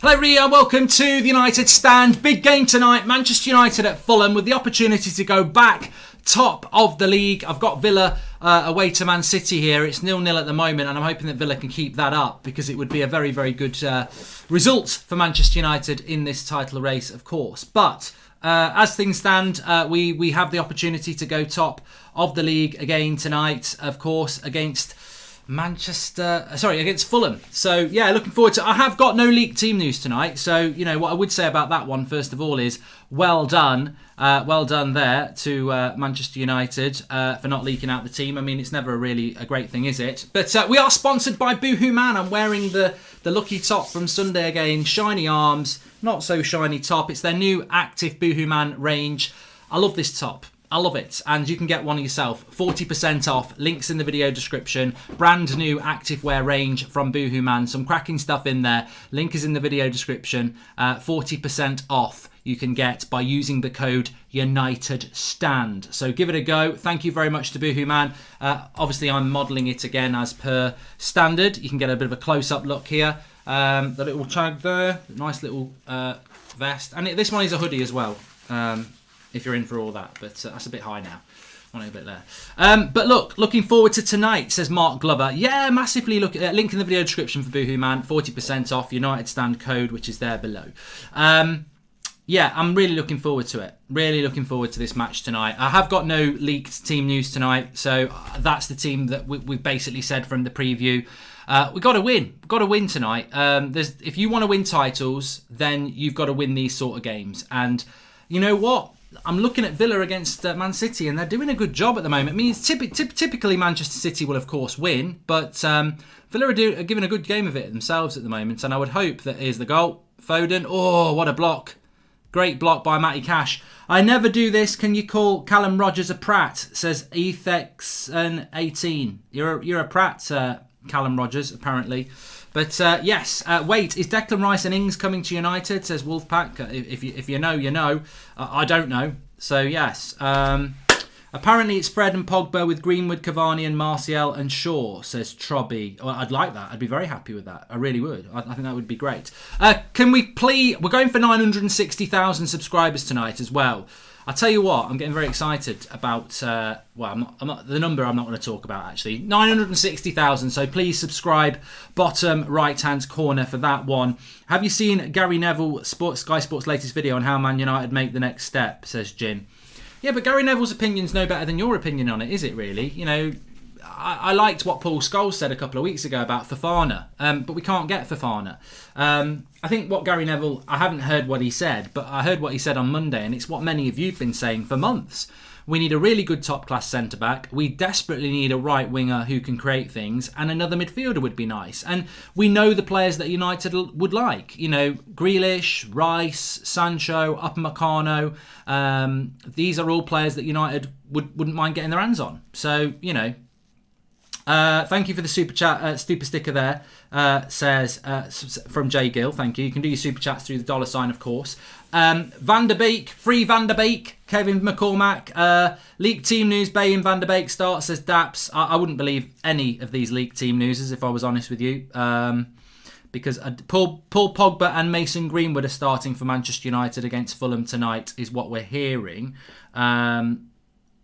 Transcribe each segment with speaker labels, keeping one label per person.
Speaker 1: Hello everybody and welcome to the United Stand. Big game tonight, Manchester United at Fulham with the opportunity to go back top of the league. I've got Villa away to Man City here. It's 0-0 at the moment and I'm hoping that Villa can keep that up because it would be a very, very good result for Manchester United in this title race, of course. But as things stand, we have the opportunity to go top of the league again tonight, of course, against against Fulham. So yeah, looking forward to. I have got no leaked team news tonight. So you know what I would say about that one first of all is well done there to Manchester United for not leaking out the team. I mean, it's never really a great thing, is it? But we are sponsored by Boohoo Man. I'm wearing the lucky top from Sunday again. Shiny arms, not so shiny top. It's their new active Boohoo Man range. I love this top. I love it, and you can get one yourself. 40% off. Links in the video description. Brand new activewear range from Boohoo Man. Some cracking stuff in there. Link is in the video description. 40% off you can get by using the code UnitedStand. So give it a go. Thank you very much to Boohoo Man. Obviously, I'm modelling it again as per standard. You can get a bit of a close-up look here. The little tag there. Nice little vest. And this one is a hoodie as well. If you're in for all that, but that's a bit high now. Want it a bit there. But looking forward to tonight, says Mark Glover. Yeah, massively. Link in the video description for Boohoo Man. 40% off. United Stand code, which is there below. Yeah, I'm really looking forward to it. Really looking forward to this match tonight. I have got no leaked team news tonight, so that's the team that we basically said from the preview. We've got to win. We've got to win tonight. If you want to win titles, then you've got to win these sort of games. And you know what? I'm looking at Villa against Man City, and they're doing a good job at the moment. I mean, typically Manchester City will, of course, win, but Villa are giving a good game of it themselves at the moment, and I would hope that here's the goal. Foden. Oh, what a block. Great block by Matty Cash. I never do this. Can you call Callum Rogers a prat? Says Ethex18. You're a prat, Callum Rogers, apparently. But yes, wait, is Declan Rice and Ings coming to United? Says Wolfpack. If you know, you know. I don't know. So yes. Apparently it's Fred and Pogba with Greenwood, Cavani and Martial and Shaw, says Trobby. Well, I'd like that. I'd be very happy with that. I really would. I think that would be great. Can we please... We're going for 960,000 subscribers tonight as well. I'll tell you what, I'm getting very excited about, I'm not the number I'm not going to talk about actually. 960,000, so please subscribe, bottom right-hand corner for that one. Have you seen Gary Neville, Sky Sports' latest video on how Man United make the next step, says Jin. Yeah, but Gary Neville's opinion's no better than your opinion on it, is it really? You know, I liked what Paul Scholes said a couple of weeks ago about Fofana, but we can't get Fofana. I think what Gary Neville, I haven't heard what he said, but I heard what he said on Monday, and it's what many of you have been saying for months. We need a really good top-class centre-back. We desperately need a right winger who can create things, and another midfielder would be nice. And we know the players that United would like. You know, Grealish, Rice, Sancho, Upamecano. These are all players that United wouldn't mind getting their hands on. So, you know, thank you for the super chat, super sticker there, says from Jay Gill. Thank you. You can do your super chats through the $sign, of course. Van Der Beek, free Van Der Beek, Kevin McCormack. Leaked team news, Bay and Van Der Beek start, says Daps. I wouldn't believe any of these leaked team newses if I was honest with you. Because Paul Pogba and Mason Greenwood are starting for Manchester United against Fulham tonight, is what we're hearing.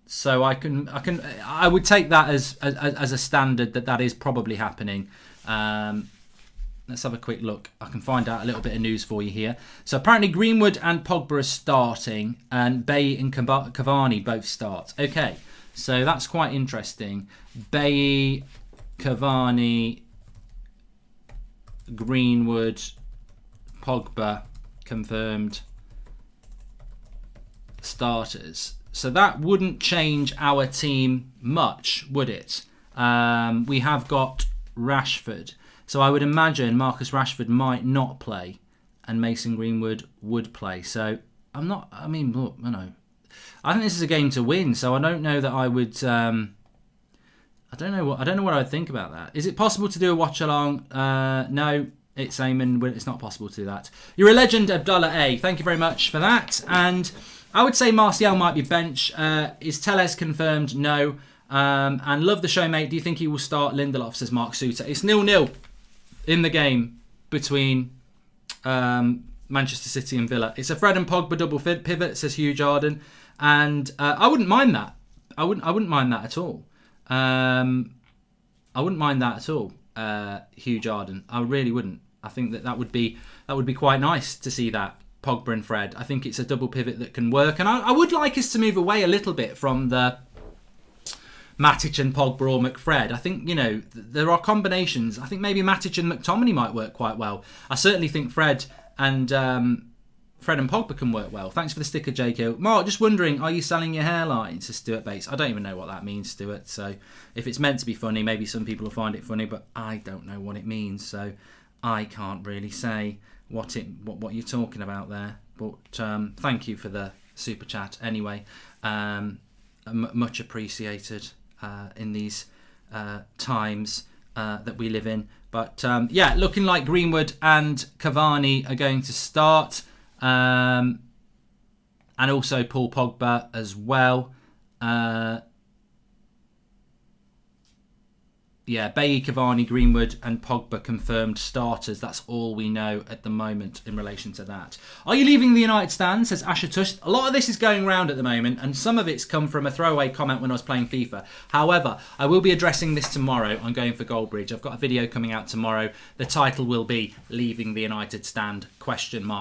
Speaker 1: So I would take that as a standard that is probably happening. Let's have a quick look. I can find out a little bit of news for you here. So apparently Greenwood and Pogba are starting, and Bay and Cavani both start. Okay, so that's quite interesting. Bay, Cavani, Greenwood, Pogba confirmed starters. So that wouldn't change our team much, would it? We have got Rashford. So I would imagine Marcus Rashford might not play and Mason Greenwood would play. So I think this is a game to win. So I don't know that I would... I don't know what I would think about that. Is it possible to do a watch along? No, it's Eamon. It's not possible to do that. You're a legend, Abdullah A. Thank you very much for that. And I would say Martial might be bench. Is Telles confirmed? No. And love the show, mate. Do you think he will start Lindelof? Says Mark Suter. It's 0-0 in the game between Manchester City and Villa. It's a Fred and Pogba double pivot, says Hugh Jordan, and I wouldn't mind that. I wouldn't mind that at all. I wouldn't mind that at all, Hugh Jordan. I really wouldn't. I think that would be quite nice to see that, Pogba and Fred. I think it's a double pivot that can work, and I would like us to move away a little bit from the Matic and Pogba or McFred. I think, there are combinations. I think maybe Matic and McTominay might work quite well. I certainly think Fred and Pogba can work well. Thanks for the sticker, JK. Mark, just wondering, are you selling your hairline to Stuart Bates? I don't even know what that means, Stuart. So if it's meant to be funny, maybe some people will find it funny, but I don't know what it means. So I can't really say what you're talking about there. But thank you for the super chat anyway. Much appreciated in these times that we live in. But looking like Greenwood and Cavani are going to start. And also Paul Pogba as well. Bailly, Cavani, Greenwood and Pogba confirmed starters. That's all we know at the moment in relation to that. Are you leaving the United stand, says Asher Tush. A lot of this is going around at the moment, and some of it's come from a throwaway comment when I was playing FIFA. However, I will be addressing this tomorrow on Going for Goldbridge. I've got a video coming out tomorrow. The title will be Leaving the United Stand ?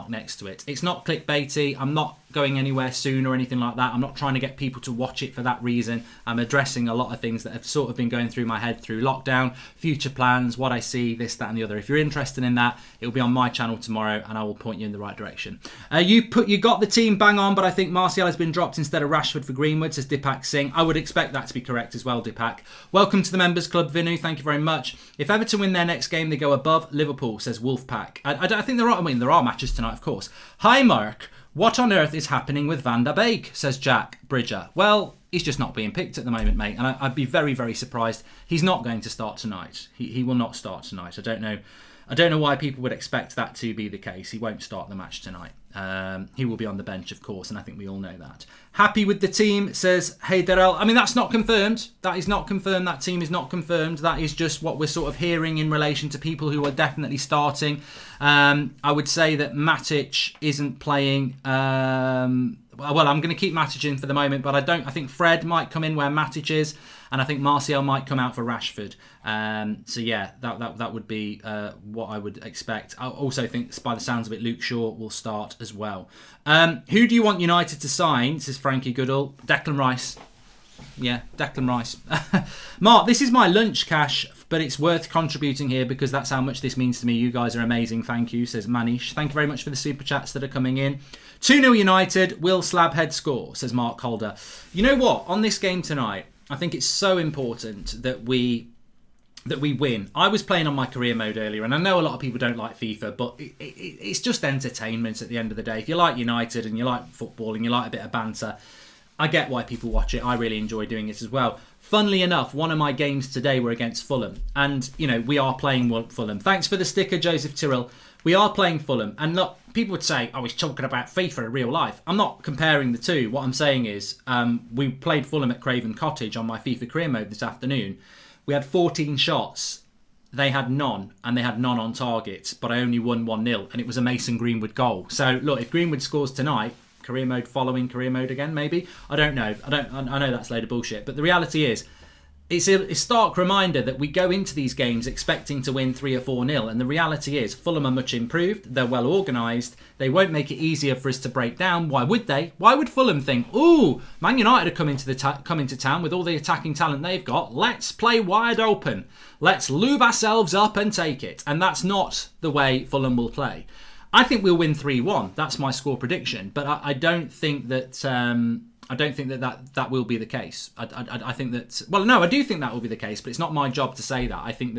Speaker 1: Next to it. It's not clickbaity. I'm not going anywhere soon or anything like that. I'm not trying to get people to watch it for that reason. I'm addressing a lot of things that have sort of been going through my head through lockdown, future plans, what I see, this, that and the other. If you're interested in that, it will be on my channel tomorrow and I will point you in the right direction. You got the team bang on, but I think Martial has been dropped instead of Rashford for Greenwood, says Dipak Singh. I would expect that to be correct as well, Dipak. Welcome to the Members Club, Vinu. Thank you very much. If Everton win their next game, they go above Liverpool, says Wolfpack. I think there are matches tonight, of course. Hi, Mark. What on earth is happening with Van Der Beek, says Jack Bridger. Well, he's just not being picked at the moment, mate. And I'd be very, very surprised. He's not going to start tonight. He will not start tonight. I don't know why people would expect that to be the case. He won't start the match tonight. He will be on the bench, of course, and I think we all know that. Happy with the team, says Hey Darrell. I mean, that's not confirmed. That is not confirmed. That team is not confirmed. That is just what we're sort of hearing in relation to people who are definitely starting. I would say that Matic isn't playing. Well, I'm going to keep Matic in for the moment, but I think Fred might come in where Matic is, and I think Martial might come out for Rashford. That would be what I would expect. I also think, by the sounds of it, Luke Shaw will start as well. Who do you want United to sign, says Frankie Goodall? Declan Rice. Yeah, Declan Rice. Mark, this is my lunch cash, but it's worth contributing here because that's how much this means to me. You guys are amazing. Thank you, says Manish. Thank you very much for the super chats that are coming in. 2-0 United. Will Slabhead score, says Mark Calder. You know what? On this game tonight, I think it's so important that we win. I was playing on my career mode earlier, and I know a lot of people don't like FIFA, but it's just entertainment at the end of the day. If you like United and you like football and you like a bit of banter, I get why people watch it. I really enjoy doing it as well. Funnily enough, one of my games today were against Fulham, and we are playing Fulham. Thanks for the sticker, Joseph Tyrrell. We are playing Fulham, and look, people would say, he's talking about FIFA in real life. I'm not comparing the two. What I'm saying is, we played Fulham at Craven Cottage on my FIFA career mode this afternoon. We had 14 shots. They had none, and they had none on target, but I only won 1-0, and it was a Mason Greenwood goal. So, look, if Greenwood scores tonight, career mode following career mode again, maybe? I don't know. I know that's a load of bullshit, but the reality is, it's a stark reminder that we go into these games expecting to win 3 or 4-0, and the reality is Fulham are much improved, they're well organised, they won't make it easier for us to break down. Why would they? Why would Fulham think, Man United are coming to town with all the attacking talent they've got, let's play wide open, let's lube ourselves up and take it. And that's not the way Fulham will play. I think we'll win 3-1. That's my score prediction, but I don't think that that will be the case. I think that. Well, no, I do think that will be the case, but it's not my job to say that. I think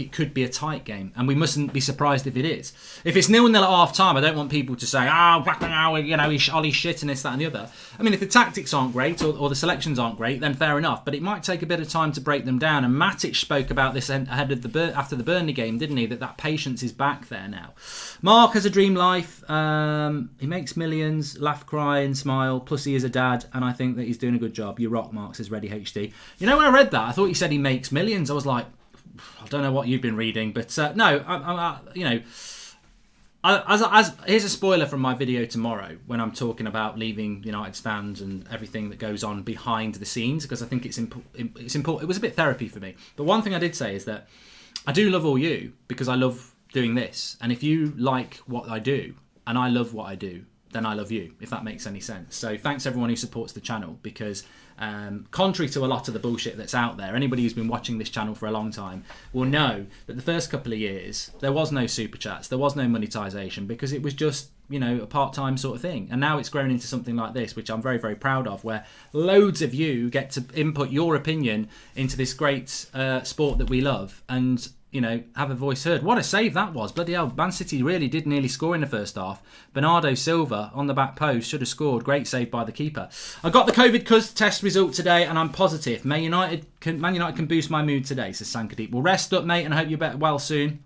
Speaker 1: it could be a tight game, and we mustn't be surprised if it is. If it's 0-0 at half time, I don't want people to say, Ollie's shit and this, that, and the other. I mean, if the tactics aren't great or the selections aren't great, then fair enough. But it might take a bit of time to break them down. And Matic spoke about this ahead of after the Burnley game, didn't he? That patience is back there now. Mark has a dream life. He makes millions, laugh, cry, and smile. Plus, he is a dad, and I think that he's doing a good job. You rock, Mark, says Ready HD. You know, when I read that, I thought he said he makes millions. I was like, I don't know what you've been reading, but no, here's a spoiler from my video tomorrow when I'm talking about leaving United stands and everything that goes on behind the scenes, because I think it's important. It was a bit therapy for me. But one thing I did say is that I do love all you because I love doing this. And if you like what I do and I love what I do, then I love you, if that makes any sense. So thanks everyone who supports the channel, because contrary to a lot of the bullshit that's out there, anybody who's been watching this channel for a long time will know that the first couple of years there was no super chats, there was no monetization, because it was just a part-time sort of thing. And now it's grown into something like this, which I'm very, very proud of, where loads of you get to input your opinion into this great sport that we love, and have a voice heard. What a save that was. Bloody hell, Man City really did nearly score in the first half. Bernardo Silva on the back post should have scored. Great save by the keeper. I got the COVID cuz test result today, and I'm positive. Man United can boost my mood today, says Sankadeep. Well, rest up, mate, and I hope you're better well soon.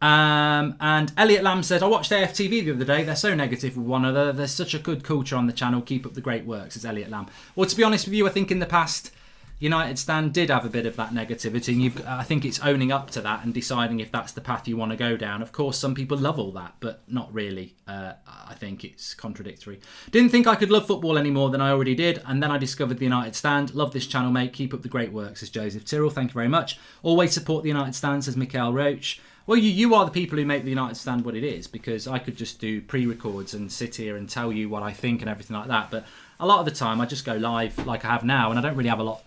Speaker 1: And Elliot Lamb says, I watched AFTV the other day. They're so negative with one another. There's such a good culture on the channel. Keep up the great work, says Elliot Lamb. Well, to be honest with you, I think in the past United stand did have a bit of that negativity, and I think it's owning up to that and deciding if that's the path you want to go down. Of course, some people love all that, but not really. I think it's contradictory. Didn't think I could love football any more than I already did, and then I discovered the United stand. Love this channel, mate. Keep up the great work, says Joseph Tyrrell. Thank you very much. Always support the United stand, says Mikael Roach. Well, you are the people who make the United stand what it is, because I could just do pre-records and sit here and tell you what I think and everything like that, but a lot of the time I just go live like I have now, and I don't really have a lot.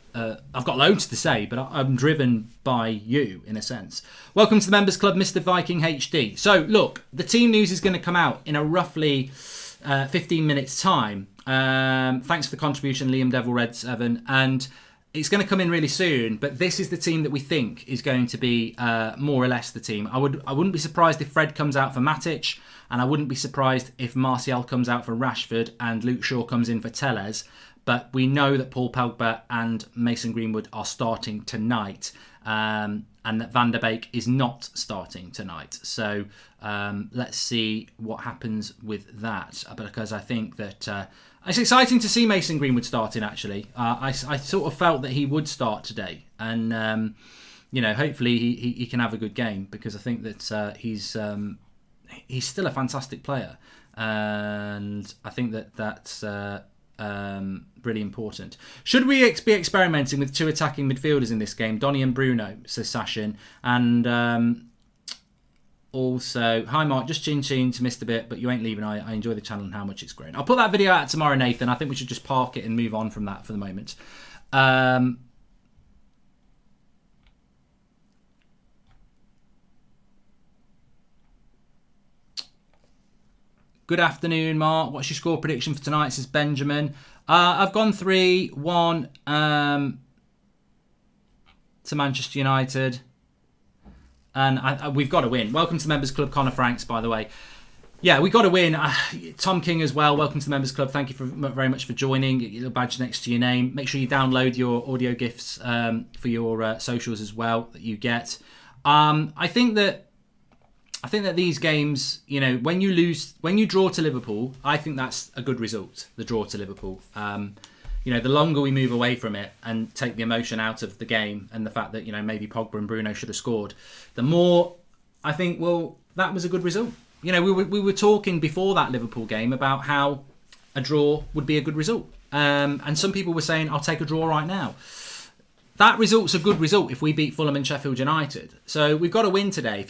Speaker 1: I've got loads to say, but I'm driven by you in a sense. Welcome to the Members Club, Mr. Viking HD. So look, the team news is going to come out in a roughly 15 minutes time. Thanks for the contribution, Liam Devil Red 7, and it's going to come in really soon. But this is the team that we think is going to be more or less the team. I wouldn't be surprised if Fred comes out for Matic, and I wouldn't be surprised if Martial comes out for Rashford and Luke Shaw comes in for Tellez. But we know that Paul Pogba and Mason Greenwood are starting tonight, and that Van Der Beek is not starting tonight. So let's see what happens with that, because I think that it's exciting to see Mason Greenwood starting, actually. I sort of felt that he would start today, and hopefully he can have a good game, because I think that he's still a fantastic player, and I think that that's really important. Should we be experimenting with two attacking midfielders in this game? Donnie and Bruno, says Sashin. And also, hi Mark, just chin to missed a bit, but you ain't leaving. I enjoy the channel and how much it's grown. I'll put that video out tomorrow, Nathan. I think we should just park it and move on from that for the moment. Good afternoon, Mark. What's your score prediction for tonight, says Benjamin. I've gone 3-1 to Manchester United. And we've got to win. Welcome to the Members Club, Connor Franks, by the way. Yeah, we've got to win. Tom King as well. Welcome to the Members Club. Thank you very much for joining. Get your little badge next to your name. Make sure you download your audio gifts for your socials as well that you get. I think that these games, when you draw to Liverpool, I think that's a good result, the draw to Liverpool. The longer we move away from it and take the emotion out of the game and the fact that, maybe Pogba and Bruno should have scored, the more I think, well, that was a good result. We were talking before that Liverpool game about how a draw would be a good result. And some people were saying, I'll take a draw right now. That result's a good result if we beat Fulham and Sheffield United. So we've got to win today.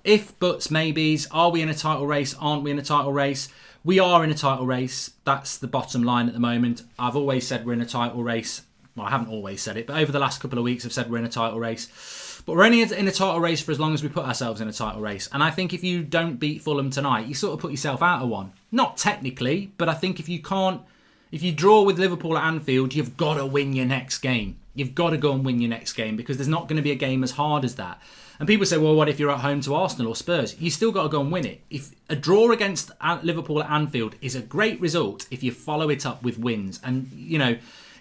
Speaker 1: If, buts, maybes, are we in a title race? Aren't we in a title race? We are in a title race. That's the bottom line at the moment. I've always said we're in a title race. Well, I haven't always said it, but over the last couple of weeks I've said we're in a title race. But we're only in a title race for as long as we put ourselves in a title race. And I think if you don't beat Fulham tonight, you sort of put yourself out of one. Not technically, but I think if you draw with Liverpool at Anfield, you've got to win your next game. You've got to go and win your next game, because there's not going to be a game as hard as that. And people say, well, what if you're at home to Arsenal or Spurs? You still got to go and win it. If a draw against Liverpool at Anfield is a great result if you follow it up with wins. And,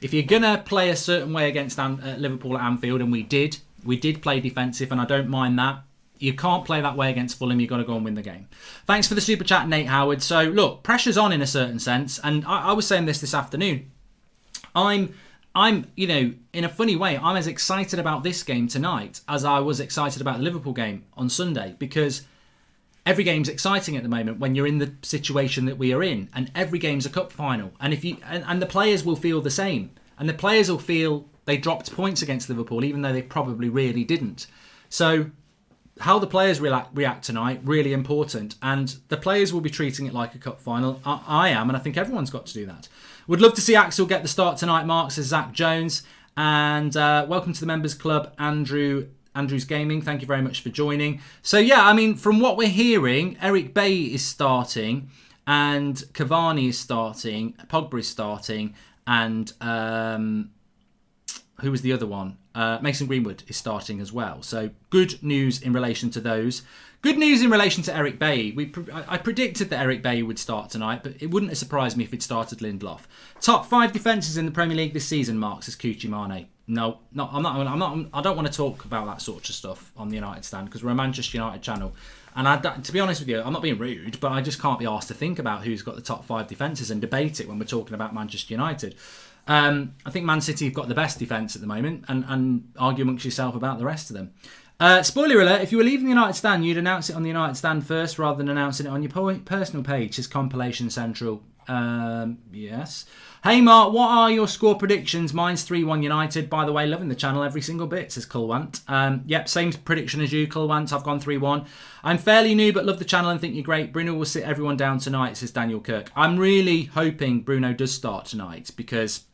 Speaker 1: if you're going to play a certain way against Liverpool at Anfield, and we did play defensive, and I don't mind that. You can't play that way against Fulham. You've got to go and win the game. Thanks for the super chat, Nate Howard. So, look, pressure's on in a certain sense. And I was saying this afternoon. I'm I'm, in a funny way, I'm as excited about this game tonight as I was excited about the Liverpool game on Sunday, because every game's exciting at the moment when you're in the situation that we are in, and every game's a cup final. And and the players will feel the same, and the players will feel they dropped points against Liverpool, even though they probably really didn't. So how the players react tonight, really important, and the players will be treating it like a cup final. I am, and I think everyone's got to do that. Would love to see Axel get the start tonight, Mark, says Zach Jones. And welcome to the Members Club, Andrew's Gaming. Thank you very much for joining. So, yeah, I mean, from what we're hearing, Eric Bailly is starting, and Cavani is starting, Pogba is starting, and who was the other one? Mason Greenwood is starting as well. So, good news in relation to those. Good news in relation to Eric Bailly. I predicted that Eric Bailly would start tonight, but it wouldn't have surprised me if he'd started Lindelof. Top 5 defences in the Premier League this season, Mark, says Kuchi Mane. No, I'm not. I don't want to talk about that sort of stuff on the United Stand, because we're a Manchester United channel. And to be honest with you, I'm not being rude, but I just can't be asked to think about who's got the top 5 defences and debate it when we're talking about Manchester United. I think Man City have got the best defence at the moment, and argue amongst yourself about the rest of them. Spoiler alert, if you were leaving the United Stand, you'd announce it on the United Stand first rather than announcing it on your personal page, says Compilation Central. Yes. Hey Mark, what are your score predictions? Mine's 3-1 United. By the way, loving the channel every single bit, says Kulwant. Yep, same prediction as you, Kulwant. I've gone 3-1. I'm fairly new but love the channel and think you're great. Bruno will sit everyone down tonight, says Daniel Kirk. I'm really hoping Bruno does start tonight, because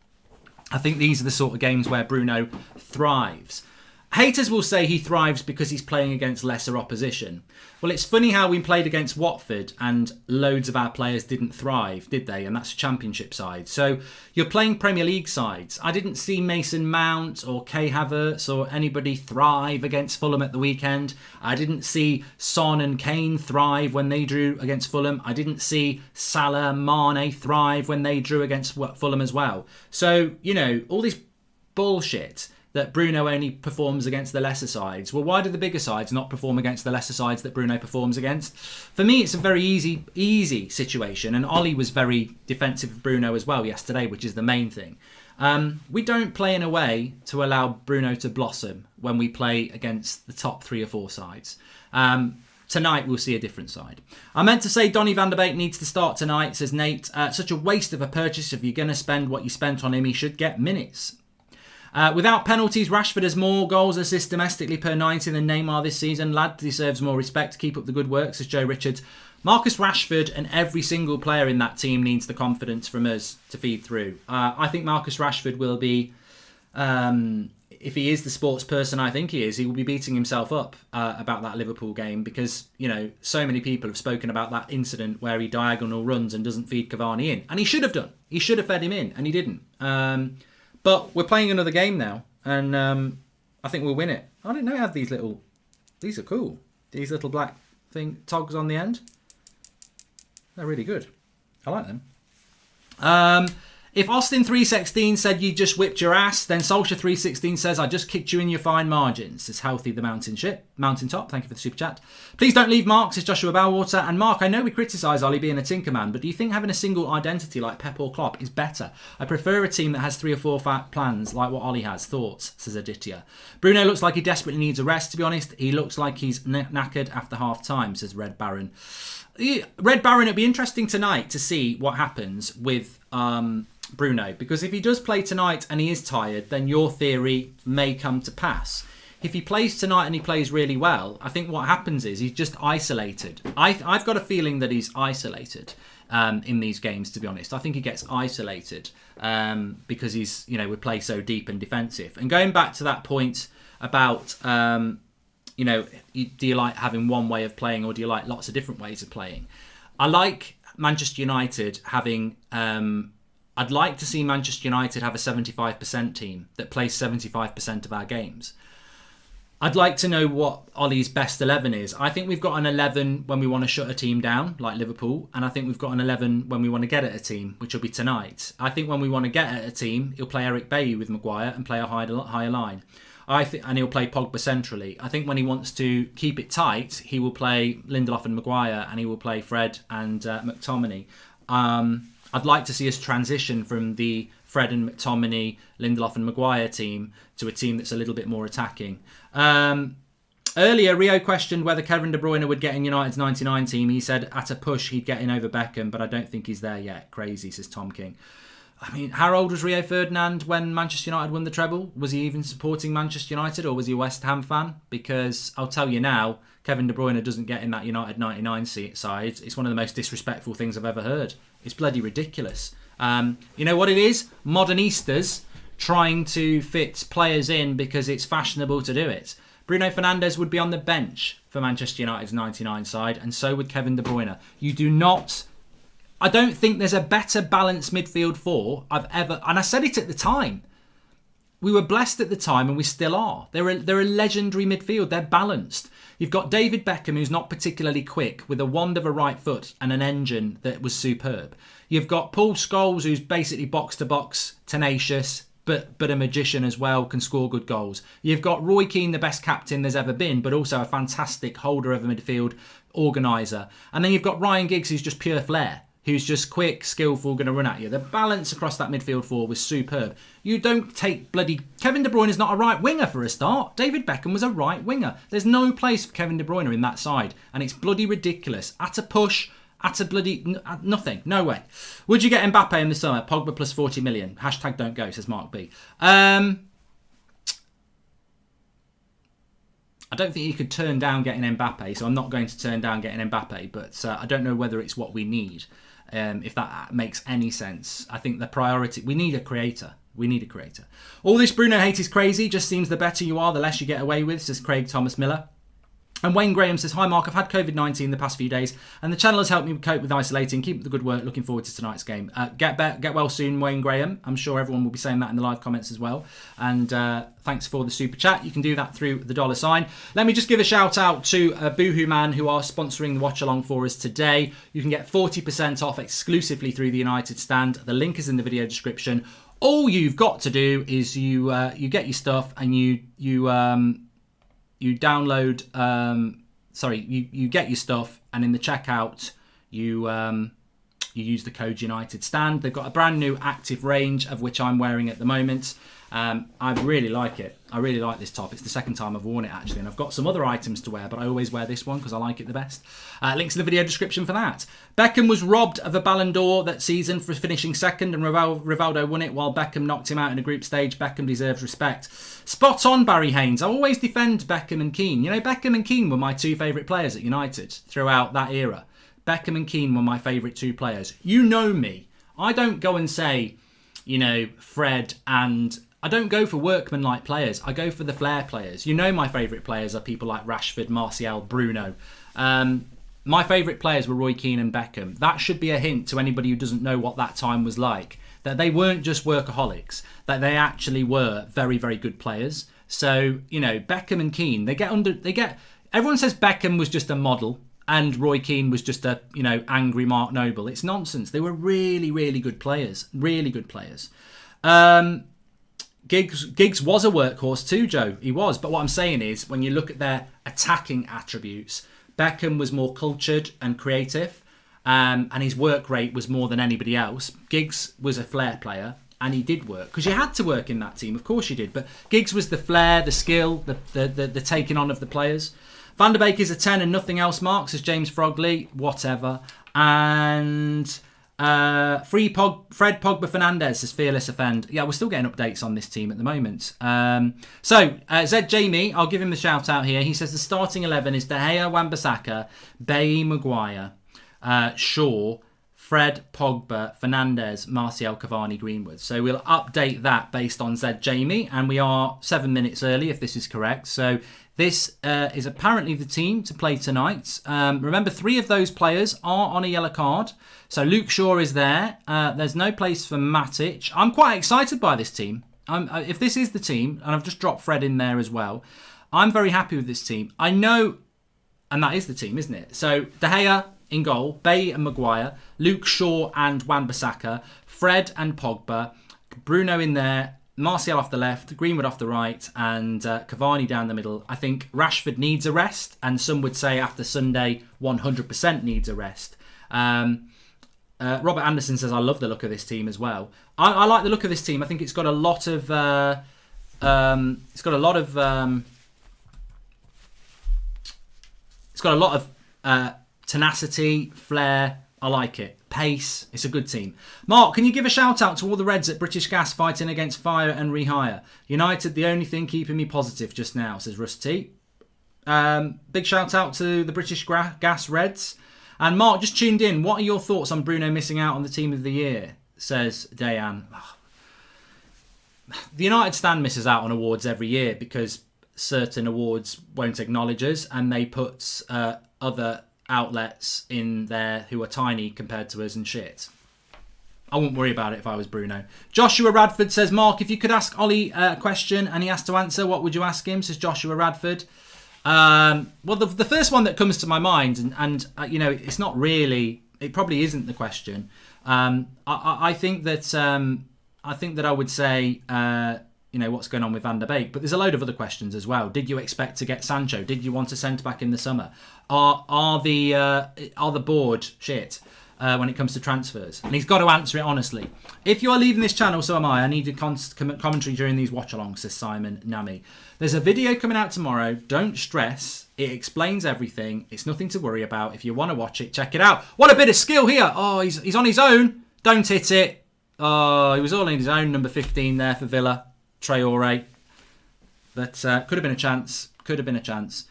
Speaker 1: I think these are the sort of games where Bruno thrives. Haters will say he thrives because he's playing against lesser opposition. Well, it's funny how we played against Watford and loads of our players didn't thrive, did they? And that's a championship side. So you're playing Premier League sides. I didn't see Mason Mount or Kai Havertz or anybody thrive against Fulham at the weekend. I didn't see Son and Kane thrive when they drew against Fulham. I didn't see Salah, Mane thrive when they drew against Fulham as well. So, all this bullshit that Bruno only performs against the lesser sides. Well, why do the bigger sides not perform against the lesser sides that Bruno performs against? For me, it's a very easy situation. And Ollie was very defensive of Bruno as well yesterday, which is the main thing. We don't play in a way to allow Bruno to blossom when we play against the top 3 or 4 sides. Tonight, we'll see a different side. I meant to say Donnie Van Der Beek needs to start tonight, says Nate. Such a waste of a purchase. If you're going to spend what you spent on him, he should get minutes. Without penalties, Rashford has more goals assists domestically per 90 than Neymar this season. Lad deserves more respect. Keep up the good work, says Joe Richards. Marcus Rashford and every single player in that team needs the confidence from us to feed through. I think Marcus Rashford will be, if he is the sports person I think he is, he will be beating himself up about that Liverpool game, because, so many people have spoken about that incident where he diagonal runs and doesn't feed Cavani in. And he should have done. He should have fed him in, and he didn't. But we're playing another game now, and I think we'll win it. I didn't know it had these little... These are cool. These little black togs on the end. They're really good. I like them. If Austin316 said you just whipped your ass, then Solskjaer316 says I just kicked you in your fine margins. It's healthy, the mountaintop. Thank you for the super chat. Please don't leave Mark, says Joshua Bellwater. And Mark, I know we criticise Ollie being a tinkerman, but do you think having a single identity like Pep or Klopp is better? I prefer a team that has 3 or 4 fat plans like what Ollie has. Thoughts, says Aditya. Bruno looks like he desperately needs a rest, to be honest. He looks like he's knackered after half time, says Red Baron. Red Baron, it'll be interesting tonight to see what happens with Bruno, because if he does play tonight and he is tired, then your theory may come to pass. If he plays tonight and he plays really well, I think what happens is he's just isolated. I've got a feeling that he's isolated in these games, to be honest. I think he gets isolated because he's, we play so deep and defensive. And going back to that point about, do you like having one way of playing or do you like lots of different ways of playing? I like Manchester United having... I'd like to see Manchester United have a 75% team that plays 75% of our games. I'd like to know what Ollie's best 11 is. I think we've got an 11 when we want to shut a team down, like Liverpool, and I think we've got an 11 when we want to get at a team, which will be tonight. I think when we want to get at a team, he'll play Eric Bailly with Maguire and play a higher line. And he'll play Pogba centrally. I think when he wants to keep it tight, he will play Lindelof and Maguire, and he will play Fred and McTominay. I'd like to see us transition from the Fred and McTominay, Lindelof and Maguire team to a team that's a little bit more attacking. Earlier, Rio questioned whether Kevin De Bruyne would get in United's 99 team. He said at a push he'd get in over Beckham, but I don't think he's there yet. Crazy, says Tom King. I mean, how old was Rio Ferdinand when Manchester United won the treble? Was he even supporting Manchester United, or was he a West Ham fan? Because I'll tell you now, Kevin De Bruyne doesn't get in that United 99 side. It's one of the most disrespectful things I've ever heard. It's bloody ridiculous. You know what it is? Modernistas trying to fit players in because it's fashionable to do it. Bruno Fernandes would be on the bench for Manchester United's 99 side, and so would Kevin De Bruyne. I don't think there's a better balanced midfield four I've ever... And I said it at the time. We were blessed at the time, and we still are. They're a legendary midfield. They're balanced. You've got David Beckham, who's not particularly quick, with a wand of a right foot and an engine that was superb. You've got Paul Scholes, who's basically box-to-box, tenacious, but a magician as well, can score good goals. You've got Roy Keane, the best captain there's ever been, but also a fantastic holder of a midfield, organiser. And then you've got Ryan Giggs, who's just pure flair, who's just quick, skillful, going to run at you. The balance across that midfield four was superb. You don't take bloody... Kevin De Bruyne is not a right winger for a start. David Beckham was a right winger. There's no place for Kevin De Bruyne in that side, and it's bloody ridiculous. At a push... At a bloody... nothing. No way. Would you get Mbappe in the summer? Pogba plus 40 million. Hashtag don't go, says Mark B. I don't think you could turn down getting Mbappe, so I'm not going to turn down getting Mbappe, but I don't know whether it's what we need, if that makes any sense. I think the priority... We need a creator. We need a creator. All this Bruno hate is crazy. Just seems the better you are, the less you get away with, says Craig Thomas Miller. And Wayne Graham says, hi Mark, I've had COVID-19 the past few days and the channel has helped me cope with isolating. Keep up the good work. Looking forward to tonight's game. Get well soon, Wayne Graham. I'm sure everyone will be saying that in the live comments as well. And thanks for the super chat. You can do that through the $sign. Let me just give a shout out to Boohoo Man, who are sponsoring the watch along for us today. You can get 40% off exclusively through the United Stand. The link is in the video description. All you've got to do is you get your stuff and you download, you get your stuff, and in the checkout, you use the code United Stand. They've got a brand new active range, of which I'm wearing at the moment. I really like it. I really like this top. It's the second time I've worn it, actually, and I've got some other items to wear, but I always wear this one because I like it the best. Links in the video description for that. Beckham was robbed of a Ballon d'Or that season for finishing second, and Rivaldo won it while Beckham knocked him out in a group stage. Beckham deserves respect. Spot on, Barry Haynes. I always defend Beckham and Keane. You know, Beckham and Keane were my two favourite players at United throughout that era. Beckham and Keane were my favourite two players. You know me. I don't go and say, you know, Fred and... I don't go for workman-like players. I go for the flair players. You know my favourite players are people like Rashford, Martial, Bruno. My favourite players were Roy Keane and Beckham. That should be a hint to anybody who doesn't know what that time was like. That they weren't just workaholics. That they actually were very, very good players. So, you know, Beckham and Keane, everyone says Beckham was just a model and Roy Keane was just a, you know, angry Mark Noble. It's nonsense. They were really, really good players. Really good players. Giggs was a workhorse too, Joe. He was. But what I'm saying is, when you look at their attacking attributes, Beckham was more cultured and creative, and his work rate was more than anybody else. Giggs was a flair player, and he did work. Because you had to work in that team, of course you did. But Giggs was the flair, the skill, the taking on of the players. Van Der Beek is a 10 and nothing else, Mark, says James Frogley. Whatever. And... Fred Pogba Fernandes says Fearless Offend. Yeah, we're still getting updates on this team at the moment. Zed Jamie, I'll give him a shout out here. He says the starting 11 is De Gea, Wan-Bissaka, Bailly, Maguire, Shaw, Fred, Pogba, Fernandes, Martial, Cavani, Greenwood. So we'll update that based on Zed Jamie, and we are 7 minutes early if this is correct. So this is apparently the team to play tonight. Remember, 3 of those players are on a yellow card. So Luke Shaw is there. There's no place for Matic. I'm quite excited by this team. If this is the team, and I've just dropped Fred in there as well, I'm very happy with this team. I know, and that is the team, isn't it? So De Gea in goal, Bailly and Maguire, Luke Shaw and Wan-Bissaka, Fred and Pogba, Bruno in there, Martial off the left, Greenwood off the right, and Cavani down the middle. I think Rashford needs a rest, and some would say after Sunday 100% needs a rest. Robert Anderson says, I love the look of this team as well. I like the look of this team. I think it's got a lot of... It's got a lot of tenacity, flair. I like it. Pace. It's a good team. Mark, can you give a shout out to all the Reds at British Gas fighting against fire and rehire? United, the only thing keeping me positive just now, says Rusty. Big shout out to the British Gas Reds. And Mark, just tuned in. What are your thoughts on Bruno missing out on the Team of the Year? Says Dayan. The United stand misses out on awards every year because certain awards won't acknowledge us, and they put other outlets in there who are tiny compared to us and shit. I wouldn't worry about it if I was Bruno. Joshua Radford says, Mark, if you could ask Ollie a question and he has to answer, what would you ask him? Says Joshua Radford. Well, the first one that comes to my mind, and you know, it's not really, it probably isn't the question. I think that I would say, you know, what's going on with Van Der Beek, but there's a load of other questions as well. Did you expect to get Sancho? Did you want a centre back in the summer? Are the board shit when it comes to transfers? And he's got to answer it honestly. If you are leaving this channel, so am I. I need a commentary during these watch-alongs, says Simon Nami. There's a video coming out tomorrow. Don't stress. It explains everything. It's nothing to worry about. If you want to watch it, check it out. What a bit of skill here. Oh, he's on his own. Don't hit it. Oh, he was all in his own. Number 15 there for Villa. Traore. But could have been a chance. Could have been a chance.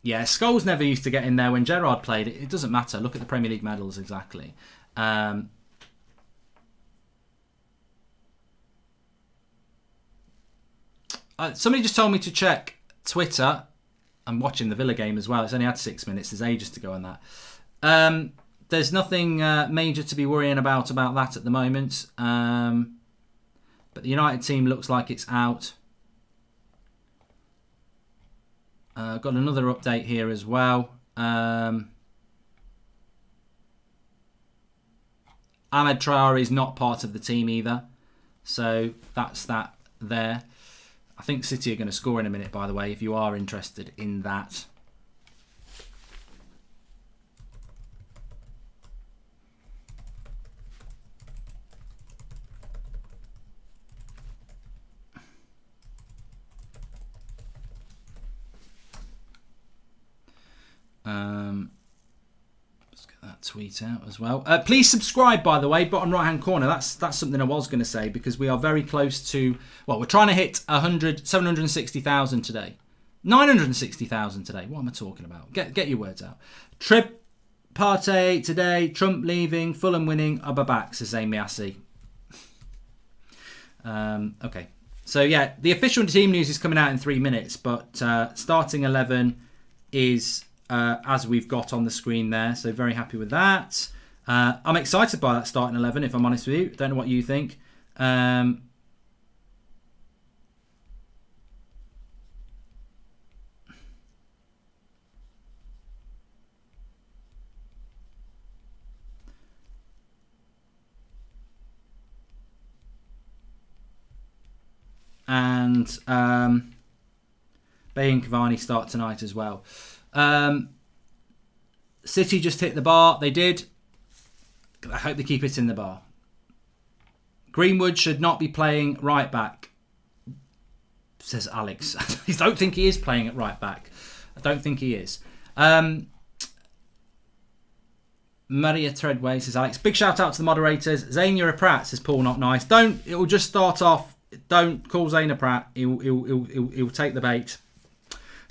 Speaker 1: Yeah, Scholes never used to get in there when Gerrard played. It doesn't matter. Look at the Premier League medals exactly. Somebody just told me to check Twitter. I'm watching the Villa game as well. It's only had 6 minutes. There's ages to go on that. There's nothing major to be worrying about that at the moment. But the United team looks like it's out. Got another update here as well. Ahmed Traore is not part of the team either. So that's that there. I think City are going to score in a minute, by the way, if you are interested in that. Let's get that tweet out as well. Please subscribe, by the way, bottom right hand corner. That's something I was going to say, because we are very close to, well, we're trying to hit 760,000 today. 960,000 today. What am I talking about? Get your words out. Trip Partey today, Trump leaving, Fulham winning, back, says Amy Assey. Okay. So yeah, the official team news is coming out in 3 minutes, but starting 11 is as we've got on the screen there. So very happy with that. I'm excited by that starting 11, if I'm honest with you. Don't know what you think. And Bay and Cavani start tonight as well. City just hit the bar. They did. I hope they keep it in the bar. Greenwood should not be playing right back, says Alex. I don't think he is playing at right back. I don't think he is. Maria Treadway, says Alex. Big shout out to the moderators. Zane, you're a prat, says Paul, not nice. Don't. It will just start off. Don't call Zane a prat. He'll take the bait.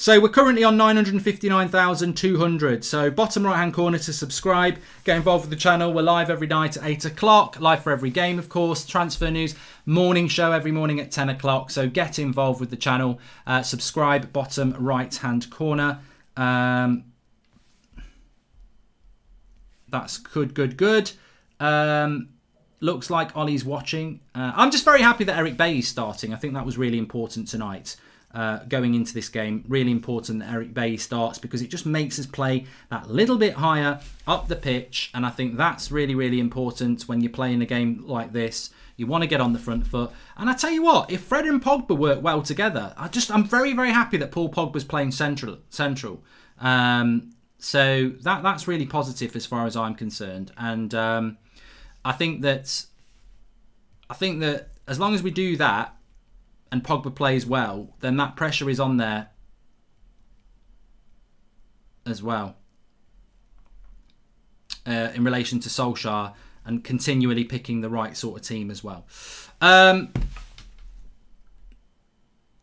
Speaker 1: So we're currently on 959,200. So bottom right hand corner to subscribe. Get involved with the channel. We're live every night at 8 o'clock. Live for every game, of course. Transfer news. Morning show every morning at 10 o'clock. So get involved with the channel. Subscribe bottom right hand corner. That's good. Looks like Ollie's watching. I'm just very happy that Eric Bailly is starting. I think that was really important tonight. Going into this game, really important that Eric Bailly starts, because it just makes us play that little bit higher up the pitch, and I think that's really, really important when you're playing a game like this. You want to get on the front foot, and I tell you what, if Fred and Pogba work well together, I'm very, very happy that Paul Pogba's playing central. So that's really positive as far as I'm concerned. And I think that as long as we do that and Pogba plays well, then that pressure is on there as well in relation to Solskjaer and continually picking the right sort of team as well.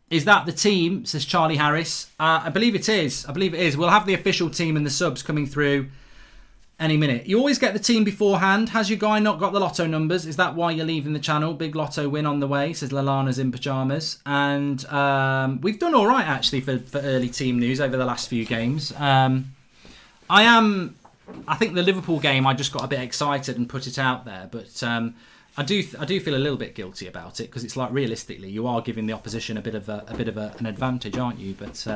Speaker 1: Is that the team, says Charlie Harris? I believe it is. We'll have the official team and the subs coming through any minute. You always get the team beforehand. Has your guy not got the lotto numbers? Is that why you're leaving the channel? Big lotto win on the way, says Lalana's in pyjamas. And we've done all right, actually, for early team news over the last few games. I think the Liverpool game, I just got a bit excited and put it out there. But I do feel a little bit guilty about it because it's like realistically you are giving the opposition a bit of an advantage, aren't you? But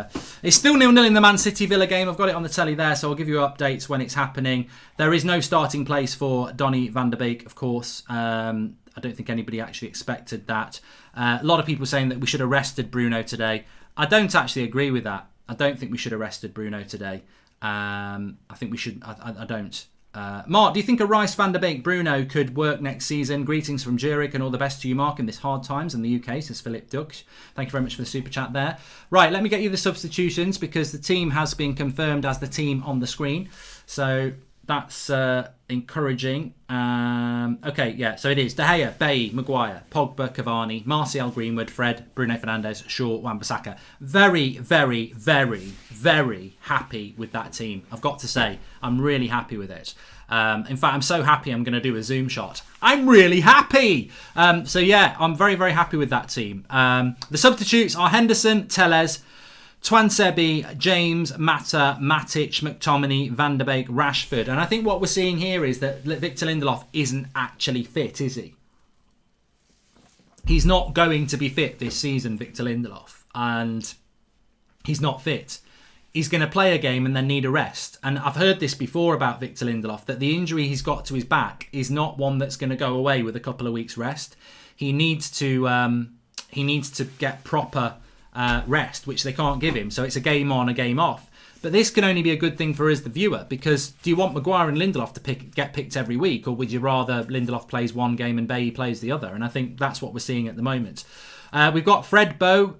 Speaker 1: it's still 0-0 in the Man City Villa game. I've got it on the telly there, so I'll give you updates when it's happening. There is no starting place for Donnie Van Der Beek, of course. I don't think anybody actually expected that. A lot of people saying that we should have rested Bruno today. I don't actually agree with that. I don't think we should have rested Bruno today. I think we should. I don't. Mark, do you think a Rice, Van der Beek, Bruno could work next season? Greetings from Zurich and all the best to you, Mark, in this hard times in the UK, says Philip Dux. Thank you very much for the super chat there. Right, let me get you the substitutions because the team has been confirmed as the team on the screen. So that's encouraging. Okay, yeah, so it is De Gea, Bailly, Maguire, Pogba, Cavani, Martial, Greenwood, Fred, Bruno Fernandes, Shaw, Wan-Bissaka. Very, very, very, very happy with that team. I've got to say, I'm really happy with it. In fact, I'm so happy I'm going to do a zoom shot. I'm really happy! So yeah, I'm very, very happy with that team. The substitutes are Henderson, Telles, Twansebi, James, Mata, Matic, McTominay, Van der Beek, Rashford. And I think what we're seeing here is that Victor Lindelof isn't actually fit, is he? He's not going to be fit this season, Victor Lindelof. And he's not fit. He's going to play a game and then need a rest. And I've heard this before about Victor Lindelof, that the injury he's got to his back is not one that's going to go away with a couple of weeks rest. He needs to get proper rest, which they can't give him. So it's a game on, a game off. But this can only be a good thing for us, the viewer, because do you want Maguire and Lindelof to get picked every week, or would you rather Lindelof plays one game and Bailly plays the other? And I think that's what we're seeing at the moment. We've got Fredba,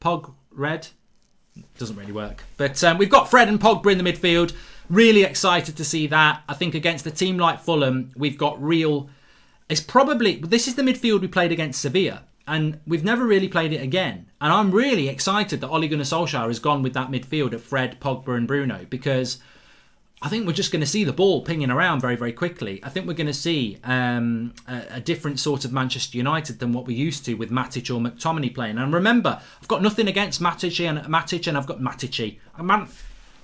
Speaker 1: Pog Red. Doesn't really work. But we've got Fred and Pogba in the midfield. Really excited to see that. I think against a team like Fulham, we've got real... This is the midfield we played against Sevilla, and we've never really played it again. And I'm really excited that Ole Gunnar Solskjaer has gone with that midfield of Fred, Pogba and Bruno, because I think we're just going to see the ball pinging around very, very quickly. I think we're going to see a different sort of Manchester United than what we're used to with Matic or McTominay playing. And remember, I've got nothing against Matic and I've got Matici. Man,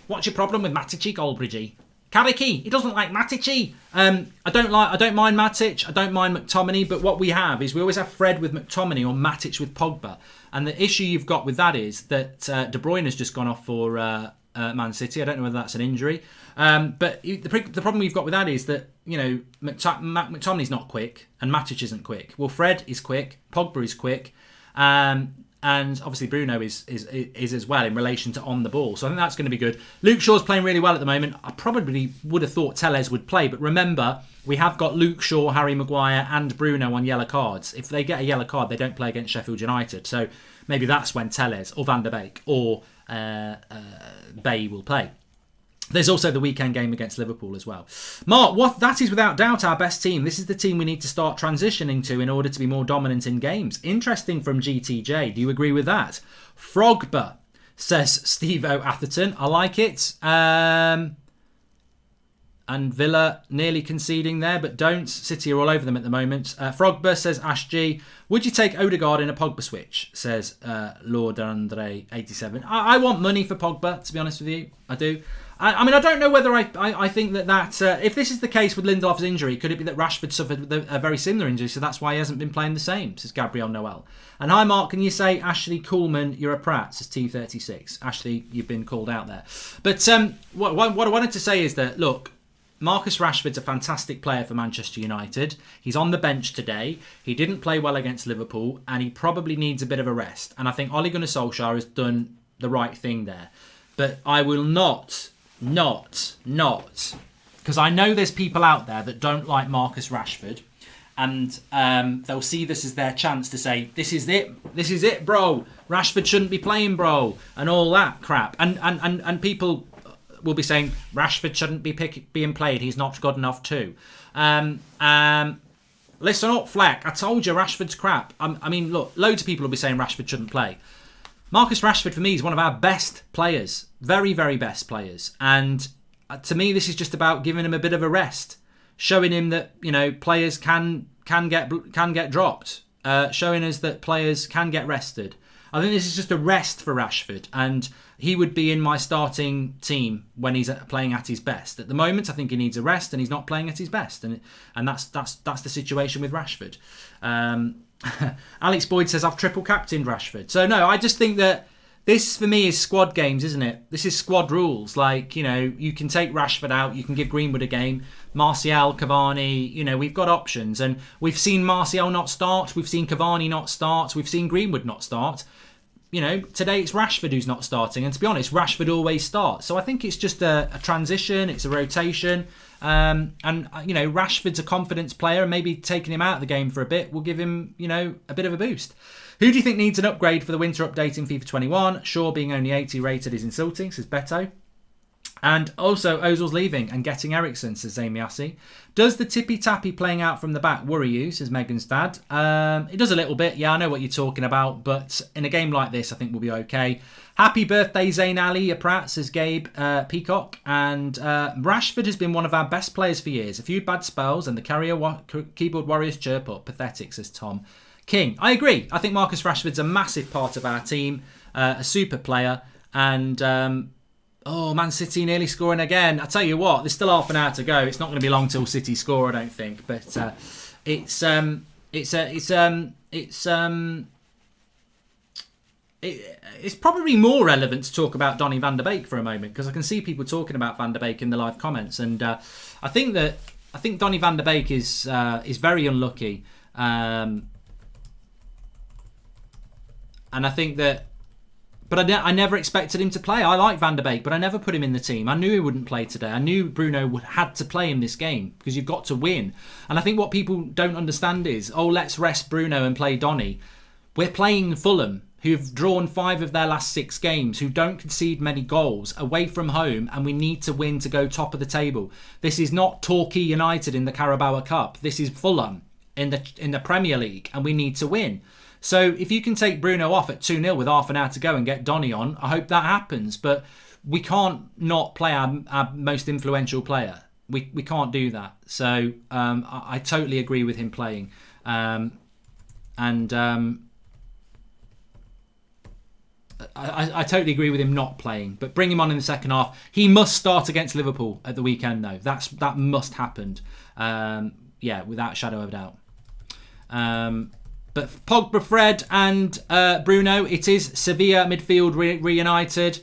Speaker 1: what's your problem with Matici, Goldbridge? Kariki, he doesn't like Matici. I don't mind Matic, I don't mind McTominay, but what we have is we always have Fred with McTominay or Matic with Pogba. And the issue you've got with that is that De Bruyne has just gone off for Man City. I don't know whether that's an injury. But the problem we've got with that is that, you know, McTominay's not quick and Matic isn't quick. Well, Fred is quick, Pogba is quick. And obviously Bruno is as well in relation to on the ball. So I think that's going to be good. Luke Shaw's playing really well at the moment. I probably would have thought Telles would play. But remember, we have got Luke Shaw, Harry Maguire and Bruno on yellow cards. If they get a yellow card, they don't play against Sheffield United. So maybe that's when Telles or Van der Beek or Bailly will play. There's also the weekend game against Liverpool as well. Mark, that is without doubt our best team. This is the team we need to start transitioning to in order to be more dominant in games. Interesting from GTJ. Do you agree with that? Frogba, says Steve-O Atherton. I like it. And Villa nearly conceding there, but don't. City are all over them at the moment. Frogba, says Ash G. Would you take Odegaard in a Pogba switch? Says Lord Andre 87. I want money for Pogba, to be honest with you. I do. I mean, I don't know whether I think that if this is the case with Lindelof's injury, could it be that Rashford suffered a very similar injury, so that's why he hasn't been playing the same, says Gabriel Noel. And hi, Mark, can you say, Ashley Coolman, you're a prat, says T36. Ashley, you've been called out there. But what I wanted to say is that, look, Marcus Rashford's a fantastic player for Manchester United. He's on the bench today. He didn't play well against Liverpool, and he probably needs a bit of a rest. And I think Ole Gunnar Solskjaer has done the right thing there. But I will not, because I know there's people out there that don't like Marcus Rashford, and they'll see this as their chance to say, this is it, bro. Rashford shouldn't be playing, bro, and all that crap. And people will be saying, Rashford shouldn't be being played. He's not good enough too. Listen up, Fleck. I told you Rashford's crap. I mean, look, loads of people will be saying Rashford shouldn't play. Marcus Rashford, for me, is one of our best players. Very, very best players. And to me, this is just about giving him a bit of a rest. Showing him that, players can get dropped. Showing us that players can get rested. I think this is just a rest for Rashford, and he would be in my starting team when he's playing at his best. At the moment, I think he needs a rest, and he's not playing at his best, and that's the situation with Rashford. Alex Boyd says I've triple captained Rashford. So no, I just think that this for me is squad games, isn't it? This is squad rules. Like, you can take Rashford out, you can give Greenwood a game, Martial, Cavani, we've got options. And we've seen Martial not start, we've seen Cavani not start, we've seen Greenwood not start. Today it's Rashford who's not starting. And to be honest, Rashford always starts. So I think it's just a transition, it's a rotation. And Rashford's a confidence player, and maybe taking him out of the game for a bit will give him, a bit of a boost. Who do you think needs an upgrade for the winter update in FIFA 21? Shaw being only 80 rated is insulting, says Beto. And also, Ozil's leaving and getting Ericsson, says Zamiasi. Does the tippy-tappy playing out from the back worry you, says Megan's dad? It does a little bit. Yeah, I know what you're talking about. But in a game like this, I think we'll be okay. Happy birthday, Zayn Ali Pratt, says Gabe Peacock. And Rashford has been one of our best players for years. A few bad spells and the keyboard warriors chirp up. Pathetic, says Tom King. I agree. I think Marcus Rashford's a massive part of our team. A super player. And... Man City nearly scoring again. I tell you what, there's still half an hour to go. It's not going to be long till City score, I don't think. But it's probably more relevant to talk about Donnie Van Der Beek for a moment, because I can see people talking about Van Der Beek in the live comments, and I think Donnie Van Der Beek is very unlucky, and I think that. But I never expected him to play. I like Van Der Beek, but I never put him in the team. I knew he wouldn't play today. I knew Bruno had to play him this game because you've got to win. And I think what people don't understand is, let's rest Bruno and play Donny. We're playing Fulham, who've drawn 5 of their last 6 games, who don't concede many goals, away from home, and we need to win to go top of the table. This is not Torquay United in the Carabao Cup. This is Fulham in the Premier League, and we need to win. So if you can take Bruno off at 2-0 with half an hour to go and get Donny on, I hope that happens. But we can't not play our most influential player. We can't do that. So I totally agree with him playing. I totally agree with him not playing. But bring him on in the second half. He must start against Liverpool at the weekend, though. That must happen. Without a shadow of a doubt. But Pogba, Fred and Bruno, it is Sevilla midfield reunited.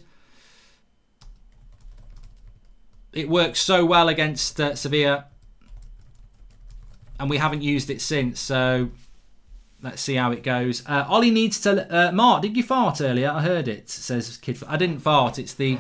Speaker 1: It works so well against Sevilla. And we haven't used it since, so let's see how it goes. Ollie needs to... Mark, did you fart earlier? I heard it, says Kid. I didn't fart, it's a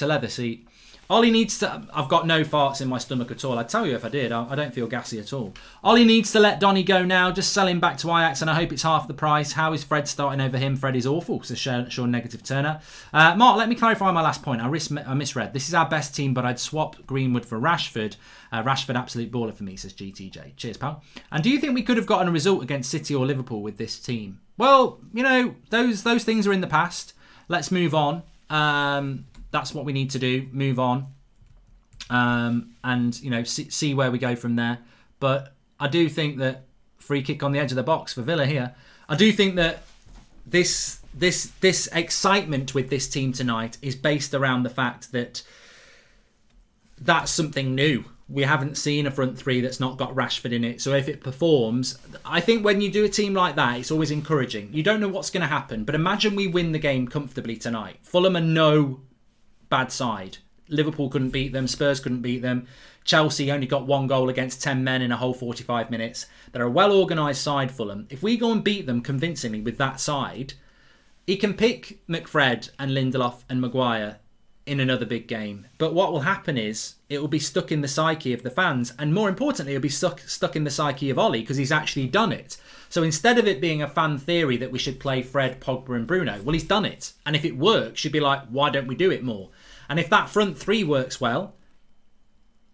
Speaker 1: leather seat. Ollie needs to... I've got no farts in my stomach at all. I'd tell you if I did. I don't feel gassy at all. Ollie needs to let Donny go now. Just sell him back to Ajax, and I hope it's half the price. How is Fred starting over him? Fred is awful, says Sean Negative Turner. Mark, let me clarify my last point. I misread. This is our best team, but I'd swap Greenwood for Rashford. Rashford, absolute baller for me, says GTJ. Cheers, pal. And do you think we could have gotten a result against City or Liverpool with this team? Well, those things are in the past. Let's move on. That's what we need to do. Move on. See where we go from there. But I do think that free kick on the edge of the box for Villa here. I do think that this excitement with this team tonight is based around the fact that that's something new. We haven't seen a front three that's not got Rashford in it. So if it performs, I think when you do a team like that, it's always encouraging. You don't know what's going to happen, but imagine we win the game comfortably tonight. Fulham are no bad side. Liverpool couldn't beat them. Spurs couldn't beat them. Chelsea only got 1 goal against 10 men in a whole 45 minutes. They're a well-organised side, Fulham. If we go and beat them convincingly with that side, he can pick McFred and Lindelof and Maguire in another big game. But what will happen is it will be stuck in the psyche of the fans. And more importantly, it'll be stuck in the psyche of Ollie because he's actually done it. So instead of it being a fan theory that we should play Fred, Pogba and Bruno, well, he's done it. And if it works, you'd be like, why don't we do it more? And if that front three works well,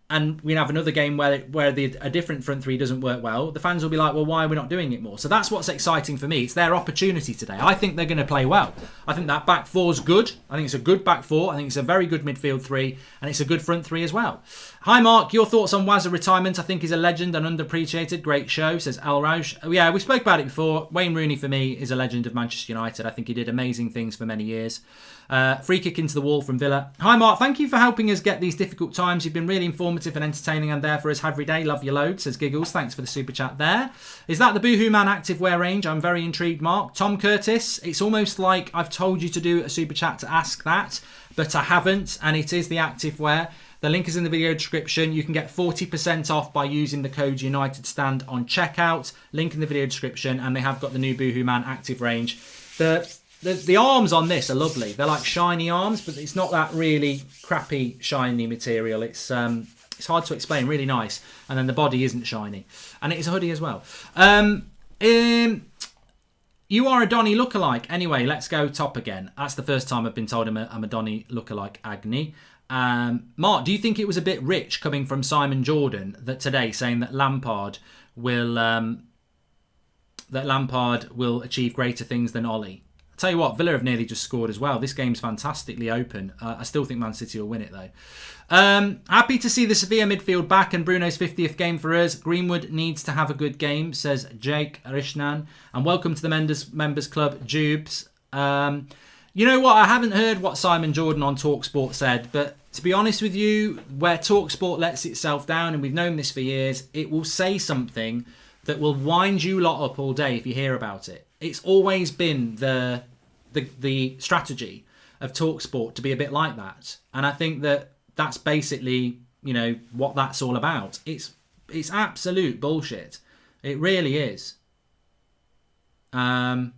Speaker 1: and we have another game where a different front three doesn't work well, the fans will be like, well, why are we not doing it more? So that's what's exciting for me. It's their opportunity today. I think they're going to play well. I think that back four's good. I think it's a good back four. I think it's a very good midfield three, and it's a good front three as well. Hi, Mark. Your thoughts on Wazza retirement? I think he's a legend and underappreciated. Great show, says El Rausch. Yeah, we spoke about it before. Wayne Rooney, for me, is a legend of Manchester United. I think he did amazing things for many years. Free kick into the wall from Villa. Hi, Mark. Thank you for helping us get these difficult times. You've been really informative and entertaining and there for us every day. Love you loads, says Giggles. Thanks for the super chat there. Is that the Boohoo Man activewear range? I'm very intrigued, Mark. Tom Curtis. It's almost like I've told you to do a super chat to ask that, but I haven't, and it is the activewear. The link is in the video description. You can get 40% off by using the code UNITEDSTAND on checkout. Link in the video description, and they have got the new Boohoo Man active range. The arms on this are lovely. They're like shiny arms, but it's not that really crappy shiny material. It's hard to explain. Really nice. And then the body isn't shiny, and it is a hoodie as well. You are a Donnie lookalike. Anyway, let's go top again. That's the first time I've been told I'm a Donnie lookalike. Agni. Mark, do you think it was a bit rich coming from Simon Jordan that today saying that Lampard will achieve greater things than Ollie? I'll tell you what, Villa have nearly just scored as well. This game's fantastically open. I still think Man City will win it though. Happy to see the Sevilla midfield back and Bruno's 50th game for us. Greenwood needs to have a good game, says Jake Rishnan. And welcome to the Members Club, Jubes. You know what? I haven't heard what Simon Jordan on TalkSport said, but to be honest with you, where TalkSport lets itself down, and we've known this for years, it will say something that will wind you lot up all day if you hear about it. It's always been the strategy of TalkSport to be a bit like that, and I think that's basically, you know, what that's all about. It's absolute bullshit. It really is. So,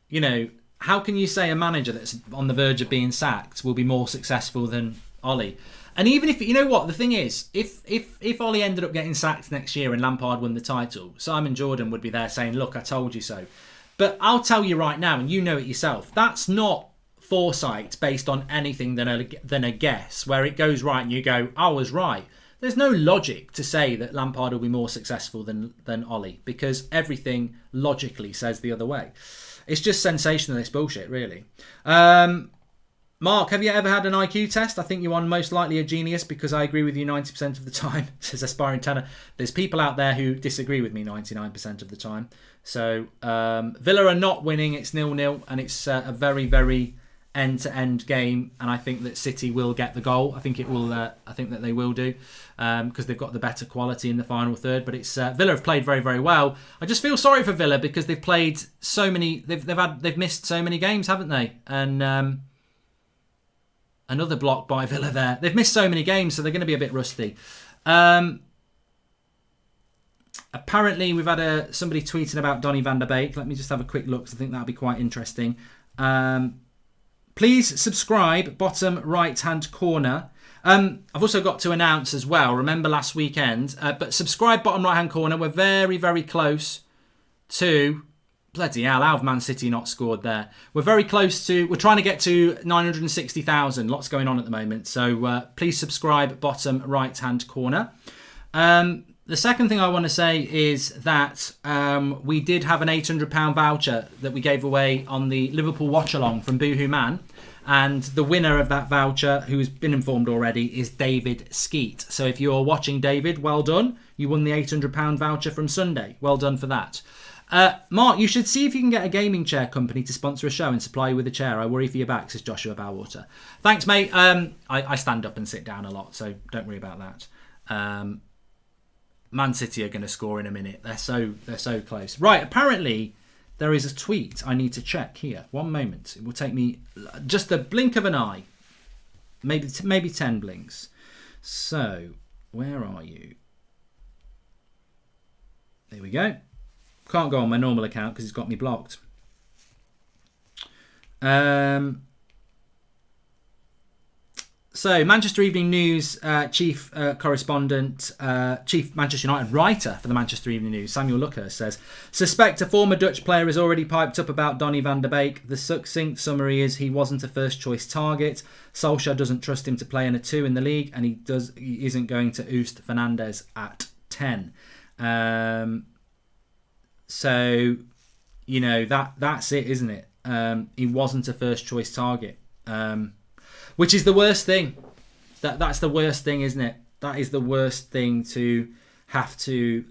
Speaker 1: you know, how can you say a manager that's on the verge of being sacked will be more successful than Ollie? And even if, you know what, the thing is, if Ollie ended up getting sacked next year and Lampard won the title, Simon Jordan would be there saying, look, I told you so. But I'll tell you right now, and you know it yourself, that's not foresight based on anything than a guess, where it goes right and you go, I was right. There's no logic to say that Lampard will be more successful than Ollie, because everything logically says the other way. It's just sensationalist bullshit, really. Mark, have you ever had an IQ test? I think you are most likely a genius because I agree with you 90% of the time, says Aspiring Tenor. There's people out there who disagree with me 99% of the time. So Villa are not winning. It's 0-0 and it's a very, very end-to-end game. And I think that City will get the goal. I think it will. I think that they will do because they've got the better quality in the final third. But it's Villa have played very, very well. I just feel sorry for Villa because they've played so many. They've missed so many games, haven't they? And another block by Villa there. They've missed so many games, so they're going to be a bit rusty. Apparently, we've had somebody tweeting about Donnie Van Der Beek. Let me just have a quick look, because I think that'll be quite interesting. Please subscribe, bottom right-hand corner. I've also got to announce as well, remember last weekend, but subscribe, bottom right-hand corner. We're very, very close to... Bloody hell, how have Man City not scored there? We're very close to... We're trying to get to 960,000. Lots going on at the moment. So please subscribe, bottom right-hand corner. The second thing I want to say is that we did have an £800 voucher that we gave away on the Liverpool watch-along from Boohoo Man. And the winner of that voucher, who's been informed already, is David Skeet. So if you're watching, David, well done. You won the £800 voucher from Sunday. Well done for that. Mark, you should see if you can get a gaming chair company to sponsor a show and supply you with a chair. I worry for your back, says Joshua Bowwater. Thanks, mate. I stand up and sit down a lot, so don't worry about that. Man City are going to score in a minute. They're so close. Right, apparently there is a tweet I need to check here. 1 moment. It will take me just a blink of an eye. Maybe 10 blinks. So, where are you? There we go. Can't go on my normal account because it's got me blocked. So, Manchester Evening News chief correspondent, chief Manchester United writer for the Manchester Evening News, Samuel Luckhurst, says, suspect a former Dutch player has already piped up about Donnie Van Der Beek. The succinct summary is he wasn't a first-choice target. Solskjaer doesn't trust him to play in a 2 in the league, and he isn't going to oost Fernandes at 10. So, you know, that's it, isn't it? He wasn't a first-choice target. Which is the worst thing. That's the worst thing, isn't it? That is the worst thing to have to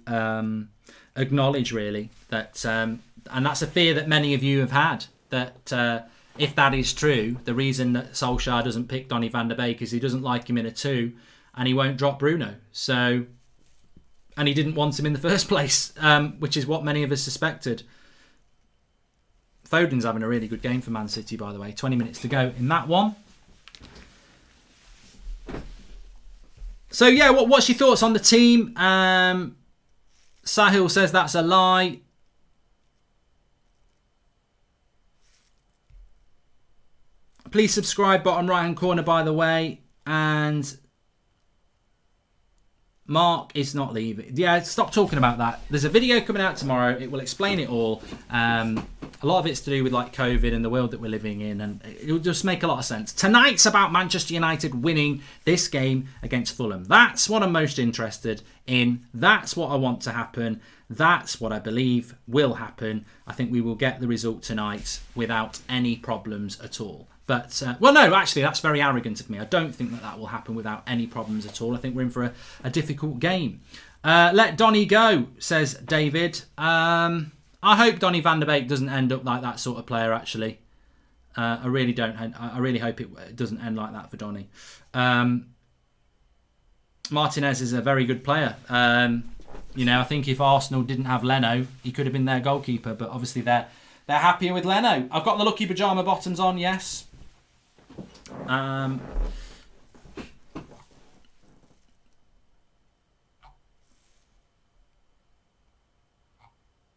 Speaker 1: acknowledge, really. That and that's a fear that many of you have had. That if that is true, the reason that Solskjaer doesn't pick Donnie Van Der Beek is he doesn't like him in a 2, and he won't drop Bruno. So, and he didn't want him in the first place, which is what many of us suspected. Foden's having a really good game for Man City, by the way. 20 minutes to go in that one. So, yeah, what's your thoughts on the team? Sahil says that's a lie. Please subscribe, bottom right-hand corner, by the way. And Mark is not leaving. Yeah, stop talking about that. There's a video coming out tomorrow. It will explain it all. A lot of it's to do with like COVID and the world that we're living in, and it'll just make a lot of sense. Tonight's about Manchester United winning this game against Fulham. That's what I'm most interested in. That's what I want to happen. That's what I believe will happen. I think we will get the result tonight without any problems at all. But, well, no, actually, that's very arrogant of me. I don't think that will happen without any problems at all. I think we're in for a difficult game. Let Donnie go, says David. I hope Donnie Van Der Beek doesn't end up like that sort of player, actually. I really don't. I really hope it doesn't end like that for Donnie. Martinez is a very good player. You know, I think if Arsenal didn't have Leno, he could have been their goalkeeper. But obviously they're happier with Leno. I've got the lucky pyjama bottoms on, yes.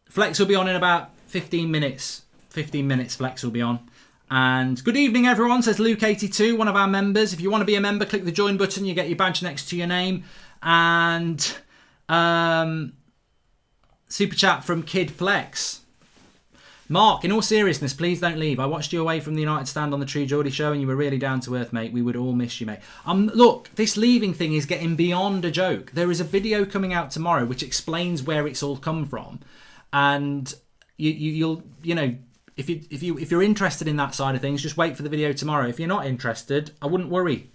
Speaker 1: Flex will be on in about 15 minutes. 15 minutes Flex will be on. And good evening, everyone, says Luke82, one of our members. If you want to be a member, click the join button. You get your badge next to your name. And super chat from Kid Flex. Mark, in all seriousness, please don't leave. I watched you away from the United stand on the Tree Geordie show and you were really down to earth, mate. We would all miss you, mate. Look, this leaving thing is getting beyond a joke. There is a video coming out tomorrow which explains where it's all come from. And you'll if you're interested in that side of things, just wait for the video tomorrow. If you're not interested, I wouldn't worry.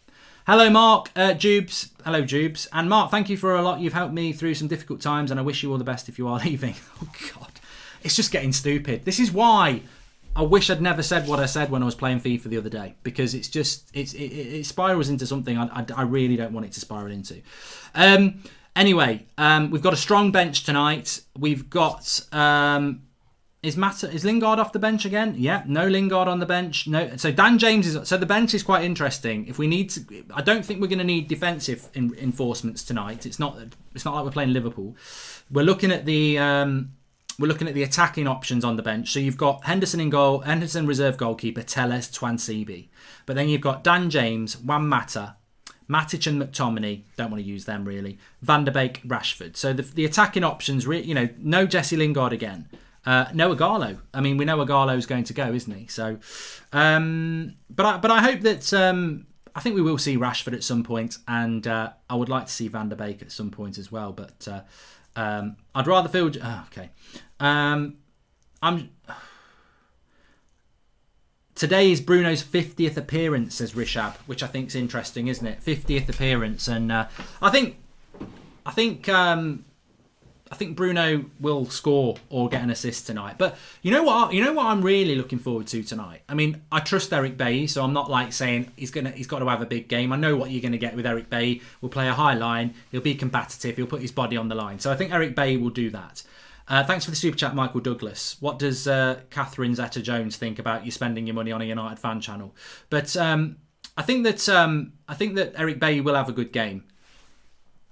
Speaker 1: Hello, Mark, Jubes. Hello, Jubes. And Mark, thank you for a lot. You've helped me through some difficult times, and I wish you all the best if you are leaving. Oh God, it's just getting stupid. This is why I wish I'd never said what I said when I was playing FIFA the other day, because it's just it spirals into something I really don't want it to spiral into. Anyway, we've got a strong bench tonight. We've got is Lingard off the bench again? Yeah, no Lingard on the bench. No, so Dan James is. So the bench is quite interesting. If we need to, I don't think we're going to need defensive enforcements tonight. It's not like we're playing Liverpool. We're looking at the attacking options on the bench. So you've got Henderson in goal, Henderson reserve goalkeeper, Telles, Twansibi. But then you've got Dan James, Juan Mata, Matic and McTominay, don't want to use them really. Van Der Beek, Rashford. So the attacking options, no Jesse Lingard again. No Agallo. I mean, we know Agallo's going to go, isn't he? So, but I hope that I think we will see Rashford at some point, and I would like to see Van Der Beek at some point as well. But I'd rather feel. Okay. Today is Bruno's 50th appearance, says Rishab, which I think is interesting, isn't it? 50th appearance, and I think Bruno will score or get an assist tonight. But you know what I'm really looking forward to tonight. I mean, I trust Eric Bailly, so I'm not like saying he's got to have a big game. I know what you're going to get with Eric Bailly. We'll play a high line. He'll be combative. He'll put his body on the line. So I think Eric Bailly will do that. Thanks for the super chat, Michael Douglas. What does Catherine Zeta-Jones think about you spending your money on a United fan channel? But I think that Eric Bailly will have a good game.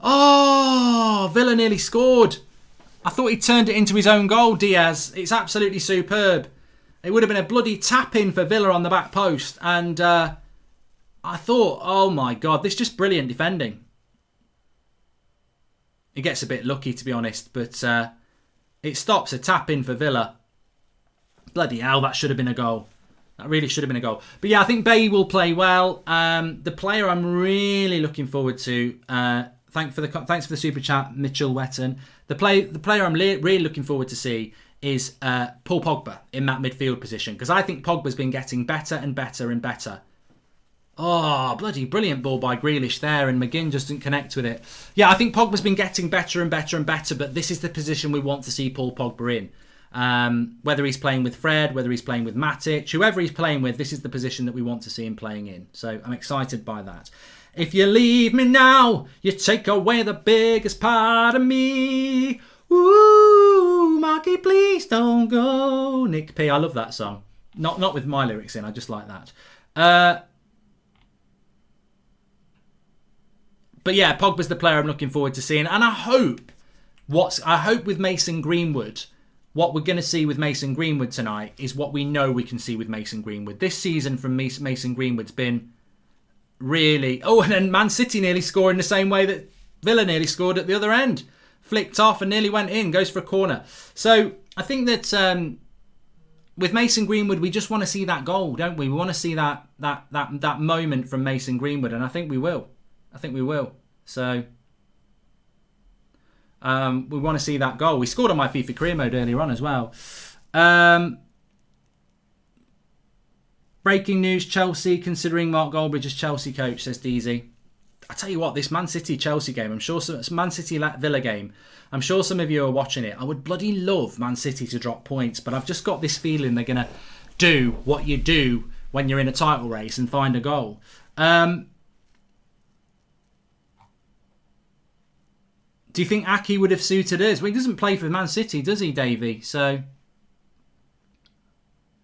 Speaker 1: Oh, Villa nearly scored. I thought he turned it into his own goal, Diaz. It's absolutely superb. It would have been a bloody tap-in for Villa on the back post. And I thought, oh my God, this is just brilliant defending. It gets a bit lucky, to be honest, but it stops a tap-in for Villa. Bloody hell, that should have been a goal. That really should have been a goal. But yeah, I think Bay will play well. The player I'm really looking forward to, thanks for the super chat, Mitchell Wetton. The player I'm really looking forward to see is Paul Pogba in that midfield position, because I think Pogba's been getting better and better and better. Oh, bloody brilliant ball by Grealish there, and McGinn just didn't connect with it. Yeah, I think Pogba's been getting better and better and better, but this is the position we want to see Paul Pogba in. Whether he's playing with Fred, whether he's playing with Matic, whoever he's playing with, this is the position that we want to see him playing in. So I'm excited by that. If you leave me now, you take away the biggest part of me. Ooh, Marky, please don't go. Nick P, I love that song. Not with my lyrics in, I just like that. But yeah, Pogba's the player I'm looking forward to seeing. And I hope with Mason Greenwood, what we're going to see with Mason Greenwood tonight is what we know we can see with Mason Greenwood. This season from Mason Greenwood's been really... Oh, and then Man City nearly scoring the same way that Villa nearly scored at the other end. Flicked off and nearly went in, goes for a corner. So I think that with Mason Greenwood, we just want to see that goal, don't we? We want to see that moment from Mason Greenwood, and I think we will. So we want to see that goal. We scored on my FIFA career mode earlier on as well. Breaking news, Chelsea considering Mark Goldbridge as Chelsea coach, says DZ. I tell you what, this Man City-Chelsea game, I'm sure Man City-Villa game, I'm sure some of you are watching it. I would bloody love Man City to drop points, but I've just got this feeling they're going to do what you do when you're in a title race and find a goal. Do you think Aki would have suited us? Well, he doesn't play for Man City, does he, Davey? So,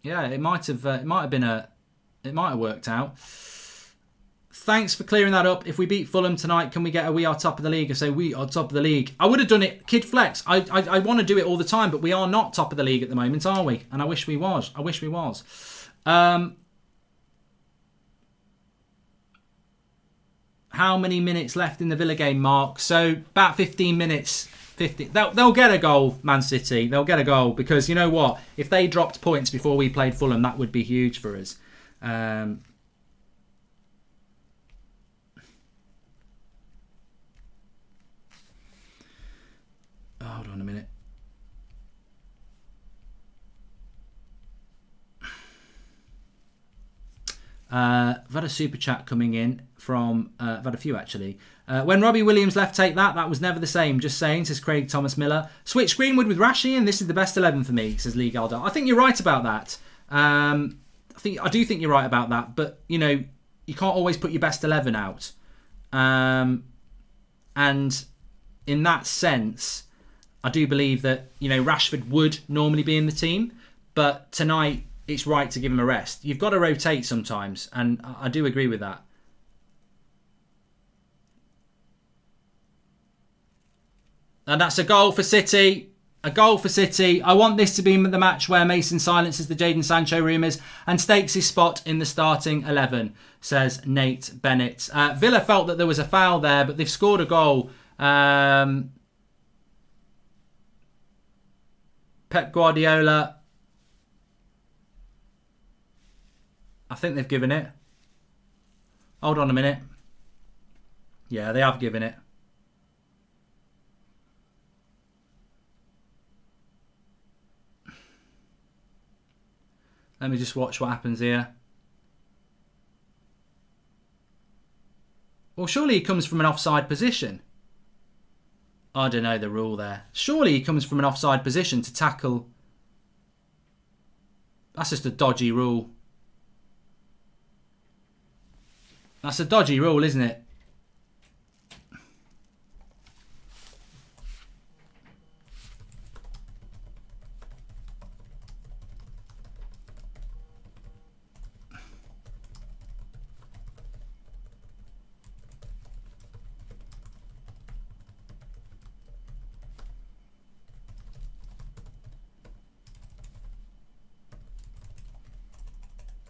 Speaker 1: yeah, it might have worked out. Thanks for clearing that up. If we beat Fulham tonight, can we get a "We are top of the league"? I say we are top of the league. I would have done it, Kid Flex. I want to do it all the time, but we are not top of the league at the moment, are we? And I wish we was. How many minutes left in the Villa game, Mark? So about 15 minutes. 50. They'll get a goal, Man City. They'll get a goal because you know what? If they dropped points before we played Fulham, that would be huge for us. Hold on a minute. I've had a super chat coming in from... I've had a few, actually. When Robbie Williams left Take That was never the same. Just saying, says Craig Thomas Miller. Switch Greenwood with Rashi, and this is the best 11 for me, says Lee Galdar. I think you're right about that. I do think you're right about that, but, you know, you can't always put your best 11 out. And in that sense, I do believe that, you know, Rashford would normally be in the team, but tonight it's right to give him a rest. You've got to rotate sometimes, and I do agree with that. And that's a goal for City. A goal for City. I want this to be the match where Mason silences the Jadon Sancho rumours and stakes his spot in the starting 11, says Nate Bennett. Villa felt that there was a foul there, but they've scored a goal. Pep Guardiola. I think they've given it. Hold on a minute. Yeah, they have given it. Let me just watch what happens here. Well, surely he comes from an offside position. I don't know the rule there. Surely he comes from an offside position to tackle. That's just a dodgy rule. That's a dodgy rule, isn't it?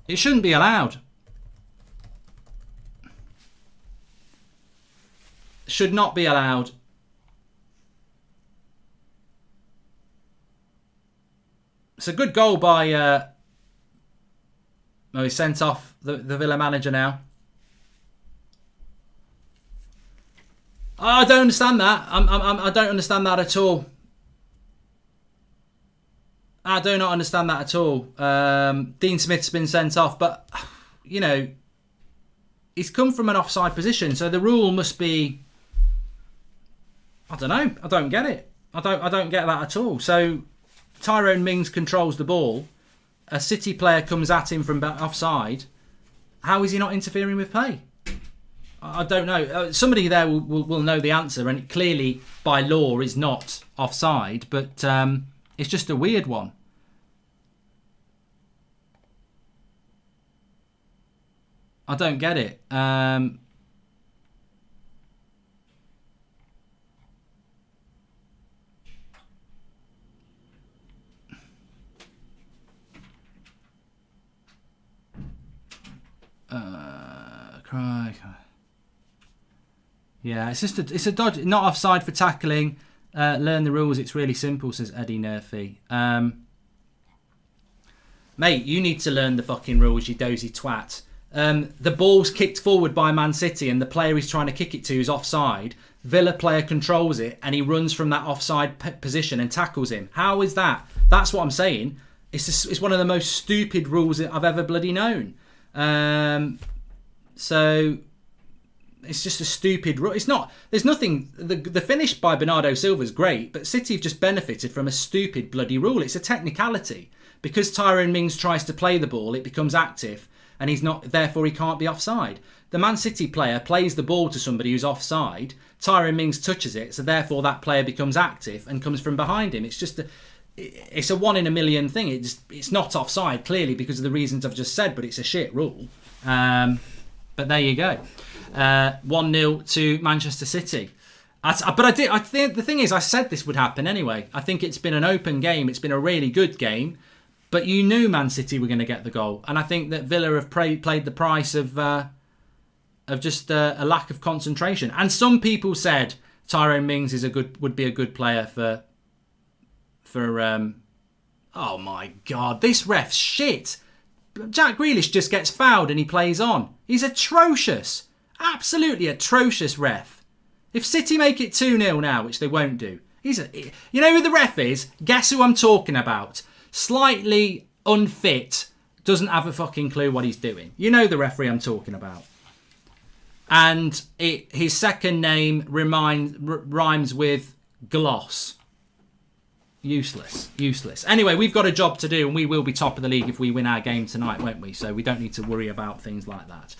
Speaker 1: It shouldn't be allowed. Should not be allowed. It's a good goal by... oh, he sent off the Villa manager now. Oh, I don't understand that. I don't understand that at all. I do not understand that at all. Dean Smith's been sent off, but, you know, he's come from an offside position, so the rule must be... I don't know. I don't get it. I don't get that at all. So Tyrone Mings controls the ball. A City player comes at him from offside. How is he not interfering with play? I don't know. Somebody there will know the answer, and it clearly, by law, is not offside, but it's just a weird one. I don't get it. Yeah, it's a dodge. Not offside for tackling. Learn the rules. It's really simple, says Eddie Murphy. Mate, you need to learn the fucking rules, you dozy twat. The ball's kicked forward by Man City and the player he's trying to kick it to is offside. Villa player controls it and he runs from that offside position and tackles him. How is that? That's what I'm saying. It's one of the most stupid rules that I've ever bloody known. So it's just a stupid rule. It's not. There's nothing. The finish by Bernardo Silva is great, but City have just benefited from a stupid bloody rule. It's a technicality. Because Tyrone Mings tries to play the ball, it becomes active, and he's not. Therefore, he can't be offside. The Man City player plays the ball to somebody who's offside. Tyrone Mings touches it, so therefore that player becomes active and comes from behind him. It's just it's a 1 in a million thing. It's not offside clearly because of the reasons I've just said, but it's a shit rule. But there you go. 1-0 to Manchester City. I think the thing is, I said this would happen anyway. I think it's been an open game. It's been a really good game. But you knew Man City were going to get the goal. And I think that Villa have played the price of just a lack of concentration. And some people said Tyrone Mings would be a good player for oh my God, this ref's shit. Jack Grealish just gets fouled and he plays on. He's atrocious. Absolutely atrocious ref. If City make it 2-0 now, which they won't do, you know who the ref is? Guess who I'm talking about? Slightly unfit, doesn't have a fucking clue what he's doing. You know the referee I'm talking about. And his second name rhymes with gloss. Useless. Anyway, we've got a job to do and we will be top of the league if we win our game tonight, won't we? So we don't need to worry about things like that.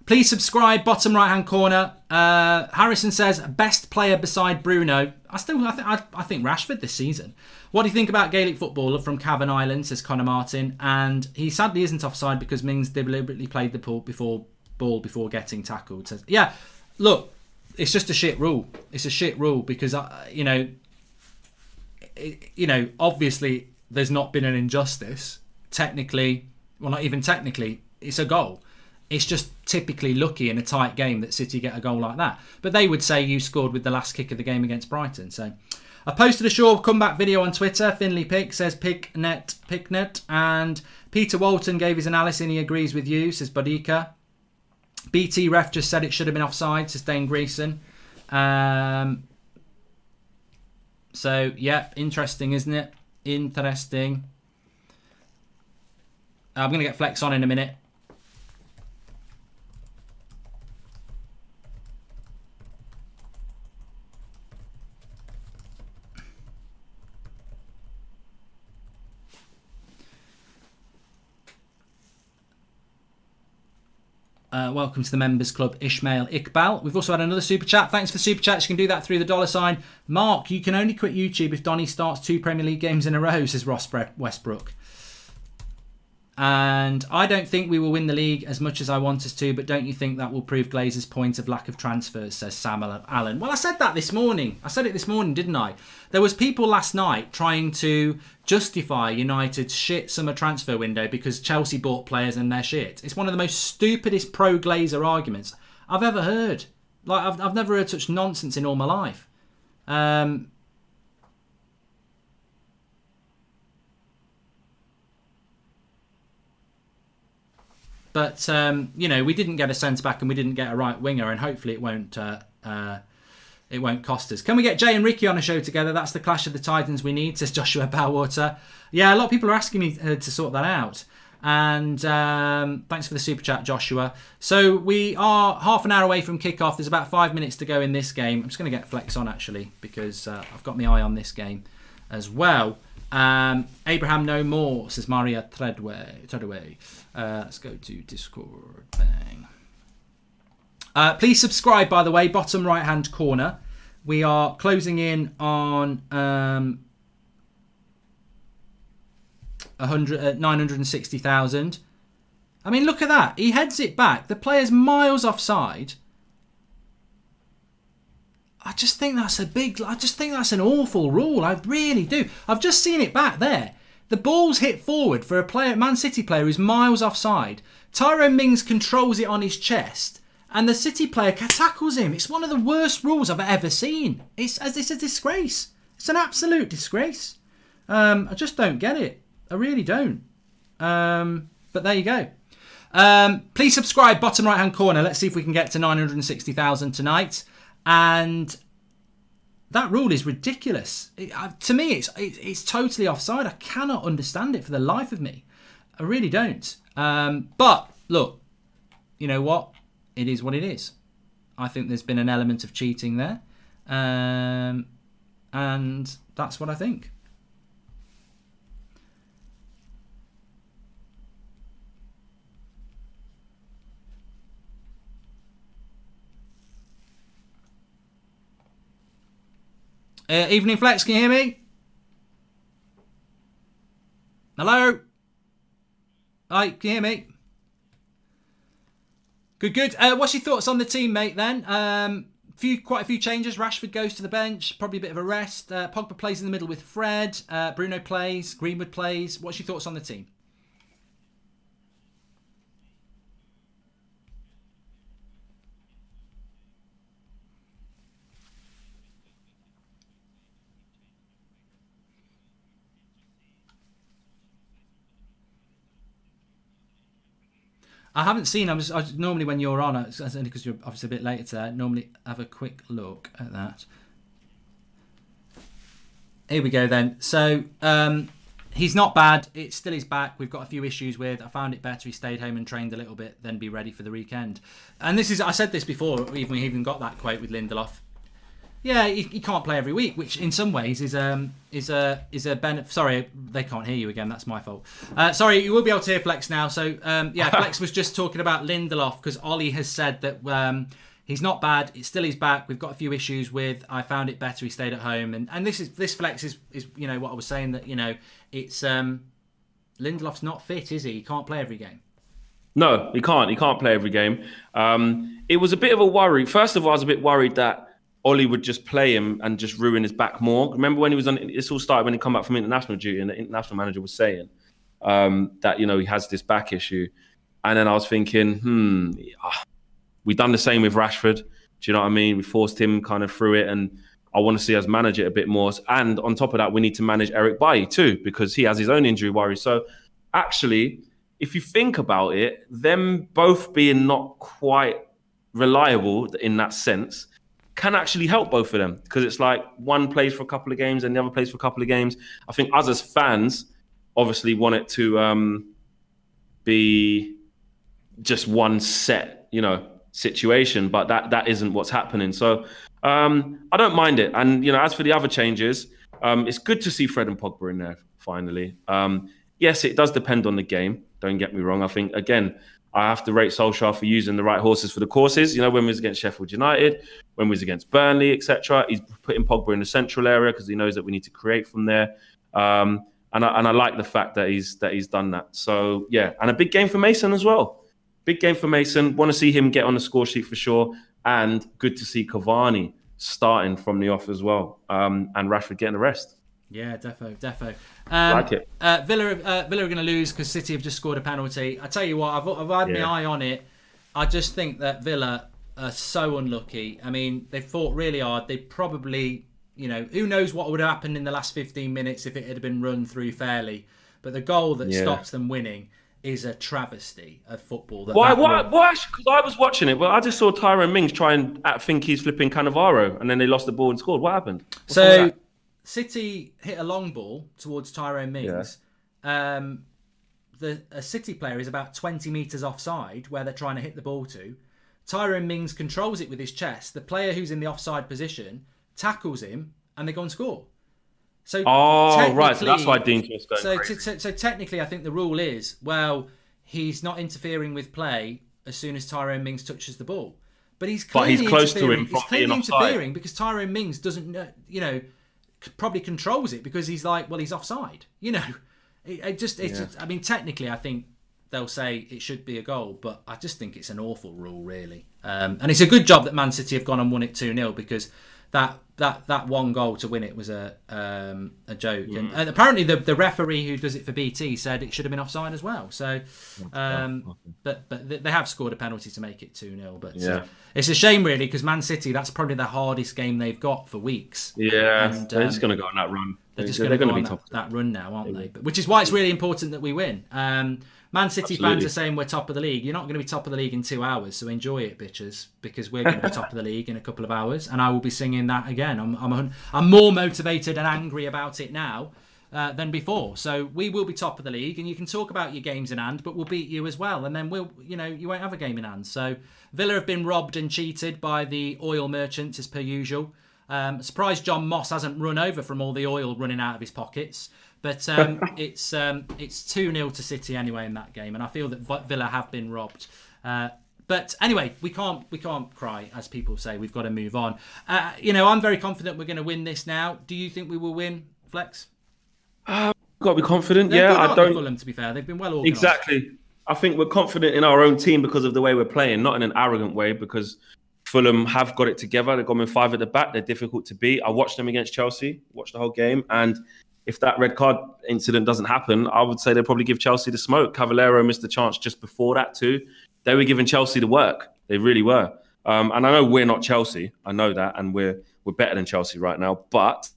Speaker 1: Please subscribe, bottom right hand corner. Harrison says, best player beside Bruno. I think Rashford this season. What do you think about Gaelic footballer from Cavan Island, says Connor Martin. And he sadly isn't offside because Mings deliberately played the ball before getting tackled. Says, yeah, look, it's just a shit rule. It's a shit rule because, obviously there's not been an injustice. Technically, well, not even technically, it's a goal. It's just typically lucky in a tight game that City get a goal like that. But they would say you scored with the last kick of the game against Brighton. So I posted a short comeback video on Twitter. Finley Pick says Picknet. And Peter Walton gave his analysis and he agrees with you, says Bodika. BT ref just said it should have been offside, says Dane Greason. So, yeah, interesting, isn't it? Interesting. I'm going to get Flex on in a minute. Welcome to the Members Club, Ishmael Iqbal. We've also had another super chat. Thanks for the super chats. You can do that through the $sign. Mark, you can only quit YouTube if Donnie starts 2 Premier League games in a row, says Ross Westbrook. And I don't think we will win the league as much as I want us to, but don't you think that will prove Glazer's point of lack of transfers, says Sam Allen. Well, I said that this morning. I said it this morning, didn't I? There was people last night trying to justify United's shit summer transfer window because Chelsea bought players and they're shit. It's one of the most stupidest pro-Glazer arguments I've ever heard. Like, I've never heard such nonsense in all my life. But, we didn't get a centre-back and we didn't get a right winger, and hopefully it won't cost us. Can we get Jay and Ricky on a show together? That's the clash of the titans we need, says Joshua Bowwater. Yeah, a lot of people are asking me to sort that out. And thanks for the super chat, Joshua. So we are half an hour away from kickoff. There's about 5 minutes to go in this game. I'm just going to get Flex on, actually, because I've got my eye on this game as well. Abraham no more, says Maria Treadway. Let's go to Discord. Bang. Please subscribe, by the way, bottom right hand corner. We are closing in on 960,000. I mean, look at that. He heads it back. The player's miles offside. I just think that's an awful rule. I really do. I've just seen it back there. The ball's hit forward for a Man City player who's miles offside. Tyrone Mings controls it on his chest, and the City player tackles him. It's one of the worst rules I've ever seen. It's a disgrace. It's an absolute disgrace. I just don't get it. I really don't. But there you go. Please subscribe, bottom right hand corner. Let's see if we can get to 960,000 tonight. And that rule is ridiculous. To me, it's totally offside. I cannot understand it for the life of me. I really don't. But look, you know what? It is what it is. I think there's been an element of cheating there. And that's what I think. Evening Flex, can you hear me? Hello? Hi, can you hear me? Good. What's your thoughts on the team, mate, then? Quite a few changes. Rashford goes to the bench, probably a bit of a rest. Pogba plays in the middle with Fred. Bruno plays. Greenwood plays. What's your thoughts on the team? I haven't seen. I was normally when you're on, it's only because you're obviously a bit later today. Normally have a quick look at that. Here we go then. So he's not bad. It's still his back. We've got a few issues with. I found it better he stayed home and trained a little bit, then be ready for the weekend. And this is, I said this before. We even got that quote with Lindelof. Yeah, he can't play every week, which in some ways is a benefit. Sorry, they can't hear you again. That's my fault. Sorry, you will be able to hear Flex now. So Flex was just talking about Lindelof because Ollie has said that he's not bad. It's still his back. We've got a few issues with. I found it better. He stayed at home, and this Flex is what I was saying, that it's Lindelof's not fit, is he? He can't play every game.
Speaker 2: No, he can't. He can't play every game. It was a bit of a worry. First of all, I was a bit worried that Ollie would just play him and just ruin his back more. Remember when he was on? This all started when he come back from international duty, and the international manager was saying that he has this back issue, and then I was thinking, we done the same with Rashford. Do you know what I mean? We forced him kind of through it, and I want to see us manage it a bit more. And on top of that, we need to manage Eric Bailly too, because he has his own injury worries. So actually, if you think about it, them both being not quite reliable in that sense can actually help both of them, because it's like one plays for a couple of games and the other plays for a couple of games. I think us as fans obviously want it to be just one set, situation, but that isn't what's happening. So I don't mind it. And as for the other changes, it's good to see Fred and Pogba in there finally. Yes, it does depend on the game. Don't get me wrong. I think again, I have to rate Solskjaer for using the right horses for the courses. When we was against Sheffield United, when we was against Burnley, etc. He's putting Pogba in the central area because he knows that we need to create from there. And I like the fact that he's done that. So yeah, and a big game for Mason as well. Big game for Mason. Want to see him get on the score sheet for sure. And good to see Cavani starting from the off as well. And Rashford getting the rest.
Speaker 1: Yeah, defo.
Speaker 2: Like it.
Speaker 1: Villa are going to lose because City have just scored a penalty. I tell you what, I've had my eye on it. I just think that Villa are so unlucky. I mean, they fought really hard. They probably, who knows what would have happened in the last 15 minutes if it had been run through fairly. But the goal that stops them winning is a travesty of football.
Speaker 2: Why? Because I was watching it, but I just saw Tyrone Mings try and think he's flipping Cannavaro, and then they lost the ball and scored. What happened?
Speaker 1: So City hit a long ball towards Tyrone Mings.
Speaker 2: Yeah.
Speaker 1: A City player is about 20 metres offside where they're trying to hit the ball to. Tyrone Mings controls it with his chest. The player who's in the offside position tackles him and they go and score. So
Speaker 2: right. So that's why Dean was going crazy.
Speaker 1: So technically, I think the rule is, he's not interfering with play as soon as Tyrone Mings touches the ball. But he's close to him. He's clearly interfering because Tyrone Mings doesn't know, probably controls it because he's like, he's offside. I mean, technically, I think they'll say it should be a goal, but I just think it's an awful rule, really. And it's a good job that Man City have gone and won it 2-0 because that one goal to win it was a joke. And apparently the referee who does it for BT said it should have been offside as well. So, but they have scored a penalty to make it 2-0. But it's a shame, really, because Man City, that's probably the hardest game they've got for weeks.
Speaker 2: Yeah, and, they're just going to go on that run.
Speaker 1: They're just going to go on that run now, aren't they? But, which is why it's really important that we win. Man City fans are saying we're top of the league. You're not going to be top of the league in 2 hours, so enjoy it, bitches, because we're going to be top of the league in a couple of hours, and I will be singing that again. I'm more motivated and angry about it now than before. So we will be top of the league, and you can talk about your games in hand, but we'll beat you as well, and then you won't have a game in hand. So Villa have been robbed and cheated by the oil merchants as per usual. Surprised John Moss hasn't run over from all the oil running out of his pockets. But it's 2-0 to City anyway in that game, and I feel that Villa have been robbed. But anyway, we can't cry, as people say. We've got to move on. I'm very confident we're going to win this now. Do you think we will win, Flex?
Speaker 2: Got to be confident.
Speaker 1: I don't. Fulham, to be fair, they've been well organised.
Speaker 2: Exactly. I think we're confident in our own team because of the way we're playing, not in an arrogant way. Because Fulham have got it together. They've gone with 5 at the back. They're difficult to beat. I watched them against Chelsea. Watched the whole game, and if that red card incident doesn't happen, I would say they'll probably give Chelsea the smoke. Cavallero missed the chance just before that too. They were giving Chelsea the work. They really were. And I know we're not Chelsea. I know that. And we're better than Chelsea right now. But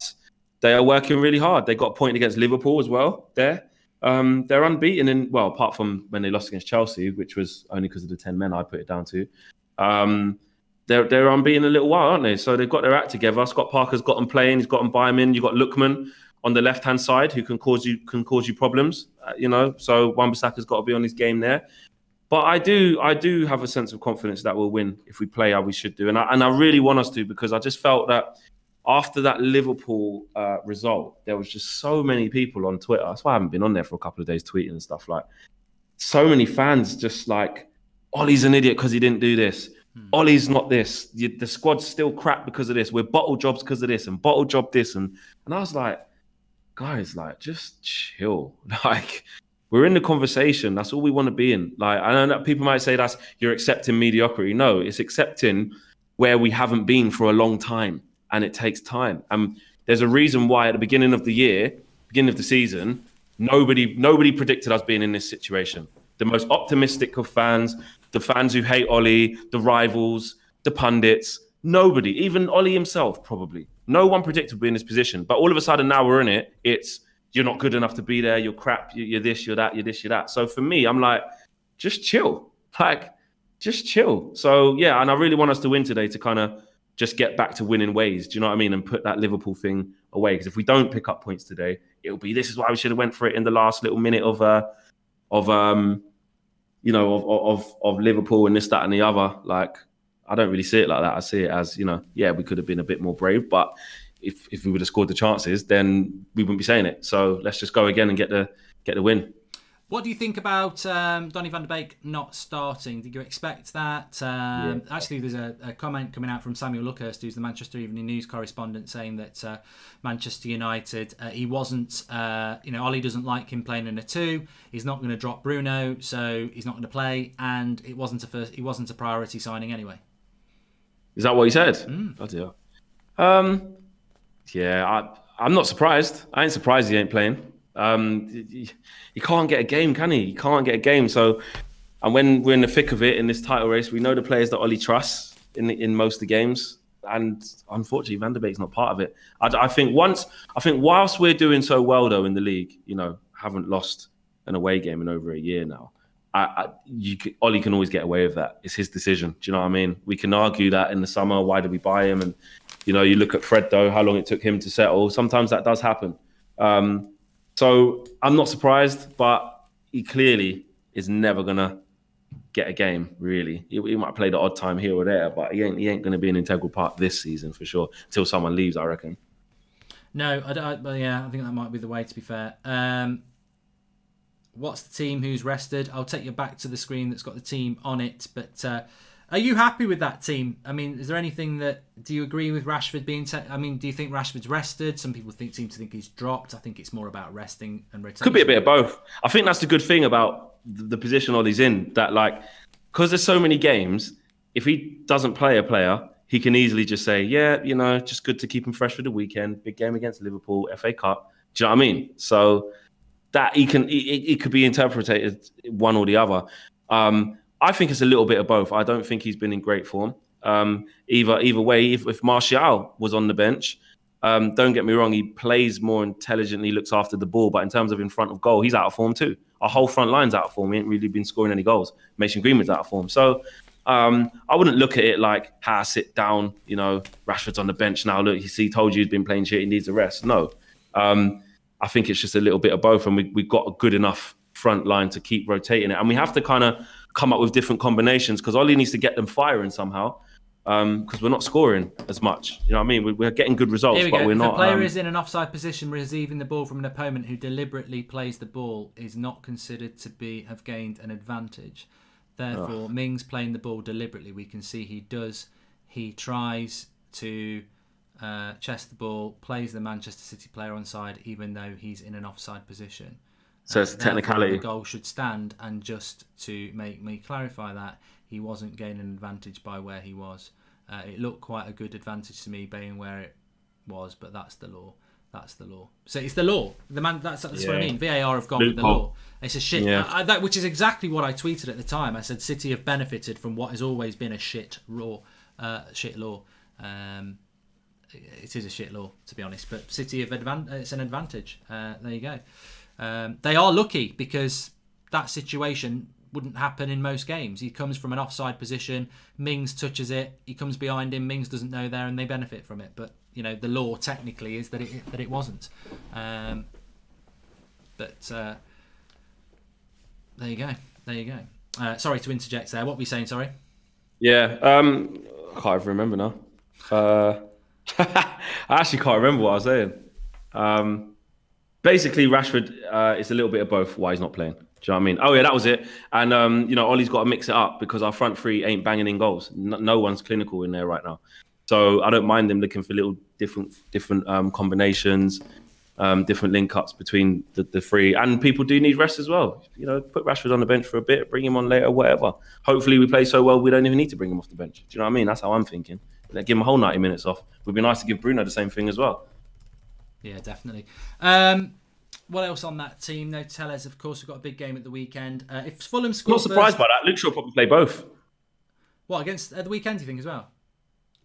Speaker 2: they are working really hard. They got a point against Liverpool as well there. They're unbeaten apart from when they lost against Chelsea, which was only because of the 10 men I put it down to. They're unbeaten a little while, aren't they? So they've got their act together. Scott Parker's got them playing. He's got them by him in. You've got Lookman on the left-hand side, who can cause you problems, So Wan-Bissaka's got to be on his game there. But I do have a sense of confidence that we'll win if we play how we should do, and I really want us to, because I just felt that after that Liverpool result, there was just so many people on Twitter. That's why I haven't been on there for a couple of days tweeting and stuff. Like, so many fans just like, Ollie's an idiot because he didn't do this. Ollie's not this. The squad's still crap because of this. We're bottle jobs because of this, and bottle job this, and I was like, guys, like, just chill. Like, we're in the conversation. That's all we want to be in. Like, I know that people might say you're accepting mediocrity. No, it's accepting where we haven't been for a long time, and it takes time. And there's a reason why at the beginning of the season, nobody predicted us being in this situation. The most optimistic of fans, the fans who hate Ollie, the rivals, the pundits, nobody, even Ollie himself, probably. No one predicted we'd be in this position, but all of a sudden now we're in it. It's, you're not good enough to be there. You're crap. You're this, you're that, you're this, you're that. So for me, I'm like, just chill. Like, just chill. So yeah, and I really want us to win today to kind of just get back to winning ways. Do you know what I mean? And put that Liverpool thing away. Because if we don't pick up points today, it'll be, this is why we should have went for it in the last little minute of Liverpool and this, that, and the other. Like, I don't really see it like that. I see it as, we could have been a bit more brave, but if we would have scored the chances, then we wouldn't be saying it. So let's just go again and get the win.
Speaker 1: What do you think about Donnie Van Der Beek not starting? Did you expect that? Actually, there's a comment coming out from Samuel Luckhurst, who's the Manchester Evening News correspondent, saying that Manchester United, he wasn't, Ollie doesn't like him playing in a 2. He's not going to drop Bruno, so he's not going to play, and he wasn't a priority signing anyway.
Speaker 2: Is that what he said? Bloody hell. I'm not surprised. I ain't surprised he ain't playing. He can't get a game, can he? He can't get a game. So, and when we're in the thick of it in this title race, we know the players that Ollie trusts in most of the games, and unfortunately, Van Der Beek's not part of it. I think whilst we're doing so well though in the league, haven't lost an away game in over a year now. Ollie can always get away with that. It's his decision. Do you know what I mean? We can argue that in the summer, why did we buy him? And you look at Fred though, how long it took him to settle. Sometimes that does happen. So I'm not surprised, but he clearly is never gonna get a game. Really, he might play the odd time here or there, but he ain't gonna be an integral part this season for sure until someone leaves, I reckon. No,
Speaker 1: I think that might be the way. To be fair, what's the team who's rested? I'll take you back to the screen that's got the team on it, but. Are you happy with that team? I mean, is there anything do you agree with Rashford being... do you think Rashford's rested? Some people seem to think he's dropped. I think it's more about resting and rotation.
Speaker 2: Could be a bit of both. I think that's the good thing about the position Ollie's in, that because there's so many games, if he doesn't play a player, he can easily just say, just good to keep him fresh for the weekend, big game against Liverpool, FA Cup. Do you know what I mean? So that it could be interpreted one or the other. I think it's a little bit of both. I don't think he's been in great form. Either way, if Martial was on the bench, don't get me wrong, he plays more intelligently, looks after the ball. But in terms of in front of goal, he's out of form too. Our whole front line's out of form. We ain't really been scoring any goals. Mason Greenwood's out of form. So I wouldn't look at it like, sit down, Rashford's on the bench now. Look, he told you he's been playing shit, he needs a rest. No. I think it's just a little bit of both. And we've got a good enough front line to keep rotating it. And we have to kind of come up with different combinations because Ollie needs to get them firing somehow because we're not scoring as much. You know what I mean? We're getting good results, but we're not...
Speaker 1: If a player is in an offside position receiving the ball from an opponent who deliberately plays the ball is not considered to have gained an advantage. Therefore, Mings playing the ball deliberately, we can see he does. He tries to chest the ball, plays the Manchester City player onside even though he's in an offside position.
Speaker 2: So it's technicality.
Speaker 1: The goal should stand, and just to make me clarify that, he wasn't gaining an advantage by where he was. It looked quite a good advantage to me being where it was, but that's the law. That's the law. So it's the law. That's what I mean. VAR have gone with the law. It's a shit. Yeah. Which is exactly what I tweeted at the time. I said City have benefited from what has always been a shit law. It is a shit law, to be honest. But City have it's an advantage. There you go. They are lucky because that situation wouldn't happen in most games. He comes from an offside position, Mings touches it, he comes behind him, Mings doesn't know there, and they benefit from it. But the law technically is that it wasn't. There you go. Sorry to interject there. What were you saying? Sorry.
Speaker 2: Yeah, I can't even remember now. I actually can't remember what I was saying. Basically, Rashford is a little bit of both why he's not playing. Do you know what I mean? Oh, yeah, that was it. And, Ollie's got to mix it up because our front three ain't banging in goals. No one's clinical in there right now. So I don't mind them looking for little different combinations, different link-ups between the three. And people do need rest as well. Put Rashford on the bench for a bit, bring him on later, whatever. Hopefully we play so well we don't even need to bring him off the bench. Do you know what I mean? That's how I'm thinking. Give him a whole 90 minutes off. It would be nice to give Bruno the same thing as well.
Speaker 1: Yeah, definitely. What else on that team? No Tellez, of course, we've got a big game at the weekend. If Fulham score,
Speaker 2: not surprised by that. Luke Shaw probably play both.
Speaker 1: What, against the weekend, do you think, as well?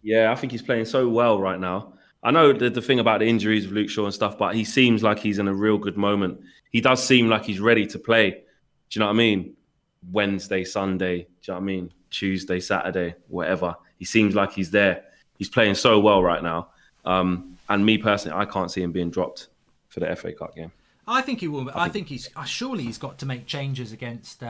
Speaker 2: Yeah, I think he's playing so well right now. I know the thing about the injuries of Luke Shaw and stuff, but he seems like he's in a real good moment. He does seem like he's ready to play. Do you know what I mean? Wednesday, Sunday, do you know what I mean? Tuesday, Saturday, whatever. He seems like he's there. He's playing so well right now. And me personally, I can't see him being dropped for the FA Cup game.
Speaker 1: I think he will. I think surely he's got to make changes against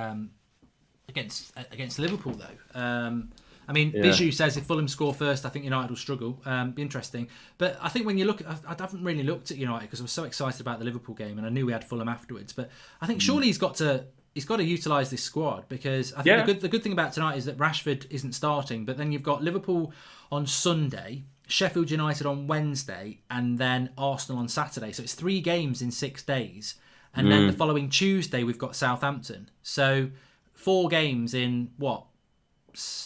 Speaker 1: Liverpool though. And I mean,
Speaker 2: Yeah.
Speaker 1: Bijou says if Fulham score first, I think United will struggle. Be interesting. But I think when you look, I haven't really looked at United because I was so excited about the Liverpool game and I knew we had Fulham afterwards. But I think surely he's got to utilise this squad, because I think the good thing about tonight is that Rashford isn't starting. But then you've got Liverpool on Sunday, Sheffield United on Wednesday, and then Arsenal on Saturday. So it's 3 games in 6 days. And then the following Tuesday, we've got Southampton. So 4 games in,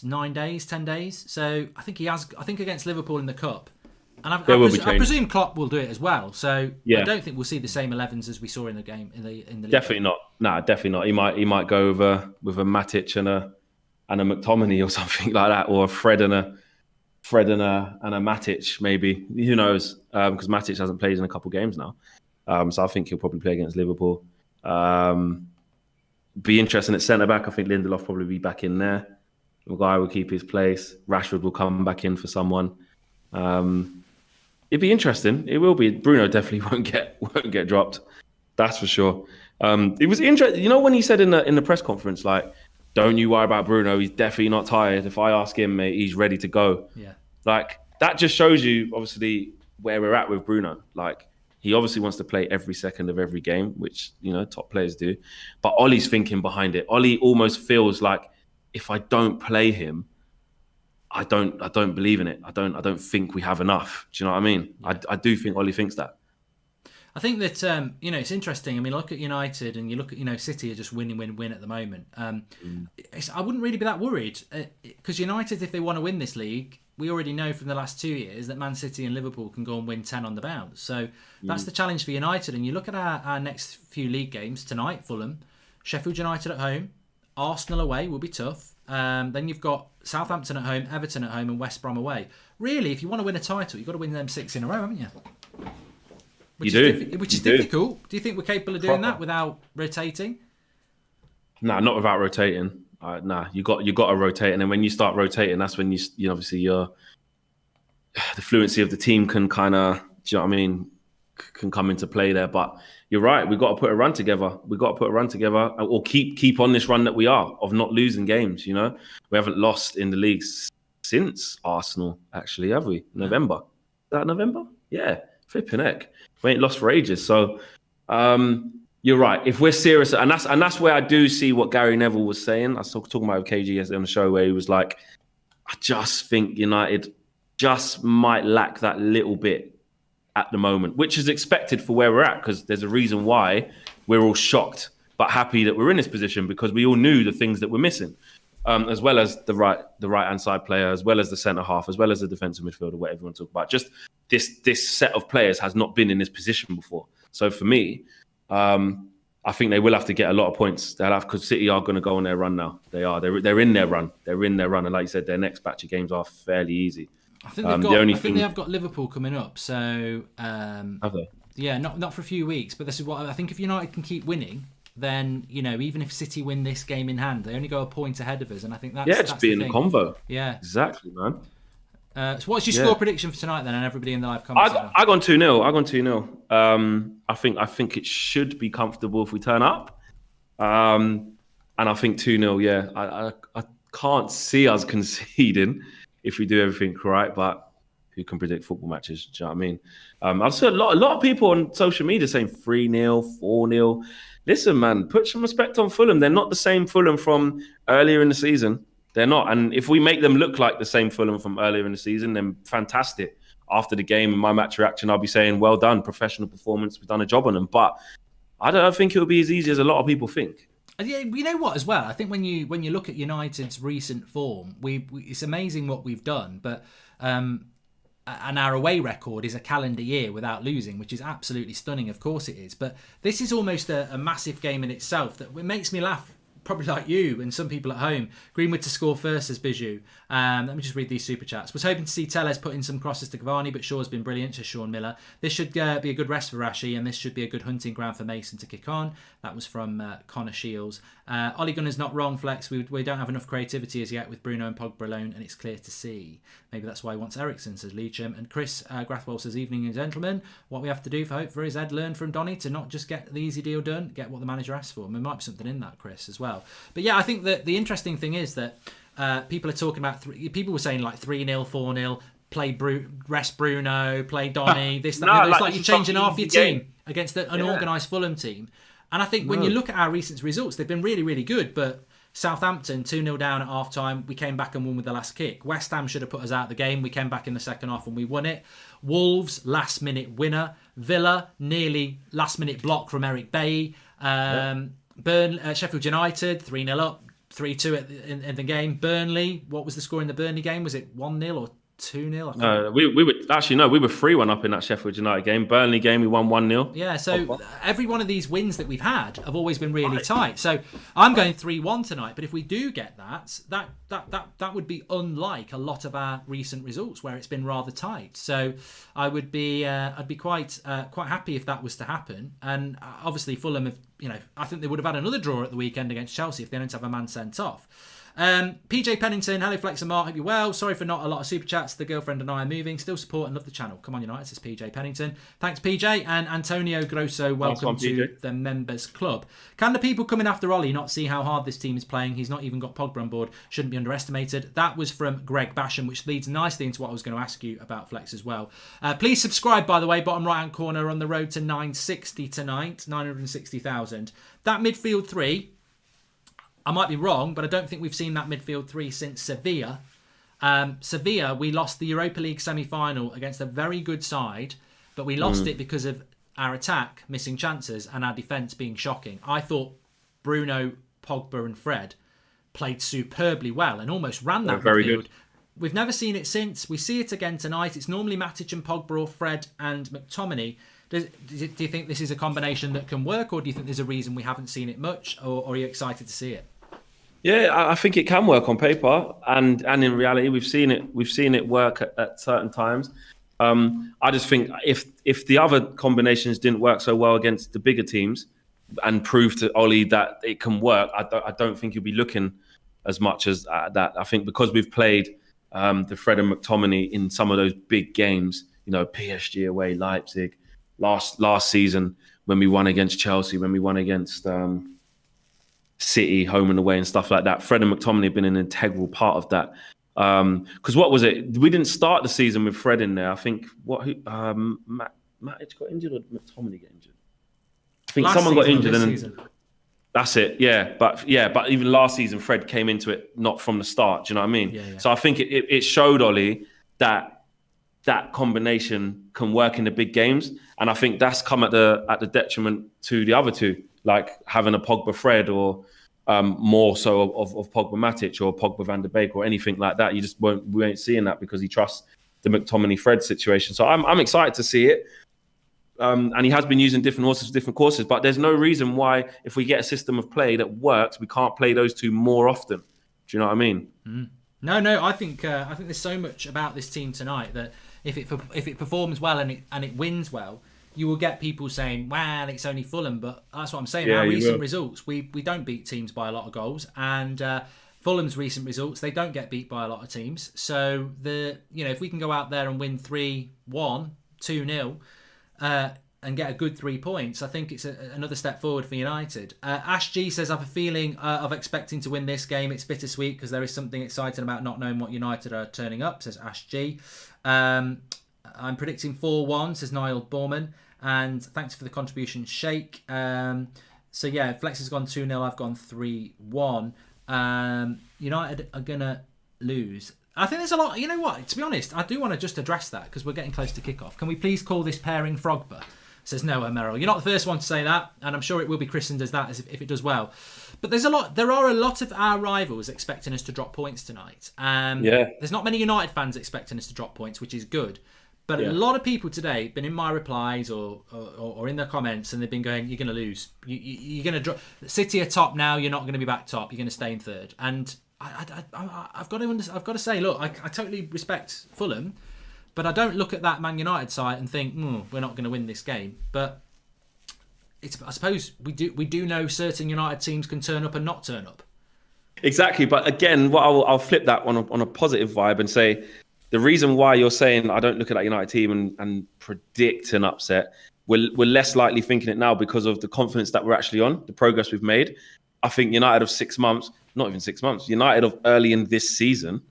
Speaker 1: 9 days, 10 days? So I think against Liverpool in the Cup. And I presume Klopp will do it as well. So I don't think we'll see the same 11s as we saw in the game in the league.
Speaker 2: Definitely not. Nah, definitely not. He might go with a Matic and a McTominay or something like that, or a Fred and a Matic maybe. Who knows? Because Matic hasn't played in a couple games now. So I think he'll probably play against Liverpool. Be interesting at centre back. I think Lindelof probably be back in there. Maguire will keep his place. Rashford will come back in for someone. It'd be interesting. It will be. Bruno definitely won't get dropped. That's for sure. It was interesting. You know when he said in the press conference, like, "Don't you worry about Bruno. He's definitely not tired. If I ask him, mate, he's ready to go."
Speaker 1: Yeah.
Speaker 2: Like that just shows you obviously where we're at with Bruno. Like he obviously wants to play every second of every game, which top players do. But Ollie's thinking behind it. Ollie almost feels like if I don't play him, I don't believe in it. I don't think we have enough. Do you know what I mean? I do think Ollie thinks that.
Speaker 1: I think that it's interesting. I mean, look at United and you look at City are just win at the moment. I wouldn't really be that worried because United, if they want to win this league, we already know from the last 2 years that Man City and Liverpool can go and win 10 on the bounce. So that's the challenge for United. And you look at our next few league games tonight: Fulham, Sheffield United at home, Arsenal away will be tough. Then you've got Southampton at home, Everton at home, and West Brom away. Really, if you want to win a title, you've got to win them 6 in a row, haven't you? Which is difficult. Do you think we're capable of doing that without rotating?
Speaker 2: Nah, not without rotating. You got to rotate, and then when you start rotating, that's when you obviously the fluency of the team can kind of, do you know what I mean, can come into play there. But you're right, we've got to put a run together. Or keep on this run that we are of not losing games. We haven't lost in the league since Arsenal, actually, have we? November. Is that November? Yeah, flipping heck. We ain't lost for ages. So you're right. If we're serious, and that's where I do see what Gary Neville was saying. I was talking about KG yesterday on the show where he was like, I just think United just might lack that little bit at the moment, which is expected for where we're at, because there's a reason why we're all shocked but happy that we're in this position, because we all knew the things that we're missing, as well as the right-hand side player, as well as the centre half, as well as the defensive midfielder, whatever you want to talk about. Just this set of players has not been in this position before. So for me, I think they will have to get a lot of points. They'll have, because City are going to go on their run now. They are. They're in their run. And like you said, their next batch of games are fairly easy.
Speaker 1: I think they have got Liverpool coming up. So
Speaker 2: have they?
Speaker 1: Yeah, not for a few weeks, but this is what I think. If United can keep winning, then even if City win this game in hand, they only go a point ahead of us, and I think that's
Speaker 2: just be in the convo.
Speaker 1: Yeah,
Speaker 2: exactly, man.
Speaker 1: So what's your score prediction for tonight then, and everybody in the live comments?
Speaker 2: I gone 2-0. I think it should be comfortable if we turn up. And I think 2-0. Yeah, I can't see us conceding if we do everything right, but who can predict football matches? Do you know what I mean? I've seen a lot of people on social media saying 3-0, 4-0. Listen, man, put some respect on Fulham. They're not the same Fulham from earlier in the season. They're not. And if we make them look like the same Fulham from earlier in the season, then fantastic. After the game, in my match reaction, I'll be saying, well done, professional performance. We've done a job on them. But I don't think it'll be as easy as a lot of people think.
Speaker 1: Yeah, you know what? As well, I think when you look at United's recent form, it's amazing what we've done. But and our away record is a calendar year without losing, which is absolutely stunning. Of course it is. But this is almost a massive game in itself that it makes me laugh. Probably like you and some people at home. Greenwood to score first as Bijou. Let me just read these super chats. Was hoping to see Telles put in some crosses to Cavani, but Shaw's been brilliant, says Sean Miller. This should be a good rest for Rashi, and this should be a good hunting ground for Mason to kick on. That was from Connor Shields. Ollie Gunner's not wrong, Flex. We don't have enough creativity as yet with Bruno and Pogba alone, and it's clear to see. Maybe that's why he wants Ericsson, says Leacham. And Chris Grathwell says, evening, gentlemen. What we have to do for hope for is Ed learn from Donnie to not just get the easy deal done, get what the manager asks for. And there might be something in that, Chris, as well. But yeah, I think that the interesting thing is that People are talking about people were saying like 3-0, 4-0. Rest Bruno, play Donnie. This, that. No, it's like you're changing half your team against an organised Fulham team. And I think when you look at our recent results, they've been really, really good. But Southampton 2-0 down at half time. We came back and won with the last kick. West Ham should have put us out of the game. We came back in the second half and we won it. Wolves last minute winner. Villa nearly last minute block from Eric Bailly. Sheffield United 3-0 up, 3-2 in the game. Burnley, what was the score in the Burnley game? Was it 1-0 or 2-0?
Speaker 2: We were 3-1 up in that Sheffield United game. Burnley game, we won 1-0.
Speaker 1: Yeah, so every one of these wins that we've had have always been really tight. So I'm going 3-1 tonight, but if we do get that would be unlike a lot of our recent results where it's been rather tight. So I'd be quite happy if that was to happen. And obviously Fulham have, I think they would have had another draw at the weekend against Chelsea if they didn't have a man sent off. PJ Pennington, hello Flex and Mark, hope you're well. Sorry for not a lot of super chats. The girlfriend and I are moving. Still support and love the channel. Come on United, says PJ Pennington. Thanks PJ. And Antonio Grosso, welcome to the members club. Can the people coming after Ollie not see how hard this team is playing? He's not even got Pogba on board. Shouldn't be underestimated. That was from Greg Basham, which leads nicely into what I was going to ask you about Flex as well. Please subscribe, by the way, bottom right hand corner, on the road to 960 tonight, 960,000. That midfield three, I might be wrong, but I don't think we've seen that midfield three since Sevilla. Sevilla, we lost the Europa League semi-final against a very good side, but we lost it because of our attack missing chances and our defence being shocking. I thought Bruno, Pogba and Fred played superbly well and almost ran that
Speaker 2: very
Speaker 1: midfield.
Speaker 2: Good.
Speaker 1: We've never seen it since. We see it again tonight. It's normally Matic and Pogba or Fred and McTominay. Do you think this is a combination that can work, or do you think there's a reason we haven't seen it much, or are you excited to see it?
Speaker 2: Yeah, I think it can work on paper, and in reality, we've seen it work at certain times. I just think if the other combinations didn't work so well against the bigger teams, and prove to Ollie that it can work, I don't think you'll be looking as much as that. I think because we've played the Fred and McTominay in some of those big games, PSG away, Leipzig, last season when we won against Chelsea, when we won against City, home and away and stuff like that. Fred and McTominay have been an integral part of that. Because what was it? We didn't start the season with Fred in there. I think Matic got injured or McTominay get injured? I think someone got injured. And that's it. Yeah, but even last season, Fred came into it not from the start. Do you know what I mean? Yeah. So I think it showed Ollie that combination can work in the big games, and I think that's come at the detriment to the other two, like having a Pogba Fred or more so of Pogba Matic or Pogba Van Der Beek or anything like that. We ain't seeing that because he trusts the McTominay Fred situation. So I'm excited to see it. And he has been using different horses for different courses, but there's no reason why, if we get a system of play that works, we can't play those two more often. Do you know what I mean?
Speaker 1: No. I think there's so much about this team tonight that if it performs well and it wins well, you will get people saying, "Well, it's only Fulham." But that's what I'm saying. Our recent results, we don't beat teams by a lot of goals, and Fulham's recent results, they don't get beat by a lot of teams. So if we can go out there and win 3-1, 2-0. And get a good 3 points, I think it's another step forward for United. Ash G says, I have a feeling of expecting to win this game. It's bittersweet because there is something exciting about not knowing what United are turning up, says Ash G. I'm predicting 4-1, says Niall Borman. And thanks for the contribution, Shake. So yeah, Flex has gone 2-0, I've gone 3-1. United are going to lose. I think there's a lot. You know what? To be honest, I do want to just address that because we're getting close to kickoff. Can we please call this pairing Frogba? Says Noah Merrill. You're not the first one to say that, and I'm sure it will be christened as that if it does well. But there are a lot of our rivals expecting us to drop points tonight. There's not many United fans expecting us to drop points, which is good. But a lot of people today have been in my replies or in the comments, and they've been going, "You're going to lose. You're going to drop. City are top now. You're not going to be back top. You're going to stay in third." And I've got to say, look, I totally respect Fulham, but I don't look at that Man United side and think, we're not going to win this game. But I suppose we do know certain United teams can turn up and not turn up.
Speaker 2: Exactly, but again, what I'll flip that on a positive vibe and say the reason why you're saying I don't look at that United team and predict an upset, we're less likely thinking it now because of the confidence that we're actually on, the progress we've made. I think United of 6 months, not even 6 months. United of early in this season,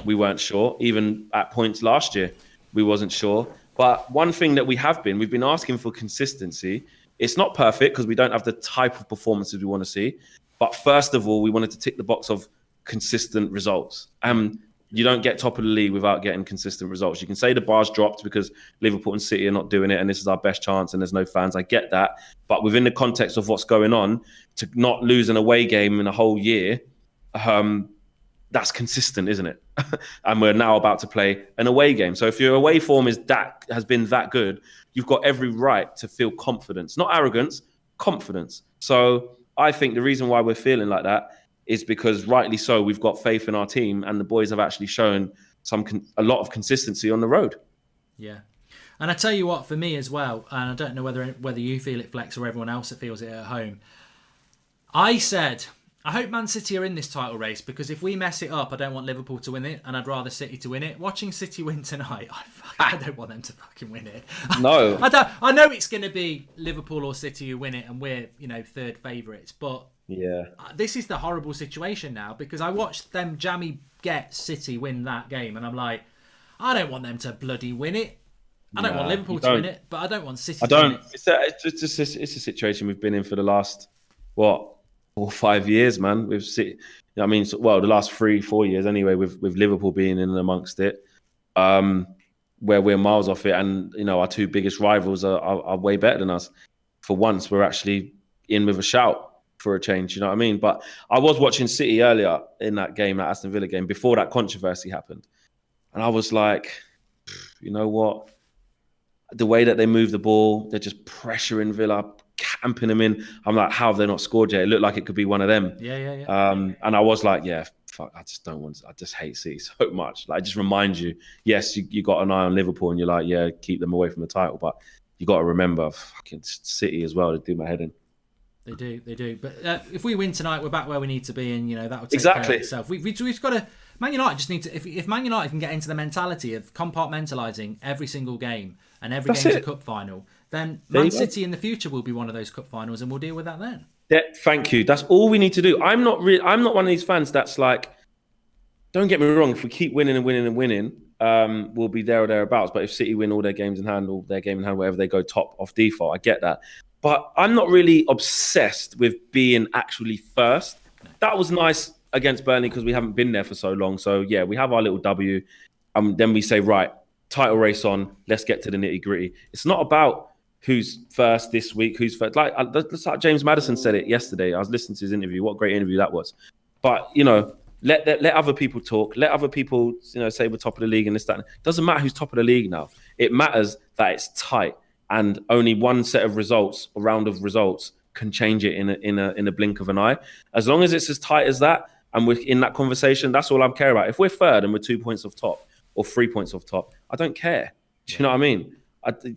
Speaker 2: we weren't sure. Even at points last year, we wasn't sure. But one thing that we've been asking for consistency. It's not perfect because we don't have the type of performances we want to see. But first of all, we wanted to tick the box of consistent results. You don't get top of the league without getting consistent results. You can say the bar's dropped because Liverpool and City are not doing it and this is our best chance and there's no fans. I get that. But within the context of what's going on, to not lose an away game in a whole year, that's consistent, isn't it? And we're now about to play an away game. So if your away form has been that good, you've got every right to feel confidence. Not arrogance, confidence. So I think the reason why we're feeling like that is because, rightly so, we've got faith in our team and the boys have actually shown a lot of consistency on the road.
Speaker 1: Yeah. And I tell you what, for me as well, and I don't know whether you feel it, Flex, or everyone else that feels it at home, I said, I hope Man City are in this title race because if we mess it up, I don't want Liverpool to win it and I'd rather City to win it. Watching City win tonight, I don't want them to fucking win it.
Speaker 2: No.
Speaker 1: I know it's going to be Liverpool or City who win it and we're, third favourites, but
Speaker 2: yeah,
Speaker 1: this is the horrible situation now because I watched them jammy get City win that game and I'm like, I don't want them to bloody win it. I don't want Liverpool to win it, but I don't want City to win it.
Speaker 2: It's a situation we've been in for the last, 4 or 5 years, man. We've seen, the last 3-4 years anyway, with Liverpool being in and amongst it, where we're miles off it, and our two biggest rivals are way better than us. For once, we're actually in with a shout for a change. You know what I mean? But I was watching City earlier in that game, that Aston Villa game, before that controversy happened, and I was like, you know what? The way that they move the ball, they're just pressuring Villa, camping them in. I'm like, how have they not scored yet? It looked like it could be one of them.
Speaker 1: Yeah.
Speaker 2: And I was like, yeah, fuck, I just hate City so much. Like, it just reminds you, yes, you got an eye on Liverpool and you're like, yeah, keep them away from the title. But you got to remember, fucking City as well, to do my head in.
Speaker 1: They do. But if we win tonight, we're back where we need to be, and that will take care of itself. We've got to. Man United just need to. If Man United can get into the mentality of compartmentalising every single game and every game's a cup final, then Man City in the future will be one of those cup finals, and we'll deal with that then.
Speaker 2: Yeah, thank you. That's all we need to do. I'm not one of these fans that's like, don't get me wrong. If we keep winning and winning and winning, we'll be there or thereabouts. But if City win all their games in hand, wherever they go top off default, I get that. But I'm not really obsessed with being actually first. That was nice against Burnley because we haven't been there for so long. So, yeah, we have our little W. Then we say, right, title race on. Let's get to the nitty gritty. It's not about who's first this week, who's first. Like James Maddison said it yesterday. I was listening to his interview. What a great interview that was. But, let other people talk. Let other people, say we're top of the league and this, that. It doesn't matter who's top of the league now. It matters that it's tight. And only one set of results, a round of results, can change it in a blink of an eye. As long as it's as tight as that, and we're in that conversation, that's all I care about. If we're third and we're 2 points off top or 3 points off top, I don't care. Do you know what I mean?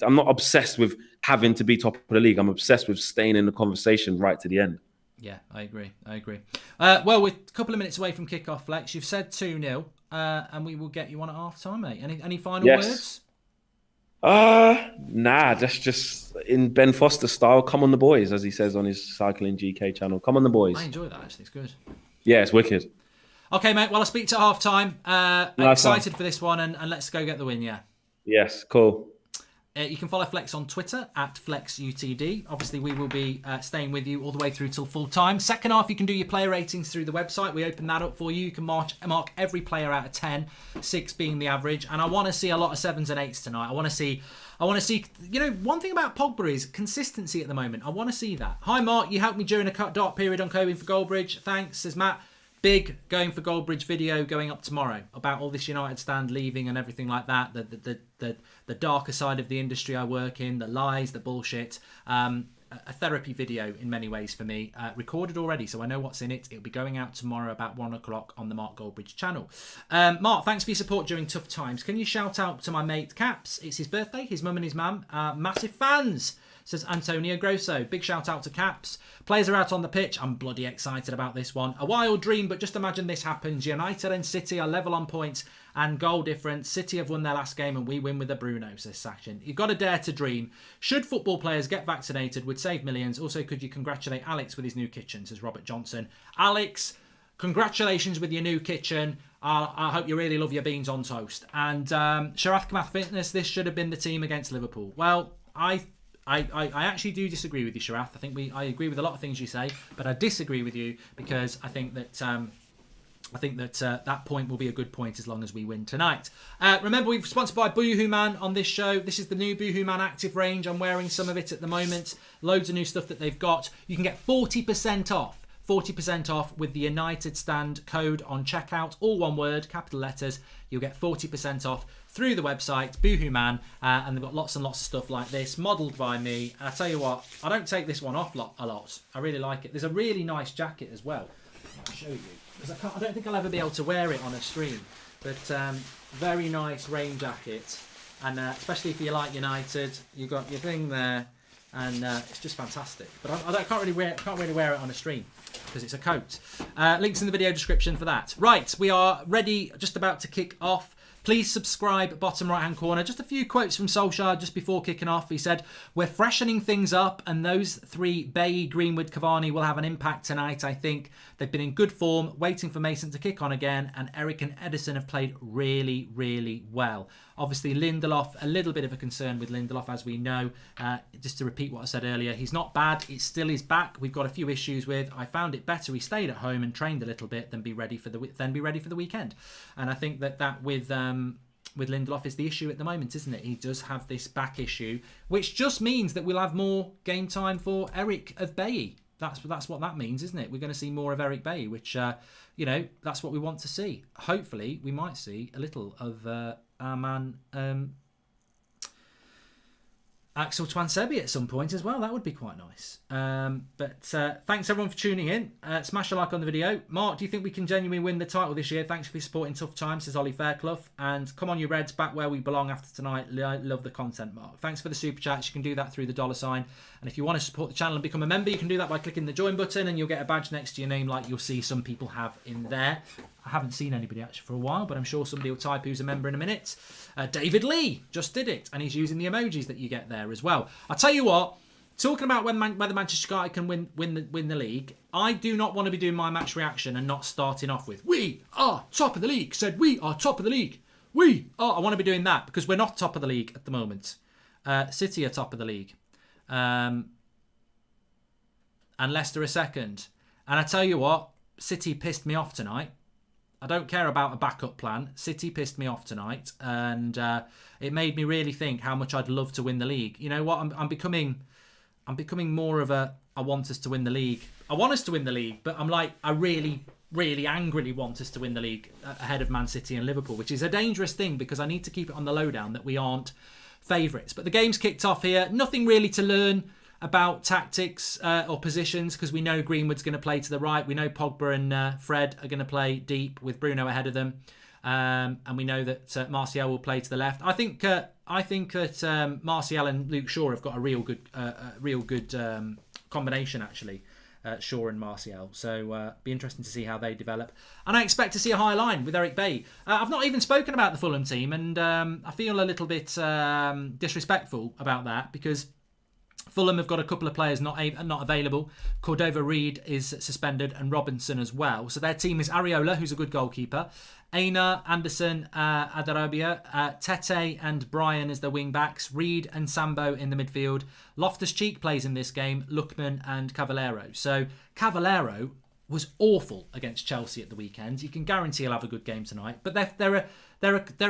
Speaker 2: I'm not obsessed with having to be top of the league. I'm obsessed with staying in the conversation right to the end.
Speaker 1: Yeah, I agree. Well, we're a couple of minutes away from kickoff, Flex. You've said 2-0, and we will get you on at half time, mate. Any final words?
Speaker 2: Nah, that's just in Ben Foster style. Come on the boys, as he says on his Cycling GK channel. Come on the boys.
Speaker 1: I enjoy that, actually. It's good.
Speaker 2: Yeah, it's wicked.
Speaker 1: Okay, mate. Well, I'll speak to you at half time. Excited for this one, and let's go get the win, yeah.
Speaker 2: Yes, cool.
Speaker 1: You can follow Flex on Twitter at FlexUTD. Obviously, we will be staying with you all the way through till full time. Second half, you can do your player ratings through the website. We open that up for you. You can mark every player out of 10, 6 being the average. And I want to see a lot of 7s and 8s tonight. I want to see. One thing about Pogba is consistency at the moment. I want to see that. Hi, Mark. You helped me during a dark period on coding for Goldbridge. Thanks, says Matt. Big going for Goldbridge video going up tomorrow about all this United stand leaving and everything like that. The darker side of the industry I work in, the lies, the bullshit. A therapy video in many ways for me. Recorded already, so I know what's in it. It'll be going out tomorrow about 1 o'clock on the Mark Goldbridge channel. Mark, thanks for your support during tough times. Can you shout out to my mate Caps? It's his birthday, his mum and his mam. Massive fans. says Antonio Grosso. Big shout out to Caps. Players are out on the pitch. I'm bloody excited about this one. A wild dream, but just imagine this happens. United and City are level on points and goal difference. City have won their last game and we win with a Bruno, says Sachin. You've got to dare to dream. Should football players get vaccinated, would save millions. Also, could you congratulate Alex with his new kitchen, says Robert Johnson. Alex, congratulations with your new kitchen. I hope you really love your beans on toast. And Sharath Kamath Fitness, this should have been the team against Liverpool. Well, I actually do disagree with you, Sharath. I agree with a lot of things you say, but I disagree with you because I think that that point will be a good point as long as we win tonight. Remember, we're sponsored by Boohoo Man on this show. This is the new Boohoo Man Active range. I'm wearing some of it at the moment. Loads of new stuff that they've got. You can get 40% off. 40% off with the United Stand code on checkout. All one word, capital letters. You'll get 40% off through the website, Boohoo Man. And they've got lots and lots of stuff like this, modelled by me. And I tell you what, I don't take this one off a lot. I really like it. There's a really nice jacket as well. I'll show you. Because I don't think I'll ever be able to wear it on a stream. But very nice rain jacket. And especially if you like United, you've got your thing there. And it's just fantastic. But I can't really wear it on a stream because it's a coat. Links in the video description for that. Right, we are ready, just about to kick off. Please subscribe, bottom right-hand corner. Just a few quotes from Solskjaer just before kicking off. He said, "We're freshening things up, and those three, Bailly, Greenwood, Cavani, will have an impact tonight, I think. They've been in good form, waiting for Mason to kick on again, and Eric and Edison have played really, really well." Obviously, Lindelof, a little bit of a concern with Lindelof, as we know. Just to repeat what I said earlier, he's not bad. It still is back. We've got a few issues with. I found it better he stayed at home and trained a little bit than be ready for the weekend. And I think that with Lindelof is the issue at the moment, isn't it? He does have this back issue, which just means that we'll have more game time for Eric of Bailly. That's what that means, isn't it? We're going to see more of Eric Bailly, which, that's what we want to see. Hopefully, we might see a little of our man Axel Twansebi at some point as well. That would be quite nice. But thanks everyone for tuning in. Smash a like on the video. Mark, do you think we can genuinely win the title this year? Thanks for your support in tough times, says Ollie Fairclough. And come on, you Reds, back where we belong after tonight. Love the content, Mark. Thanks for the super chats. You can do that through the $sign. And if you want to support the channel and become a member, you can do that by clicking the join button and you'll get a badge next to your name like you'll see some people have in there. I haven't seen anybody actually for a while, but I'm sure somebody will type who's a member in a minute. David Lee just did it, and he's using the emojis that you get there as well. I'll tell you what, talking about whether Manchester United can win the league, I do not want to be doing my match reaction and not starting off with, "We are top of the league," said "We are top of the league. We are." I want to be doing that because we're not top of the league at the moment. City are top of the league. And Leicester are second. And I tell you what, City pissed me off tonight. I don't care about a backup plan. City pissed me off tonight, and it made me really think how much I'd love to win the league. You know what? I'm becoming more of a I want us to win the league. I want us to win the league, but I'm like I really, really angrily want us to win the league ahead of Man City and Liverpool, which is a dangerous thing because I need to keep it on the lowdown that we aren't favourites. But the game's kicked off here. Nothing really to learn about tactics or positions because we know Greenwood's going to play to the right. We know Pogba and Fred are going to play deep with Bruno ahead of them, and we know that Martial will play to the left. I think that Martial and Luke Shaw have got a real good combination actually. Shaw and Martial. So be interesting to see how they develop. And I expect to see a high line with Eric Bailly. I've not even spoken about the Fulham team, and I feel a little bit disrespectful about that because Fulham have got a couple of players not available. Cordova Reed is suspended and Robinson as well. So their team is Areola, who's a good goalkeeper, Aina, Anderson, Adarabia, Tete and Bryan as the wing-backs, Reed and Sambo in the midfield. Loftus-Cheek plays in this game, Lookman and Cavallero. So Cavallero was awful against Chelsea at the weekend. You can guarantee he'll have a good game tonight. But they're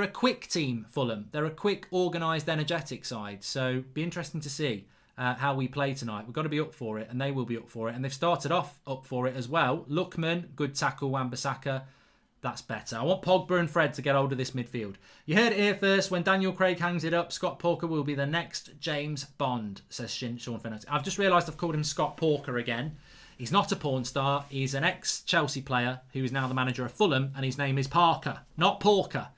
Speaker 1: a quick team, Fulham. They're a quick, organised, energetic side. So be interesting to see how we play tonight. We've got to be up for it, and they will be up for it. And they've started off up for it as well. Lookman, good tackle, Wan-Bissaka. That's better. I want Pogba and Fred to get hold of this midfield. You heard it here first. When Daniel Craig hangs it up, Scott Porker will be the next James Bond, says Sean Finnetti. I've just realised I've called him Scott Porker again. He's not a porn star. He's an ex-Chelsea player who is now the manager of Fulham, and his name is Parker, not Porker.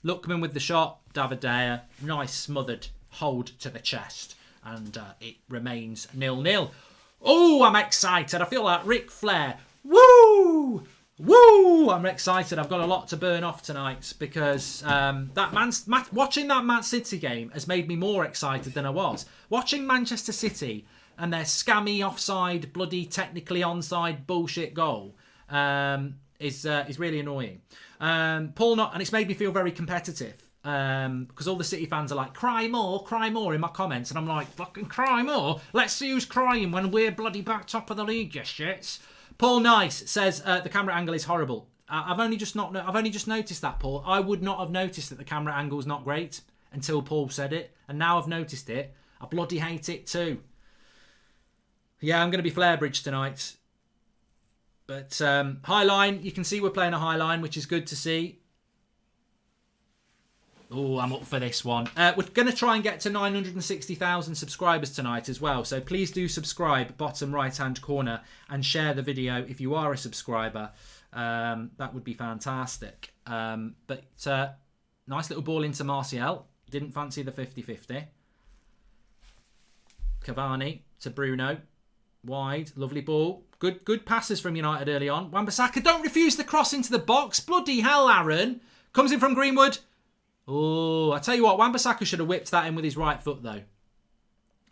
Speaker 1: Lookman with the shot, David Dyer, nice smothered hold to the chest. and it remains 0-0. Oh, I'm excited. I feel like Ric Flair. Woo! Woo! I'm excited. I've got a lot to burn off tonight because watching that Man City game has made me more excited than I was. Watching Manchester City and their scammy offside, bloody technically onside bullshit goal is really annoying. And it's made me feel very competitive because all the City fans are like, cry more in my comments, and I'm like, fucking cry more. Let's see who's crying when we're bloody back top of the league, you shits. Paul Nice says the camera angle is horrible. I've only just noticed that, Paul. I would not have noticed that the camera angle is not great until Paul said it, and now I've noticed it. I bloody hate it too. Yeah, I'm going to be Flairbridge tonight. But high line, you can see we're playing a high line, which is good to see. Oh, I'm up for this one. We're going to try and get to 960,000 subscribers tonight as well. So please do subscribe, bottom right-hand corner, and share the video if you are a subscriber. That would be fantastic. But nice little ball into Martial. Didn't fancy the 50-50. Cavani to Bruno. Wide, lovely ball. Good passes from United early on. Wan-Bissaka, don't refuse the cross into the box. Bloody hell, Aaron. Comes in from Greenwood. Oh, I tell you what, Wan-Bissaka should have whipped that in with his right foot, though.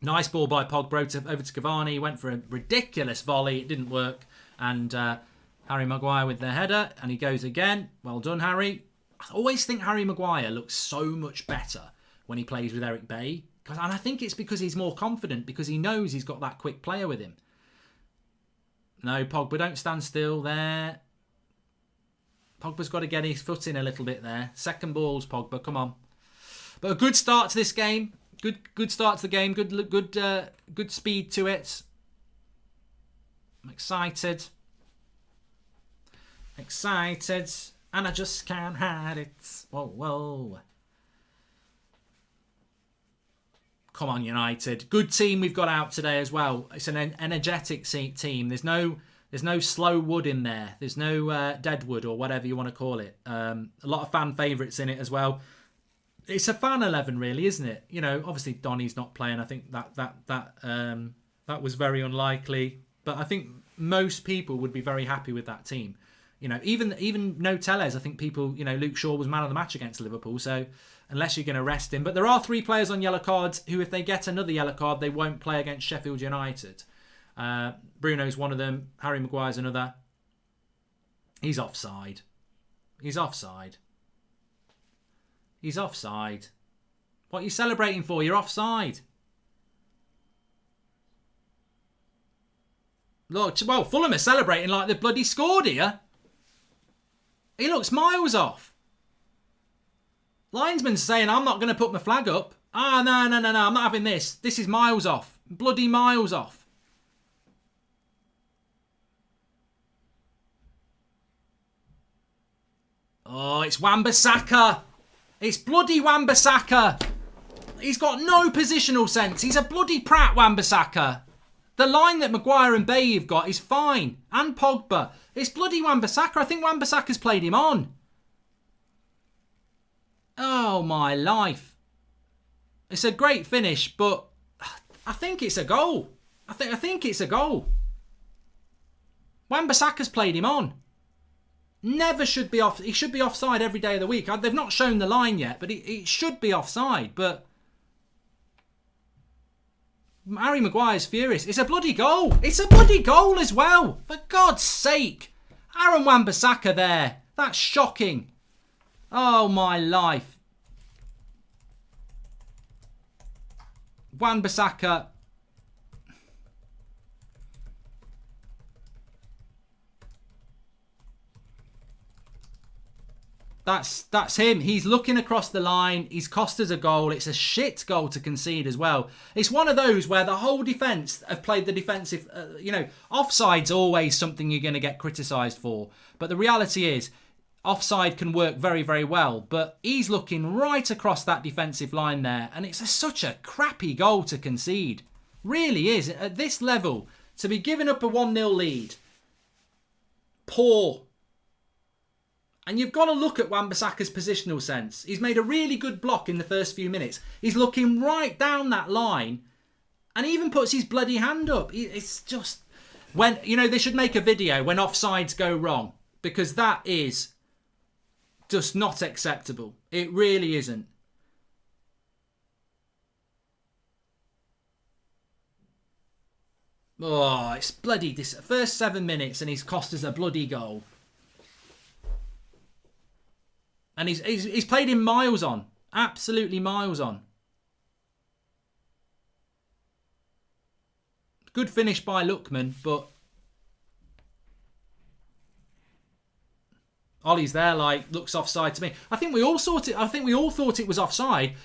Speaker 1: Nice ball by Pogba over to Cavani. Went for a ridiculous volley. It didn't work. And Harry Maguire with the header. And he goes again. Well done, Harry. I always think Harry Maguire looks so much better when he plays with Eric Bailly. And I think it's because he's more confident, because he knows he's got that quick player with him. No, Pogba, don't stand still there. Pogba's got to get his foot in a little bit there. Second balls, Pogba, come on. But a good start to this game. Good start to the game. Good speed to it. I'm excited. And I just can't hide it. Whoa. Come on, United. Good team we've got out today as well. It's an energetic team. There's no slow wood in there. There's no dead wood or whatever you want to call it. A lot of fan favourites in it as well. It's a fan 11, really, isn't it? You know, obviously Donnie's not playing. I think that was very unlikely. But I think most people would be very happy with that team. You know, even no Tellez, I think people, you know, Luke Shaw was man of the match against Liverpool. So unless you're going to rest him. But there are 3 players on yellow cards who, if they get another yellow card, they won't play against Sheffield United. Bruno's one of them. Harry Maguire's another. He's offside. What are you celebrating for? You're offside. Look, well, Fulham are celebrating like they bloody scored here. He looks miles off. Linesman's saying, I'm not going to put my flag up. No, I'm not having this. This is miles off. Bloody miles off. Oh, it's Wan-Bissaka. It's bloody Wan-Bissaka. He's got no positional sense. He's a bloody prat, Wan-Bissaka. The line that Maguire and Bailly have got is fine. And Pogba. It's bloody Wan-Bissaka. I think Wan-Bissaka's played him on. Oh, my life. It's a great finish, but I think it's a goal. I think it's a goal. Wan-Bissaka's played him on. Never should be off. He should be offside every day of the week. They've not shown the line yet, but it should be offside. But Harry Maguire's furious. It's a bloody goal. It's a bloody goal as well. For God's sake. Aaron Wan-Bissaka there. That's shocking. Oh, my life. Wan-Bissaka. That's him. He's looking across the line. He's cost us a goal. It's a shit goal to concede as well. It's one of those where the whole defence have played the defensive... offside's always something you're going to get criticised for. But the reality is, offside can work very, very well. But he's looking right across that defensive line there. And it's such a crappy goal to concede. Really is. At this level, to be giving up a 1-0 lead. Poor. And you've got to look at Wan-Bissaka's positional sense. He's made a really good block in the first few minutes. He's looking right down that line And he even puts his bloody hand up. It's just... when they should make a video when offsides go wrong. Because that is just not acceptable. It really isn't. Oh, it's bloody... this first 7 minutes and he's cost us a bloody goal. And he's played him miles on. Absolutely miles on. Good finish by Lookman, but Ollie's there, looks offside to me. I think we all thought it was offside.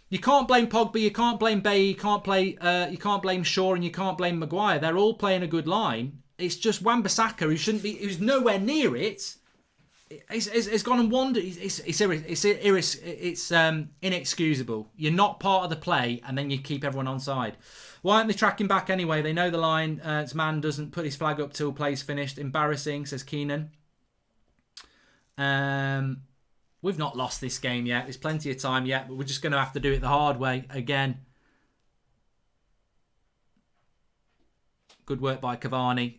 Speaker 1: You can't blame Pogba, you can't blame Bay, you can't blame Shaw, and you can't blame Maguire. They're all playing a good line. It's just Wan-Bissaka who's nowhere near it. It's gone and wandered. It's inexcusable. You're not part of the play, and then you keep everyone onside. Why aren't they tracking back anyway? They know the line. Its man doesn't put his flag up till play's finished. Embarrassing, says Keenan. We've not lost this game yet. There's plenty of time yet, but we're just going to have to do it the hard way again. Good work by Cavani.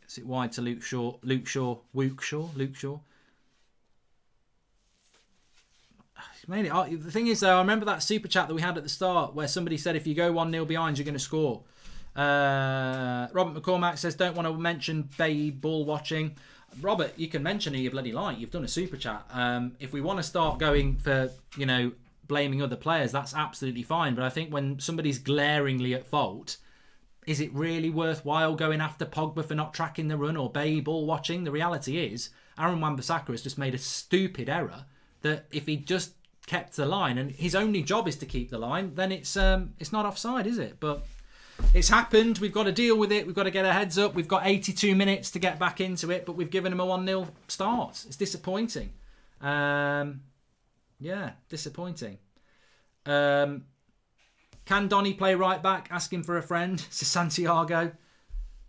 Speaker 1: Is it wide to Luke Shaw? Luke Shaw. Mainly, the thing is, though, I remember that super chat that we had at the start where somebody said if you go 1-0 behind, you're going to score. Robert McCormack says, don't want to mention Bay ball watching. Robert, you can mention who you bloody like. You've done a super chat. If we want to start going for, blaming other players, that's absolutely fine. But I think when somebody's glaringly at fault, is it really worthwhile going after Pogba for not tracking the run or Bay ball watching? The reality is, Aaron Wan-Bissaka has just made a stupid error that if he just kept the line and his only job is to keep the line, then it's not offside, is it? But it's happened. We've got to deal with it. We've got to get our heads up. We've got 82 minutes to get back into it, but we've given him a 1-0 start. It's disappointing. Disappointing. Can Donnie play right back? Asking for a friend. Says Santiago.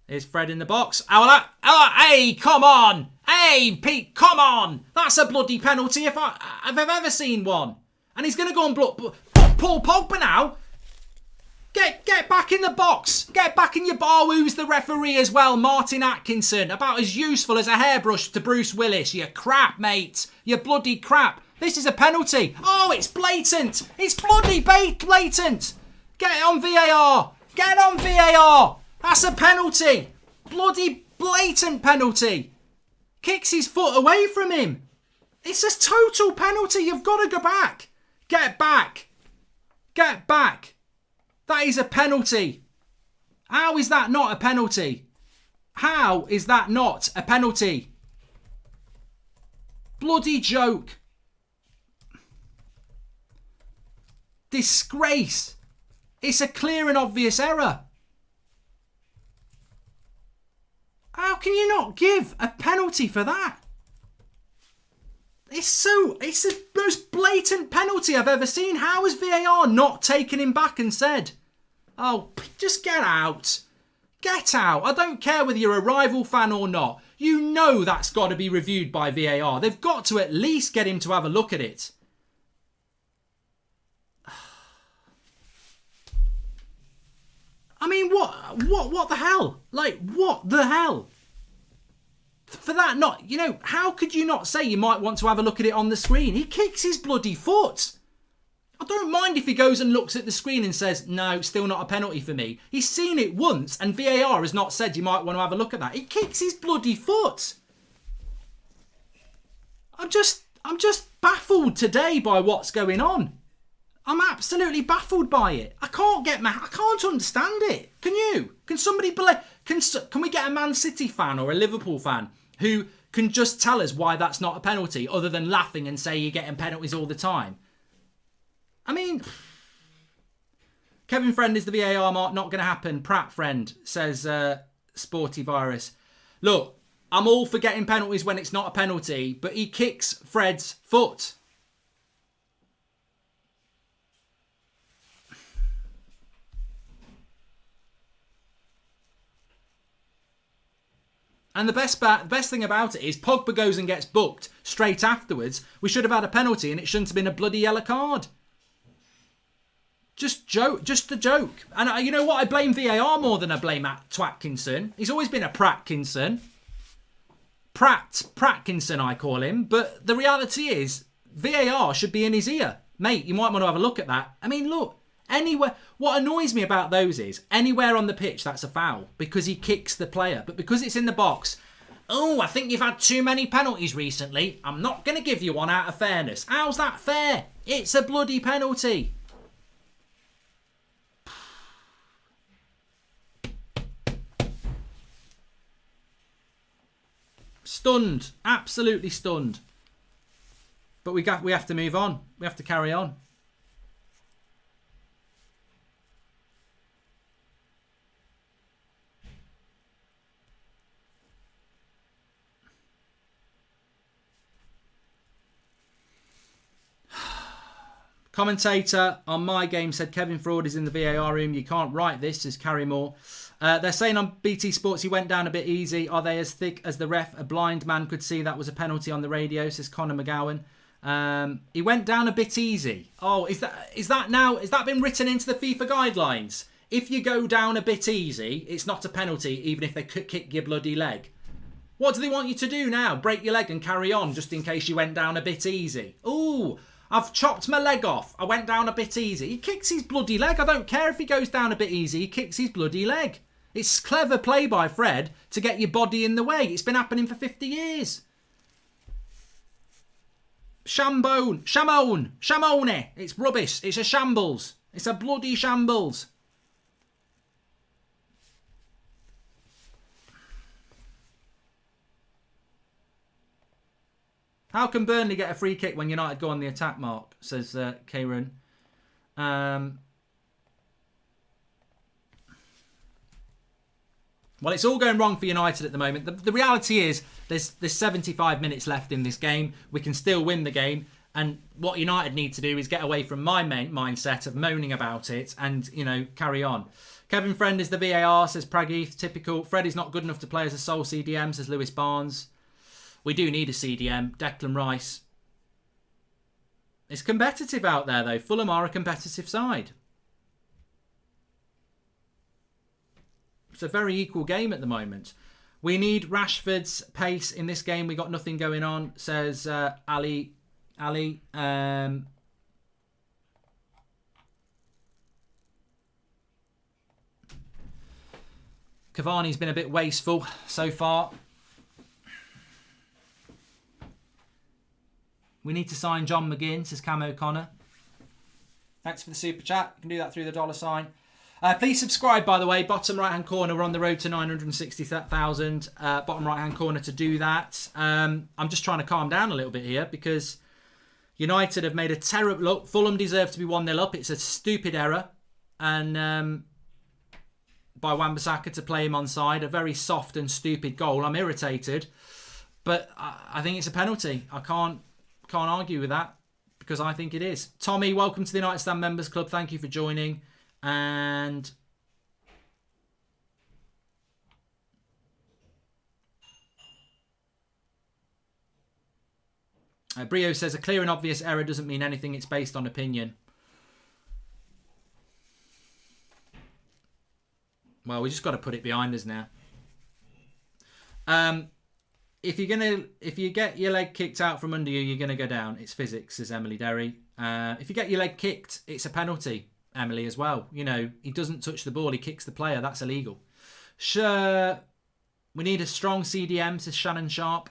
Speaker 1: Here's Fred in the box. Hey, come on! Hey, Pete, come on! That's a bloody penalty if I've ever seen one. And he's going to go and block Paul Pogba now. Get back in the box. Get back in your bar. Who's the referee as well? Martin Atkinson. About as useful as a hairbrush to Bruce Willis. You crap, mate. You bloody crap. This is a penalty. Oh, it's blatant. It's bloody blatant. Get it on VAR. Get on VAR. That's a penalty. Bloody blatant penalty. Kicks his foot away from him. It's a total penalty. You've got to go back. Get back. Get back. That is a penalty. How is that not a penalty? How is that not a penalty? Bloody joke. Disgrace. It's a clear and obvious error. How can you not give a penalty for that? It's the most blatant penalty I've ever seen. How has VAR not taken him back and said, oh, just get out. Get out. I don't care whether you're a rival fan or not. You know that's got to be reviewed by VAR. They've got to at least get him to have a look at it. I mean, what the hell? What the hell? For that not, how could you not say you might want to have a look at it on the screen? He kicks his bloody foot. I don't mind if he goes and looks at the screen and says, no, still not a penalty for me. He's seen it once and VAR has not said you might want to have a look at that. He kicks his bloody foot. I'm just baffled today by what's going on. I'm absolutely baffled by it. I can't understand it. Can you? Can somebody can we get a Man City fan or a Liverpool fan who can just tell us why that's not a penalty other than laughing and say you're getting penalties all the time? I mean, Kevin Friend, is the VAR mark not going to happen? Pratt Friend, says Sporty Virus. Look, I'm all for getting penalties when it's not a penalty, but he kicks Fred's foot. And the best thing about it is Pogba goes and gets booked straight afterwards. We should have had a penalty and it shouldn't have been a bloody yellow card. Just a joke. And you know what? I blame VAR more than I blame Twatkinson. He's always been a Pratkinson. Pratkinson, I call him. But the reality is, VAR should be in his ear. Mate, you might want to have a look at that. I mean, look, anywhere. What annoys me about those is, anywhere on the pitch, that's a foul. Because he kicks the player. But because it's in the box, oh, I think you've had too many penalties recently. I'm not going to give you one out of fairness. How's that fair? It's a bloody penalty. Stunned. Absolutely stunned. But we have to move on. We have to carry on. Commentator on my game said Kevin Ford is in the VAR room. You can't write this, says Carrie Moore. They're saying on BT Sports he went down a bit easy. Are they as thick as the ref? A blind man could see that was a penalty on the radio, says Conor McGowan. He went down a bit easy. Oh, is that been written into the FIFA guidelines? If you go down a bit easy, it's not a penalty, even if they could kick your bloody leg. What do they want you to do now? Break your leg and carry on, just in case you went down a bit easy. Ooh, I've chopped my leg off. I went down a bit easy. He kicks his bloody leg. I don't care if he goes down a bit easy. He kicks his bloody leg. It's clever play by Fred to get your body in the way. It's been happening for 50 years. Shambone. It's rubbish. It's a shambles. It's a bloody shambles. How can Burnley get a free kick when United go on the attack, Mark? Says Kieran. Well, it's all going wrong for United at the moment. The reality is there's 75 minutes left in this game. We can still win the game. And what United need to do is get away from my mindset of moaning about it and, carry on. Kevin Friend is the VAR, says Prageeth. Typical. Fred is not good enough to play as a sole CDM, says Lewis Barnes. We do need a CDM. Declan Rice. It's competitive out there, though. Fulham are a competitive side. It's a very equal game at the moment. We need Rashford's pace in this game. We got nothing going on, says Ali. Cavani's been a bit wasteful so far. We need to sign John McGinn, says Cam O'Connor. Thanks for the super chat. You can do that through the $sign. Please subscribe, by the way. Bottom right-hand corner. We're on the road to 960,000. Bottom right-hand corner to do that. I'm just trying to calm down a little bit here because United have made a terrible... Look, Fulham deserve to be 1-0 up. It's a stupid error. And by Wan-Bissaka to play him onside. A very soft and stupid goal. I'm irritated. But I think it's a penalty. I can't argue with that because I think it is. Tommy, welcome to the United Stand Members Club. Thank you for joining. And Brio says a clear and obvious error doesn't mean anything. It's based on opinion. Well, we just got to put it behind us now. If you get your leg kicked out from under you, you're gonna go down. It's physics, says Emily Derry. If you get your leg kicked, it's a penalty, Emily, as well. He doesn't touch the ball, he kicks the player. That's illegal. Sure, we need a strong CDM, says Shannon Sharp.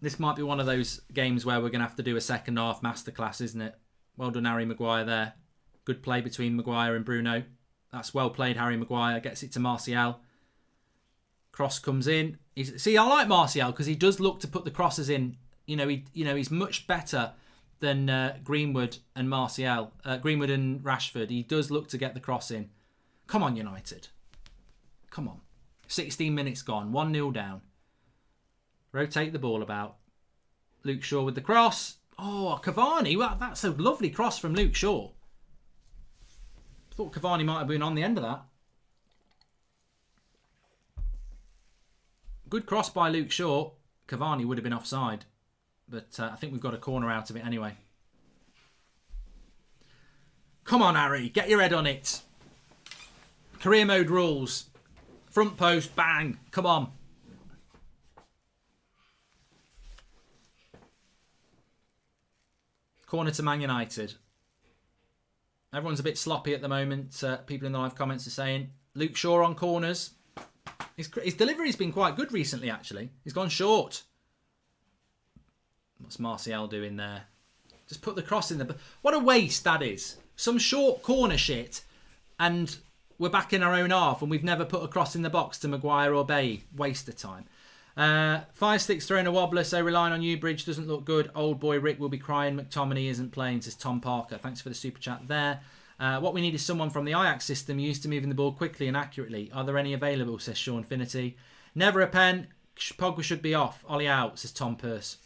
Speaker 1: This might be one of those games where we're gonna have to do a second half masterclass, isn't it? Well done, Harry Maguire there. Good play between Maguire and Bruno. That's well played, Harry Maguire. Gets it to Martial. Cross comes in. See, I like Martial because he does look to put the crosses in. He's much better than Greenwood and Martial. Greenwood and Rashford. He does look to get the cross in. Come on, United. Come on. 16 minutes gone. 1-0 down. Rotate the ball about. Luke Shaw with the cross. Oh, Cavani. Well, that's a lovely cross from Luke Shaw. Thought Cavani might have been on the end of that. Good cross by Luke Shaw. Cavani would have been offside. But I think we've got a corner out of it anyway. Come on, Harry. Get your head on it. Career mode rules. Front post, bang. Come on. Corner to Man United. Everyone's a bit sloppy at the moment. People in the live comments are saying. Luke Shaw on corners. His delivery's been quite good recently, actually. He's gone short. What's Martial doing there? Just put the cross in the... What a waste that is. Some short corner shit, and we're back in our own half, and we've never put a cross in the box to Maguire or Bay. Waste of time. 5 sticks throwing a wobbler, so relying on Newbridge doesn't look good. Old boy Rick will be crying. McTominay isn't playing, says Tom Parker. Thanks for the super chat there. What we need is someone from the Ajax system used to moving the ball quickly and accurately. Are there any available, says Sean Finity. Never a pen. Pogba should be off. Ollie out, says Tom Purse.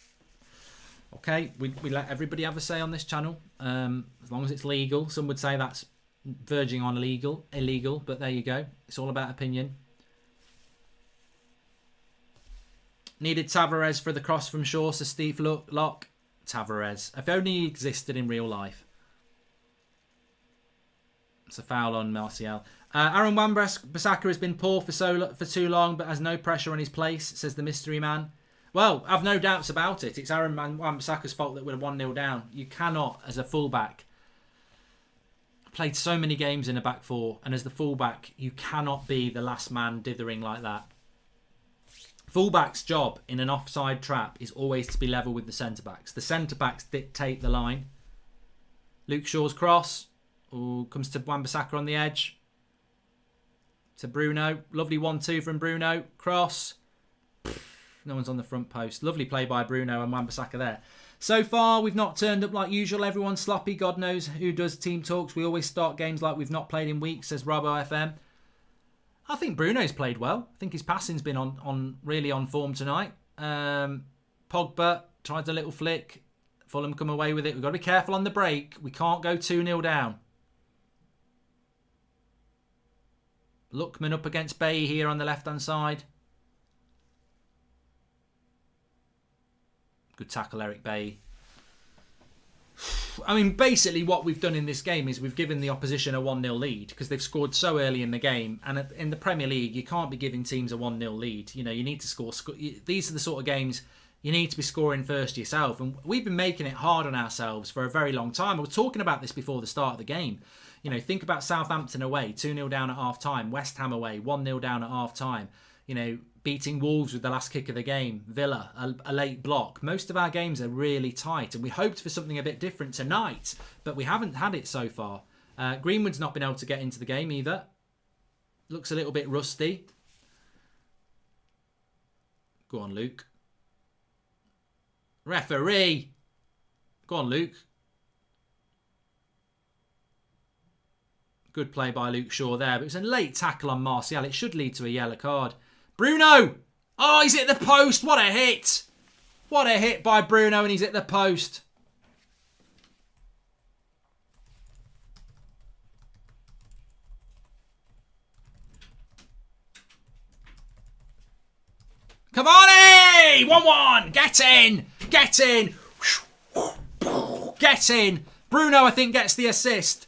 Speaker 1: Okay, we let everybody have a say on this channel, as long as it's legal. Some would say that's verging on illegal, but there you go. It's all about opinion. Needed Tavares for the cross from Shaw, says Steve Locke. Tavares. If only he existed in real life. It's a foul on Martial. Aaron Wan-Bissaka has been poor for too long, but has no pressure on his place, says the mystery man. Well, I've no doubts about it. It's Aaron Wan-Bissaka's fault that we're 1-0 down. You cannot, as a fullback, played so many games in a back four, and as the fullback, you cannot be the last man dithering like that. Fullback's job in an offside trap is always to be level with the centre-backs. The centre-backs dictate the line. Luke Shaw's cross. Ooh, comes to Wan-Bissaka on the edge. To Bruno. Lovely 1-2 from Bruno. Cross. No one's on the front post. Lovely play by Bruno and Wan-Bissaka there. So far, we've not turned up like usual. Everyone's sloppy. God knows who does team talks. We always start games like we've not played in weeks, says Robbo FM. I think Bruno's played well. I think his passing's been really on form tonight. Pogba tried a little flick. Fulham come away with it. We've got to be careful on the break. We can't go 2-0 down. Lookman up against Bay here on the left-hand side. Good tackle, Eric Bay. I mean, basically what we've done in this game is we've given the opposition a 1-0 lead because they've scored so early in the game. And in the Premier League, you can't be giving teams a 1-0 lead. You know, you need to score. These are the sort of games you need to be scoring first yourself. And we've been making it hard on ourselves for a very long time. I was talking about this before the start of the game. You know, think about Southampton away, 2-0 down at half-time. West Ham away, 1-0 down at half-time. You know, beating Wolves with the last kick of the game. Villa, a late block. Most of our games are really tight, and we hoped for something a bit different tonight, but we haven't had it so far. Greenwood's not been able to get into the game either. Looks a little bit rusty. Go on, Luke. Referee! Go on, Luke. Good play by Luke Shaw there, but it was a late tackle on Martial. It should lead to a yellow card. Bruno! Oh, he's hit the post. What a hit. What a hit by Bruno, and he's hit the post. Cavani! 1-1. Get in. Get in. Get in. Bruno, I think, gets the assist.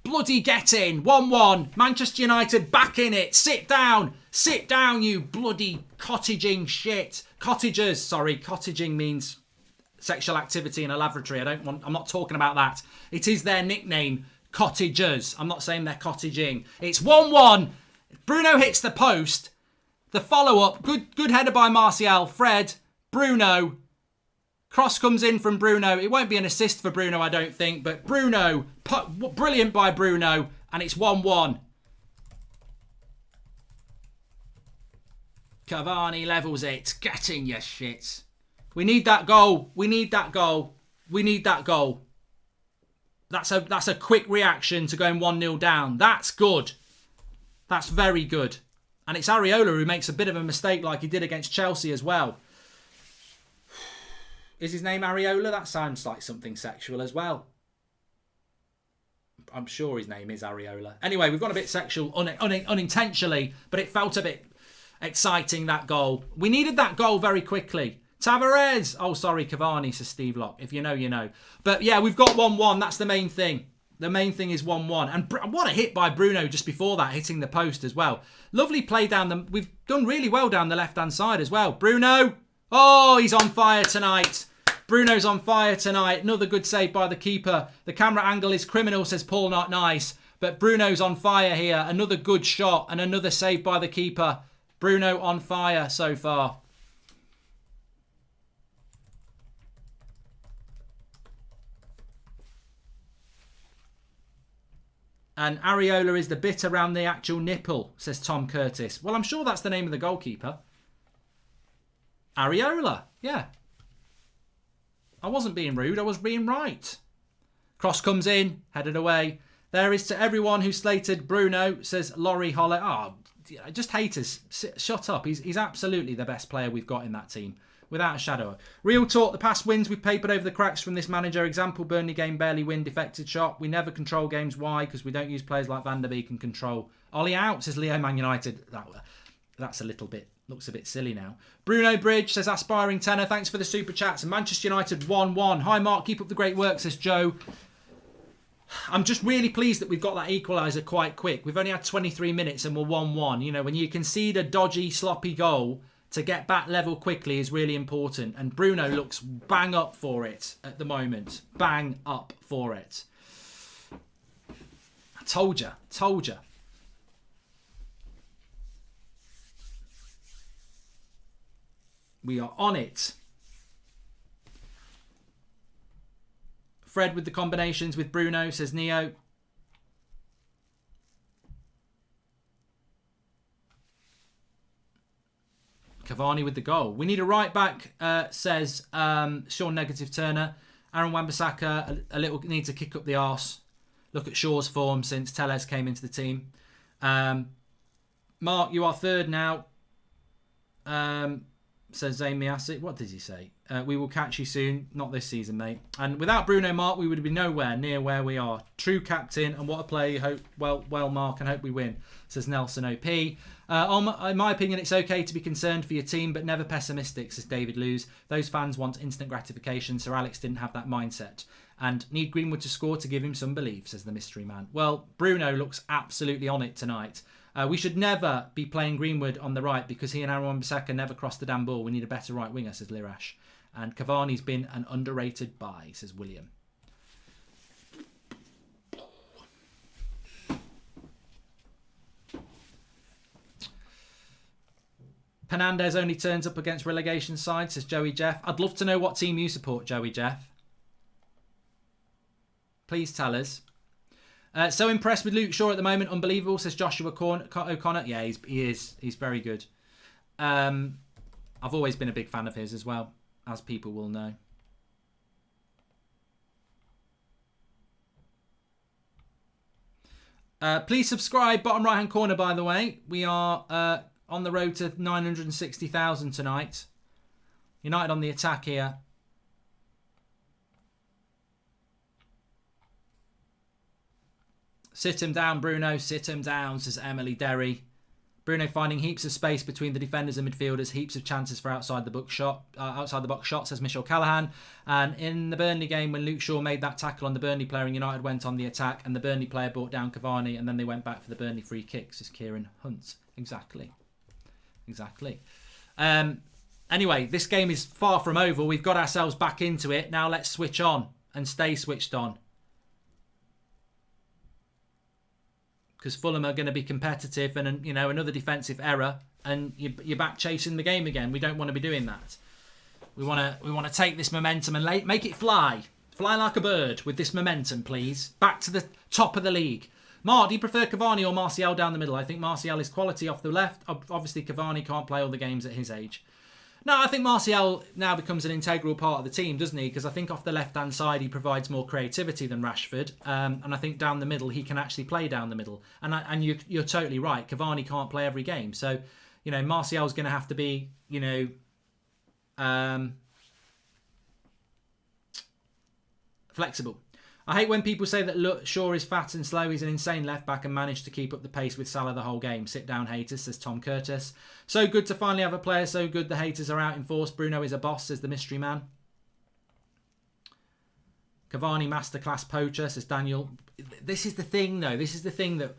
Speaker 1: Bloody get in. 1-1. Manchester United back in it. Sit down. Sit down, you bloody cottaging shit. Cottagers. Sorry, cottaging means sexual activity in a lavatory. I'm not talking about that. It is their nickname, cottagers. I'm not saying they're cottaging. It's 1-1. Bruno hits the post. The follow-up. Good header by Martial. Fred. Bruno. Cross comes in from Bruno. It won't be an assist for Bruno, I don't think. But Bruno. Brilliant by Bruno. And it's 1-1. Cavani levels it. Get in, you shits. We need that goal. We need that goal. We need that goal. That's a quick reaction to going 1-0 down. That's good. That's very good. And it's Areola who makes a bit of a mistake like he did against Chelsea as well. Is his name Areola? That sounds like something sexual as well. I'm sure his name is Areola. Anyway, we've gone a bit sexual unintentionally, but it felt a bit exciting, that goal. We needed that goal very quickly. Tavares! Oh, sorry, Cavani, says Steve Locke. If you know, you know. But yeah, we've got 1-1. That's the main thing. The main thing is 1-1. And what a hit by Bruno just before that, hitting the post as well. Lovely play down the... We've done really well down the left-hand side as well. Bruno! Oh, he's on fire tonight. Bruno's on fire tonight. Another good save by the keeper. The camera angle is criminal, says Paul Not Nice. But Bruno's on fire here. Another good shot and another save by the keeper. Bruno on fire so far. And areola is the bit around the actual nipple, says Tom Curtis. Well, I'm sure that's the name of the goalkeeper. Areola, yeah. I wasn't being rude, I was being right. Cross comes in, headed away. There is to everyone who slated Bruno, says Laurie Holler. Oh, just haters. Shut up. He's absolutely the best player we've got in that team. Without a shadow. Real talk, the past wins we've papered over the cracks from this manager. Example, Burnley game, barely win, defected shot. We never control games. Why? Because we don't use players like Van Der Beek and control. Ollie out, says Leo Man United. That's a little bit, looks a bit silly now. Bruno Bridge says aspiring tenor. Thanks for the super chats. And Manchester United 1-1. Hi Mark, keep up the great work, says Joe. I'm just really pleased that we've got that equaliser quite quick. We've only had 23 minutes and we're 1-1. You know, when you concede a dodgy, sloppy goal, to get back level quickly is really important. And Bruno looks bang up for it at the moment. Bang up for it. I told you. Told you. We are on it. Fred with the combinations with Bruno, says Neo. Cavani with the goal. We need a right back, says Sean Negative Turner. Aaron Wan-Bissaka a little needs to kick up the arse. Look at Shaw's form since Telles came into the team. Mark, you are third now. Says Zayn Miasic. What did he say? We will catch you soon. Not this season, mate. And without Bruno, Mark, we would be nowhere near where we are. True captain, and what a play. Hope well, Mark, and hope we win, says Nelson OP. In my opinion, it's okay to be concerned for your team, but never pessimistic, says David Lewis. Those fans want instant gratification. Sir Alex didn't have that mindset. And need Greenwood to score to give him some belief, says the mystery man. Well, Bruno looks absolutely on it tonight. We should never be playing Greenwood on the right because he and Aaron Wan-Bissaka never crossed the damn ball. We need a better right winger, says Lirash. And Cavani's been an underrated buy, says William. Penandez only turns up against relegation side, says Joey Jeff. I'd love to know what team you support, Joey Jeff. Please tell us. So impressed with Luke Shaw at the moment. Unbelievable, says Joshua O'Connor. Yeah, he is. He's very good. I've always been a big fan of his as well, as people will know. Please subscribe. Bottom right-hand corner, by the way. We are on the road to 960,000 tonight. United on the attack here. Sit him down, Bruno. Sit him down, says Emily Derry. Bruno finding heaps of space between the defenders and midfielders. Heaps of chances for outside the box shot, says Michelle Callahan. And in the Burnley game, when Luke Shaw made that tackle on the Burnley player and United went on the attack, and the Burnley player brought down Cavani, and then they went back for the Burnley free kick, says Kieran Hunt. Exactly. Anyway, this game is far from over. We've got ourselves back into it. Now let's switch on and stay switched on. Because Fulham are going to be competitive, and you know, another defensive error, and you're back chasing the game again. We don't want to be doing that. We want to take this momentum and make it fly like a bird with this momentum, please. Back to the top of the league. Mark, do you prefer Cavani or Martial down the middle? I think Martial is quality off the left. Obviously, Cavani can't play all the games at his age. No, I think Martial now becomes an integral part of the team, doesn't he? Because I think off the left-hand side, he provides more creativity than Rashford. And I think down the middle, he can actually play down the middle. And you're totally right. Cavani can't play every game. So, you know, Martial's going to have to be, you know, flexible. I hate when people say that Shaw is fat and slow. He's an insane left back and managed to keep up the pace with Salah the whole game. Sit down, haters, says Tom Curtis. So good to finally have a player so good the haters are out in force. Bruno is a boss, says the mystery man. Cavani masterclass poacher, says Daniel. This is the thing, though. This is the thing that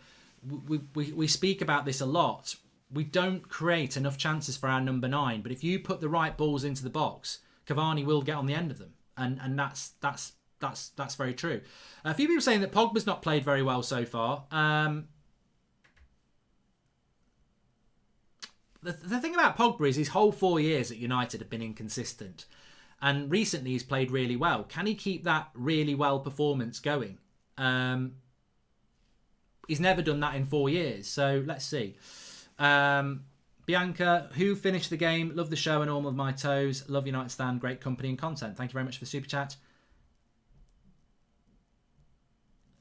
Speaker 1: we speak about this a lot. We don't create enough chances for our number 9. But if you put the right balls into the box, Cavani will get on the end of them, and that's very true. A few people saying that Pogba's not played very well so far. The thing about Pogba is his whole 4 years at United have been inconsistent. And recently he's played really well. Can he keep that really well performance going? He's never done that in 4 years. So let's see. Bianca, who finished the game? Love the show and all of my toes. Love United Stand. Great company and content. Thank you very much for the super chat.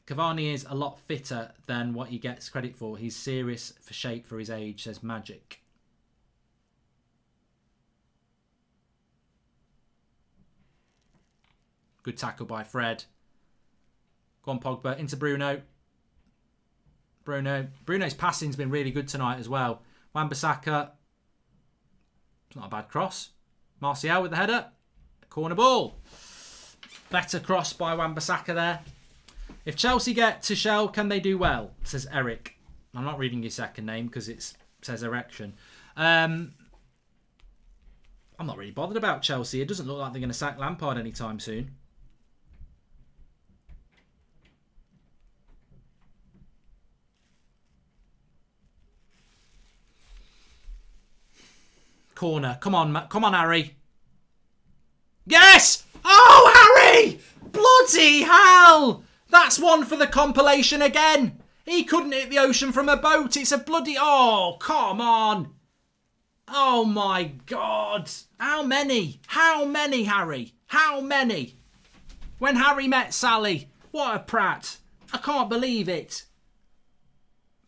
Speaker 1: Cavani is a lot fitter than what he gets credit for. He's serious for shape for his age, says Magic. Good tackle by Fred. Go on, Pogba. Into Bruno. Bruno's passing's been really good tonight as well. Wan-Bissaka. It's not a bad cross. Martial with the header. Corner ball. Better cross by Wan-Bissaka there. If Chelsea get to Shell, can they do well? Says Eric. I'm not reading your second name because it says erection. I'm not really bothered about Chelsea. It doesn't look like they're going to sack Lampard anytime soon. Corner. Come on, Harry. Yes! Oh, Harry! Bloody hell! That's one for the compilation again. He couldn't hit the ocean from a boat. It's a bloody... Oh, come on. Oh, my God. How many? How many, Harry? How many? When Harry met Sally. What a prat. I can't believe it.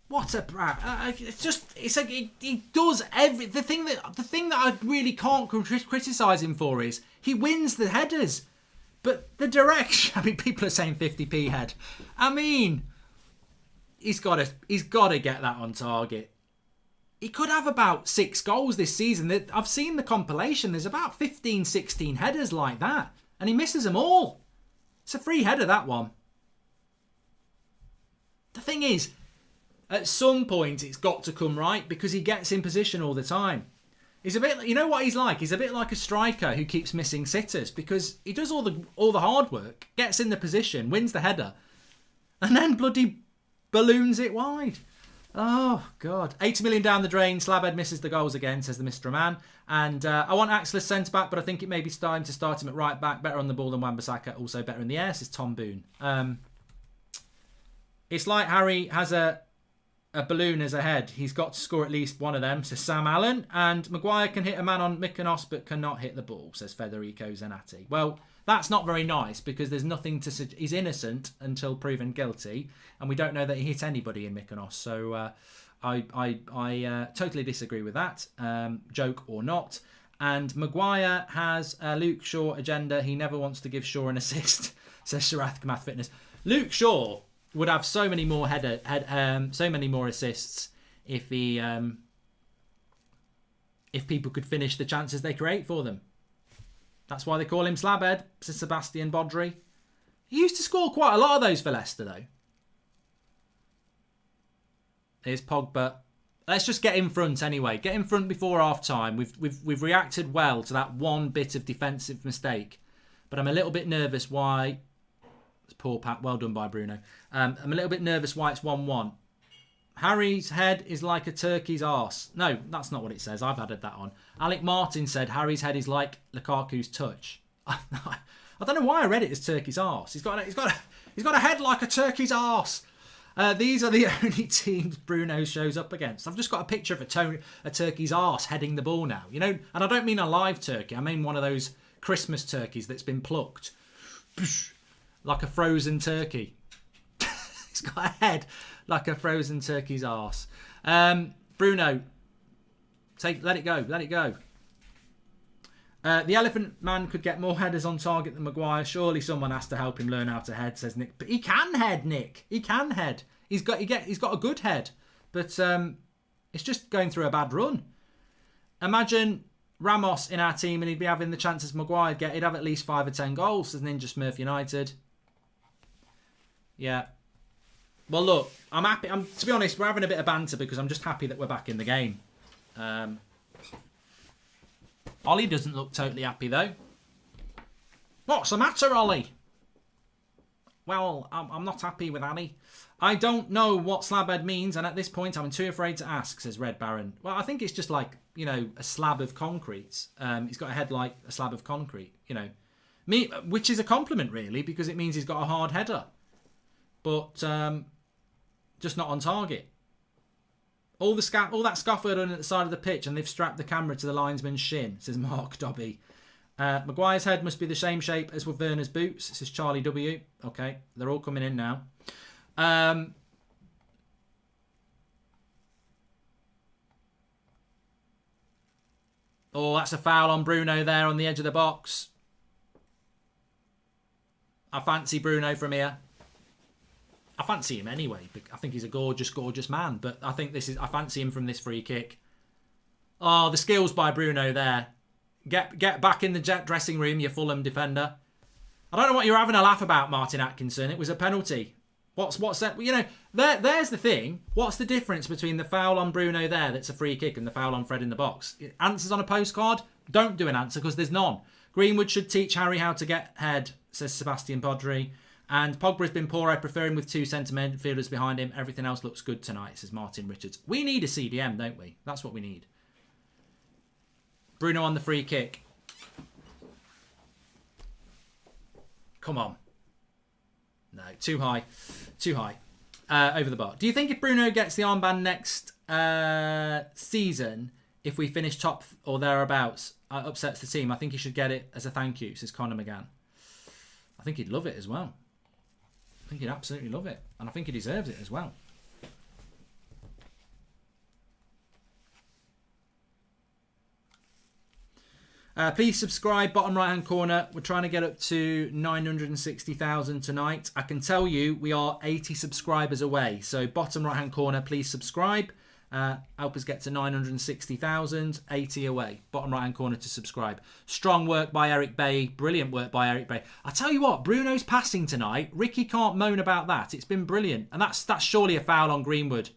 Speaker 1: What a brat! He does every. The thing that I really can't criticise him for is he wins the headers, but the direction. I mean, people are saying 50p head. I mean, he's got to get that on target. He could have about 6 goals this season. I've seen the compilation. There's about 15, 16 headers like that, and he misses them all. It's a free header, that one. The thing is, at some point, it's got to come right because he gets in position all the time. He's a bit, you know what he's like? He's a bit like a striker who keeps missing sitters because he does all the hard work, gets in the position, wins the header, and then bloody balloons it wide. Oh, God. 80 million down the drain. Slabhead misses the goals again, says the Mr. Man. And I want Axel as centre-back, but I think it may be time to start him at right-back. Better on the ball than Wan-Bissaka, also better in the air, says Tom Boone. It's like Harry has a balloon as a head. He's got to score at least one of them, says Sam Allen. And Maguire can hit a man on Mykonos but cannot hit the ball, says Federico Zanatti. Well, that's not very nice because there's nothing to suggest. He's innocent until proven guilty, and we don't know that he hit anybody in Mykonos. So I totally disagree with that, joke or not. And Maguire has a Luke Shaw agenda. He never wants to give Shaw an assist, says Sharath Kamath Fitness. Luke Shaw would have so many more so many more assists if he if people could finish the chances they create for them. That's why they call him Slabhead, says Sebastian Bodry. He used to score quite a lot of those for Leicester, though. Here's Pogba. Let's just get in front anyway. Get in front before half time. We've reacted well to that one bit of defensive mistake, but I'm a little bit nervous why. It's poor Pat. Well done by Bruno. I'm a little bit nervous why it's 1-1. Harry's head is like a turkey's arse. No, that's not what it says. I've added that on. Alec Martin said Harry's head is like Lukaku's touch. I don't know why I read it as turkey's arse. He's got a head like a turkey's arse. These are the only teams Bruno shows up against. I've just got a picture of a turkey's arse heading the ball now. You know, and I don't mean a live turkey. I mean one of those Christmas turkeys that's been plucked. Like a frozen turkey. He's got a head like a frozen turkey's arse. Bruno, let it go. The Elephant Man could get more headers on target than Maguire. Surely someone has to help him learn how to head, says Nick. But he can head, Nick. He can head. He's got a good head. But it's just going through a bad run. Imagine Ramos in our team and he'd be having the chances Maguire get. He'd have at least 5 or 10 goals, says Ninja Smurf United. Yeah. Well, look, I'm happy. To be honest, we're having a bit of banter because I'm just happy that we're back in the game. Ollie doesn't look totally happy, though. What's the matter, Ollie? Well, I'm not happy with Annie. I don't know what slabhead means, and at this point, I'm too afraid to ask, says Red Baron. Well, I think it's just like, a slab of concrete. He's got a head like a slab of concrete, which is a compliment, really, because it means he's got a hard header. But just not on target. All that scaffolding at the side of the pitch, and they've strapped the camera to the linesman's shin, says Mark Dobby. Maguire's head must be the same shape as with Werner's boots, says Charlie W. Okay, they're all coming in now. Oh, that's a foul on Bruno there on the edge of the box. I fancy Bruno from here. I fancy him anyway. I think he's a gorgeous, gorgeous man. But I fancy him from this free kick. Oh, the skills by Bruno there. Get back in the dressing room, you Fulham defender. I don't know what you're having a laugh about, Martin Atkinson. It was a penalty. What's that? There's the thing. What's the difference between the foul on Bruno there, that's a free kick, and the foul on Fred in the box? Answers on a postcard? Don't do an answer because there's none. Greenwood should teach Harry how to get head, says Sebastian Podri. And Pogba's been poor. I prefer him with 2 centre midfielders behind him. Everything else looks good tonight, says Martin Richards. We need a CDM, don't we? That's what we need. Bruno on the free kick. Come on. No, too high. Too high. Over the bar. Do you think if Bruno gets the armband next season, if we finish top or thereabouts, upsets the team? I think he should get it as a thank you, says Conor McGann. I think he'd love it as well. I think he'd absolutely love it. And I think he deserves it as well. Please subscribe, bottom right hand corner. We're trying to get up to 960,000 tonight. I can tell you we are 80 subscribers away. So bottom right hand corner, please subscribe. Help us get to 960,000, 80 away. Bottom right hand corner to subscribe. Strong work by Eric Bay. Brilliant work by Eric Bay. I tell you what, Bruno's passing tonight. Ricky can't moan about that. It's been brilliant. And that's surely a foul on Greenwood.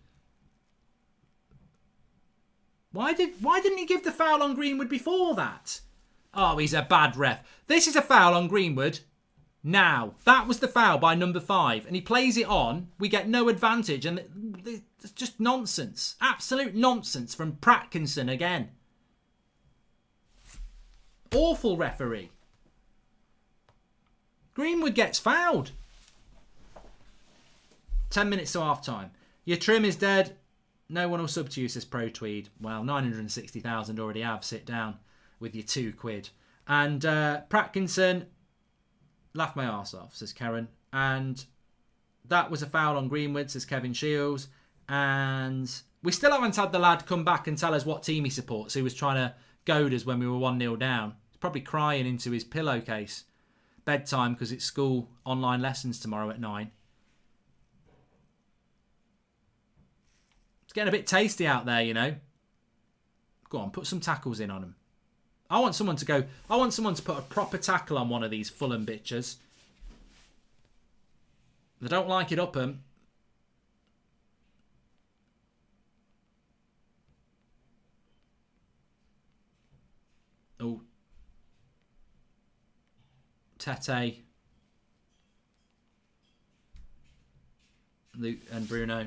Speaker 1: Why didn't he give the foul on Greenwood before that? Oh, he's a bad ref. This is a foul on Greenwood. Now, that was the foul by number 5. And he plays it on. We get no advantage. And it's just nonsense. Absolute nonsense from Pratkinson again. Awful referee. Greenwood gets fouled. 10 minutes to half time. Your trim is dead. No one will sub to you, says Pro Tweed. Well, 960,000 already have. Sit down with your £2. And Pratkinson, laugh my arse off, says Karen. And that was a foul on Greenwood, says Kevin Shields. And we still haven't had the lad come back and tell us what team he supports. He was trying to goad us when we were 1-0 down. He's probably crying into his pillowcase. Bedtime because it's school online lessons tomorrow at 9. It's getting a bit tasty out there, Go on, put some tackles in on him. I want someone to put a proper tackle on one of these Fulham bitches. They don't like it up 'em. Oh. Tete. Luke and Bruno.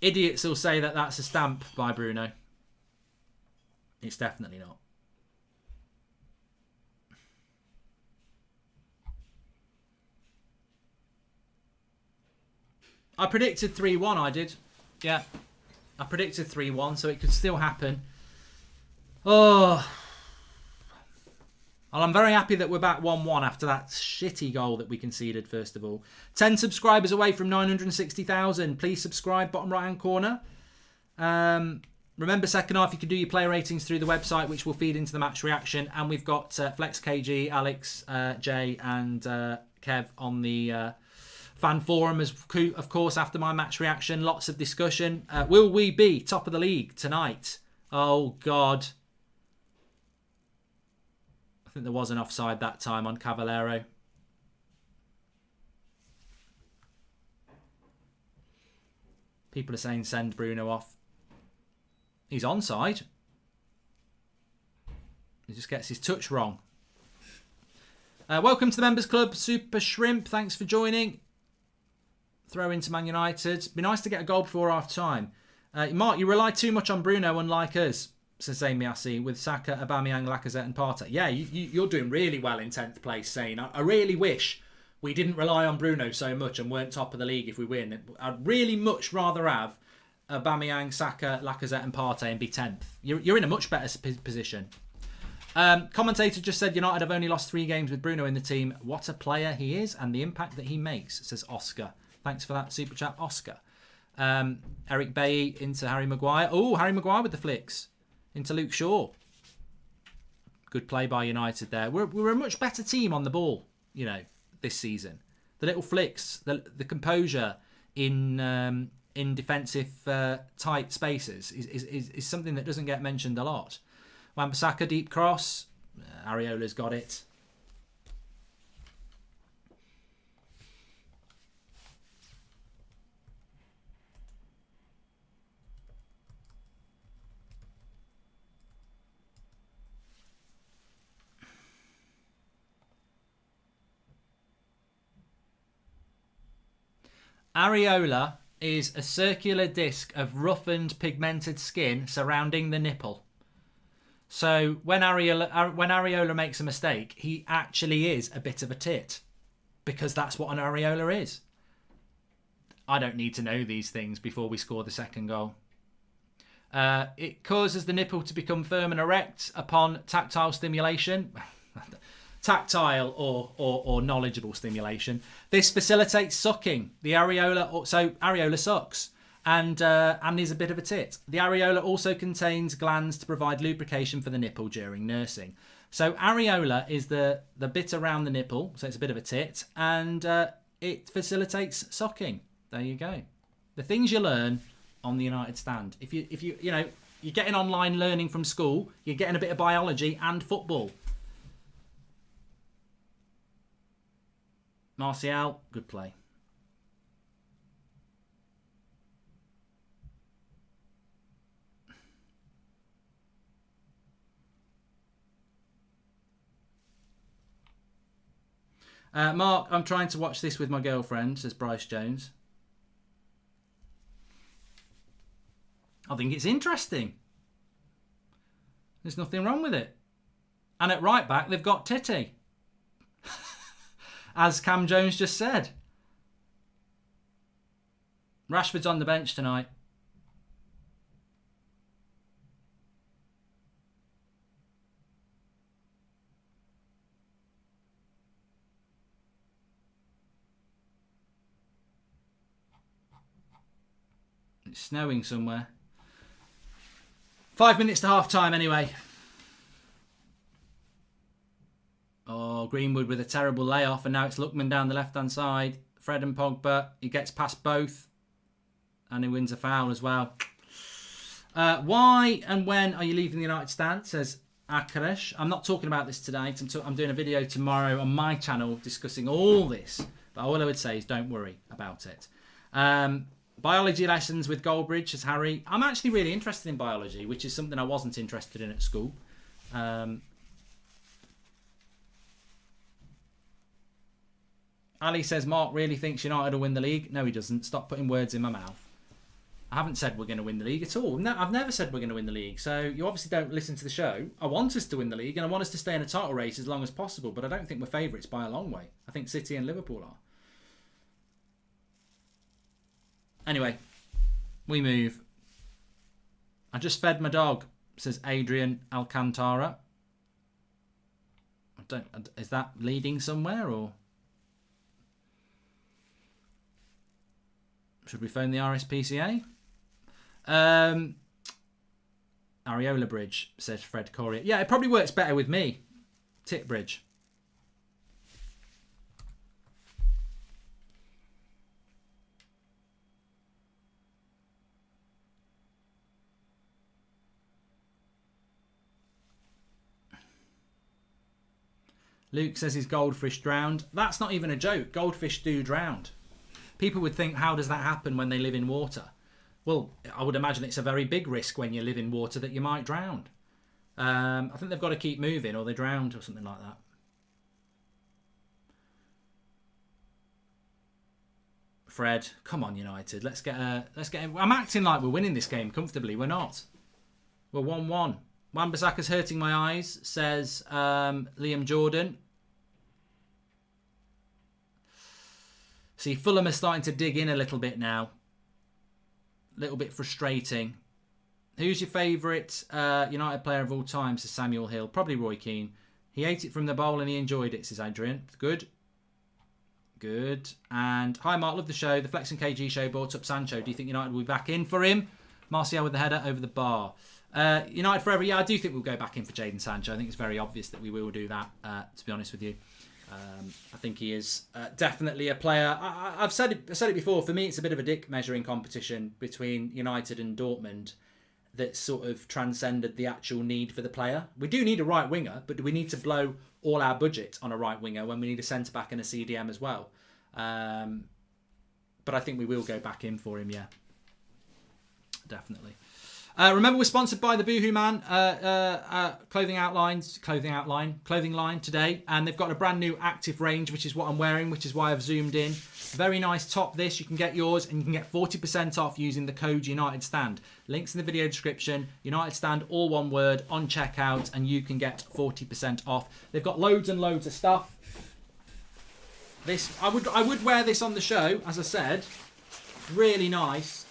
Speaker 1: Idiots will say that that's a stamp by Bruno. It's definitely not. I predicted 3-1, I did. Yeah. I predicted 3-1, so it could still happen. Oh. Well, I'm very happy that we're back 1-1 after that shitty goal that we conceded, first of all. 10 subscribers away from 960,000. Please subscribe, bottom right-hand corner. Remember, second half, you can do your player ratings through the website, which will feed into the match reaction. And we've got Flex KG, Alex, Jay, and Kev on the fan forum, of course, after my match reaction. Lots of discussion. Will we be top of the league tonight? Oh, God. I think there was an offside that time on Cavallero. People are saying send Bruno off. He's onside. He just gets his touch wrong. Welcome to the Members Club, Super Shrimp. Thanks for joining. Throw into Man United. Be nice to get a goal before half time. Mark, you rely too much on Bruno, unlike us, says Miasi, with Saka, Aubameyang, Lacazette and Partey. Yeah, you're doing really well in 10th place, Zane. I really wish we didn't rely on Bruno so much and weren't top of the league if we win. I'd really much rather have Aubameyang, Saka, Lacazette and Partey and be 10th. You're in a much better position. Commentator just said United have only lost 3 games with Bruno in the team. What a player he is and the impact that he makes, says Oscar. Thanks for that super chat, Oscar. Eric Bailly into Harry Maguire. Oh, Harry Maguire with the flicks. Into Luke Shaw. Good play by United there. We're a much better team on the ball, this season. The little flicks, the composure in defensive tight spaces is something that doesn't get mentioned a lot. Wan-Bissaka deep cross. Areola's got it. Areola is a circular disc of roughened, pigmented skin surrounding the nipple. So when Areola makes a mistake, he actually is a bit of a tit, because that's what an areola is. I don't need to know these things before we score the second goal. It causes the nipple to become firm and erect upon tactile stimulation. Tactile or knowledgeable stimulation. This facilitates sucking. The areola sucks and is a bit of a tit. The areola also contains glands to provide lubrication for the nipple during nursing. So areola is the bit around the nipple, so it's a bit of a tit, and it facilitates sucking. There you go. The things you learn on the United Stand. If you're getting online learning from school, you're getting a bit of biology and football. Martial, good play. Mark, I'm trying to watch this with my girlfriend, says Bryce Jones. I think it's interesting. There's nothing wrong with it. And at right back, they've got Titty. As Cam Jones just said. Rashford's on the bench tonight. It's snowing somewhere. 5 minutes to half time anyway. Oh, Greenwood with a terrible layoff, and now it's Lookman down the left-hand side. Fred and Pogba, he gets past both, and he wins a foul as well. Why and when are you leaving the United Stand, says Akaresh. I'm not talking about this tonight. I'm doing a video tomorrow on my channel discussing all this, but all I would say is don't worry about it. Biology lessons with Goldbridge, says Harry. I'm actually really interested in biology, which is something I wasn't interested in at school. Ali says Mark really thinks United will win the league. No, he doesn't. Stop putting words in my mouth. I haven't said we're going to win the league at all. No, I've never said we're going to win the league. So you obviously don't listen to the show. I want us to win the league and I want us to stay in a title race as long as possible. But I don't think we're favourites by a long way. I think City and Liverpool are. Anyway, we move. I just fed my dog, says Adrian Alcantara. Is that leading somewhere or? Should we phone the RSPCA? Areola Bridge, says Fred Corrier. Yeah, it probably works better with me. Tit Bridge. Luke says his goldfish drowned. That's not even a joke. Goldfish do drown. People would think, how does that happen when they live in water? Well, I would imagine it's a very big risk when you live in water that you might drown. I think they've got to keep moving or they drowned or something like that. Fred, come on, United. Let's get. I'm acting like we're winning this game comfortably. We're not. We're 1-1. Wan-Bissaka's hurting my eyes, says Liam Jordan. See, Fulham are starting to dig in a little bit now. A little bit frustrating. Who's your favourite United player of all time, says Samuel Hill? Probably Roy Keane. He ate it from the bowl and he enjoyed it, says Adrian. Good. Good. And hi, Mark. Love the show. The Flex and KG show brought up Sancho. Do you think United will be back in for him? Martial with the header over the bar. United forever. Yeah, I do think we'll go back in for Jadon Sancho. I think it's very obvious that we will do that, to be honest with you. I think he is definitely a player. I've said it before. For me, it's a bit of a dick measuring competition between United and Dortmund that sort of transcended the actual need for the player. We do need a right winger, but do we need to blow all our budget on a right winger when we need a centre-back and a CDM as well? But I think we will go back in for him, yeah. Definitely. Remember, we're sponsored by the Boohoo Man clothing line today, and they've got a brand new active range, which is what I'm wearing, which is why I've zoomed in. Very nice top. This you can get yours, and you can get 40% off using the code United Stand. Links in the video description. United Stand, all one word, on checkout, and you can get 40% off. They've got loads and loads of stuff. This I would wear this on the show, as I said. Really nice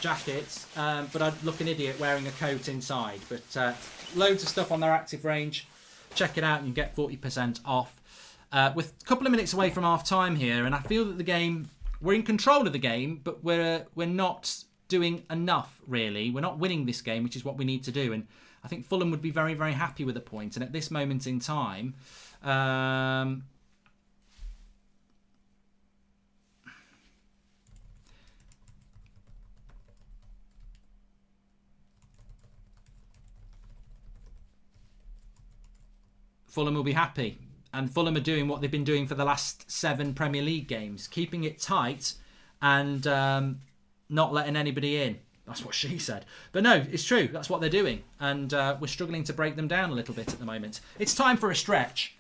Speaker 1: jackets, but I'd look an idiot wearing a coat inside. But loads of stuff on their active range. Check it out and you get 40% off. We're a couple of minutes away from half time here, and I feel that we're in control of the game, but we're not doing enough, really. We're not winning this game, which is what we need to do. And I think Fulham would be very, very happy with a point. And at this moment in time, Fulham will be happy. And Fulham are doing what they've been doing for the last 7 Premier League games. Keeping it tight and not letting anybody in. That's what she said. But no, it's true. That's what they're doing. And we're struggling to break them down a little bit at the moment. It's time for a stretch.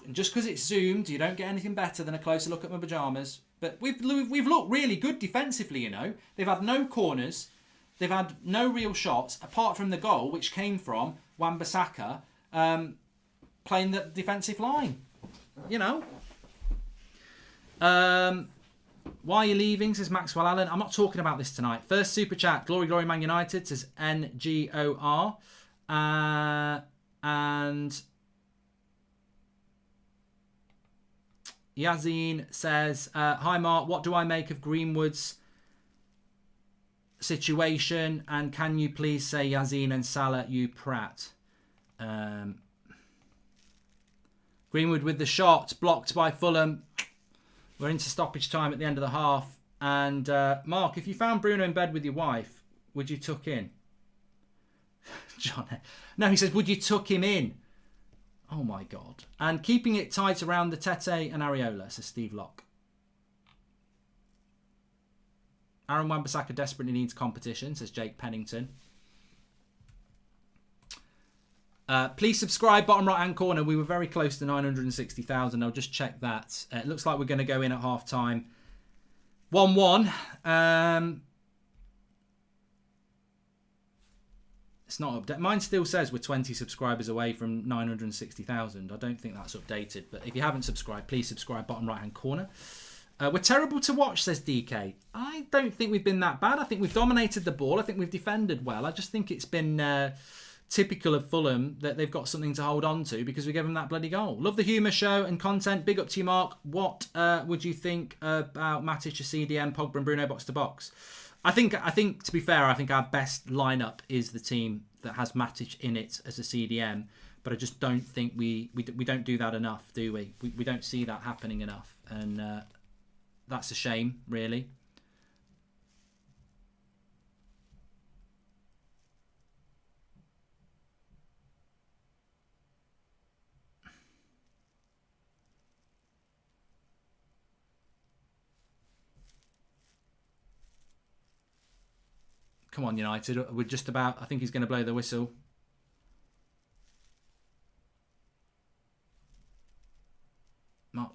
Speaker 1: And just because it's zoomed, you don't get anything better than a closer look at my pyjamas. But we've looked really good defensively, you know. They've had no corners. They've had no real shots, apart from the goal, which came from Wan-Bissaka playing the defensive line. You know. Why are you leaving, says Maxwell Allen. I'm not talking about this tonight. First super chat. Glory, glory, Man United, says NGOR. And Yazin says, hi Mark, what do I make of Greenwood's situation? And can you please say Yazin and Salah, you prat? Greenwood with the shot, blocked by Fulham. We're into stoppage time at the end of the half. And Mark, if you found Bruno in bed with your wife, would you tuck in? John, no, he says, would you tuck him in? Oh my God. And keeping it tight around the Tete and Areola, says Steve Locke. Aaron Wan-Bissaka desperately needs competition, says Jake Pennington. Please subscribe, bottom right hand corner. We were very close to 960,000. I'll just check that. It looks like we're going to go in at half time 1-1. It's not updated. Mine still says we're 20 subscribers away from 960,000. I don't think that's updated. But if you haven't subscribed, please subscribe, bottom right hand corner. We're terrible to watch, says DK. I don't think we've been that bad. I think we've dominated the ball. I think we've defended well. I just think it's been typical of Fulham that they've got something to hold on to because we gave them that bloody goal. Love the humour show and content. Big up to you, Mark. What would you think about Matic to CDM, Pogba and Bruno box to box? I think to be fair, I think our best lineup is the team that has Matic in it as a CDM. But I just don't think we don't do that enough, do we? We don't see that happening enough, and that's a shame, really. Come on, United. We're just about... I think he's going to blow the whistle.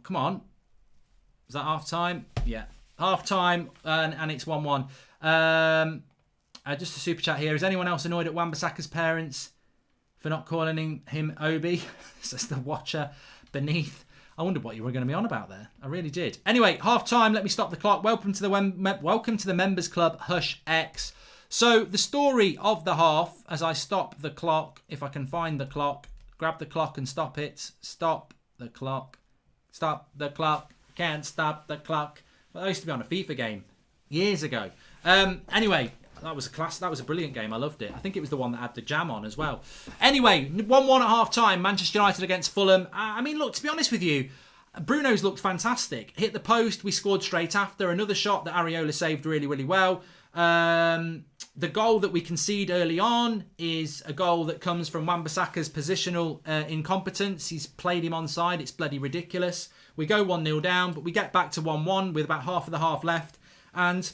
Speaker 1: Come on. Is that half time? Yeah. Half time, and it's 1-1. Just a super chat here. Is anyone else annoyed at Wan-Bissaka's parents for not calling him Obi? Says the watcher beneath. I wondered what you were going to be on about there. I really did. Anyway, half time. Let me stop the clock. Welcome to the Members Club Hush X. So the story of the half, as I stop the clock, if I can find the clock, grab the clock and stop it. Stop the clock. Stop the clock. Can't stop the clock. Well, I used to be on a FIFA game years ago. Anyway, that was a brilliant game. I loved it. I think it was the one that had the jam on as well. Anyway, 1-1 at half time. Manchester United against Fulham. I mean, look, to be honest with you, Bruno's looked fantastic. Hit the post. We scored straight after. Another shot that Areola saved really, really well. The goal that we concede early on is a goal that comes from Wan-Bissaka's positional incompetence. He's played him onside. It's bloody ridiculous. We go 1-0 down, but we get back to 1-1 with about half of the half left. And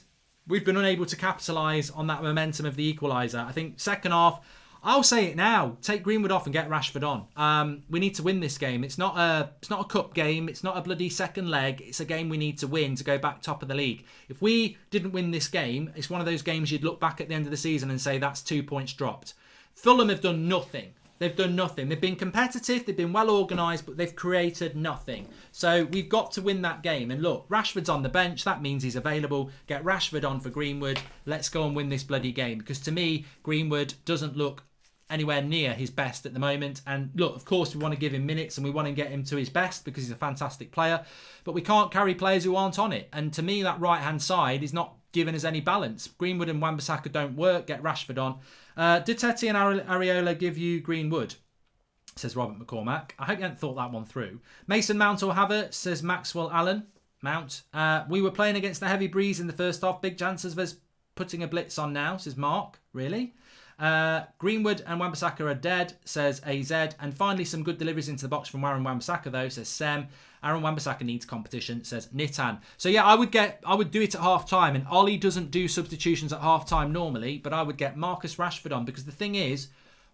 Speaker 1: we've been unable to capitalise on that momentum of the equaliser. I think second half, I'll say it now, take Greenwood off and get Rashford on. We need to win this game. It's not a cup game. It's not a bloody second leg. It's a game we need to win to go back top of the league. If we didn't win this game, it's one of those games you'd look back at the end of the season and say that's 2 points dropped. Fulham have done nothing. They've done nothing. They've been competitive. They've been well organised, but they've created nothing. So we've got to win that game. And look, Rashford's on the bench. That means he's available. Get Rashford on for Greenwood. Let's go and win this bloody game. Because to me, Greenwood doesn't look anywhere near his best at the moment. And look, of course, we want to give him minutes and we want to get him to his best because he's a fantastic player. But we can't carry players who aren't on it. And to me, that right-hand side is not giving us any balance. Greenwood and Wan-Bissaka don't work. Get Rashford on. Did Tete and Areola give you Greenwood? Says Robert McCormack. I hope you hadn't thought that one through. Mason Mount or Havertz? Says Maxwell Allen. Mount. We were playing against the heavy breeze in the first half. Big chances of us putting a blitz on now, says Mark. Really? Greenwood and Wan-Bissaka are dead, says AZ. And finally, some good deliveries into the box from Aaron Wan-Bissaka, though, says Sem. Aaron Wan-Bissaka needs competition, says Nitan. So yeah, I would do it at half time. And Ollie doesn't do substitutions at half time normally, but I would get Marcus Rashford on because the thing is,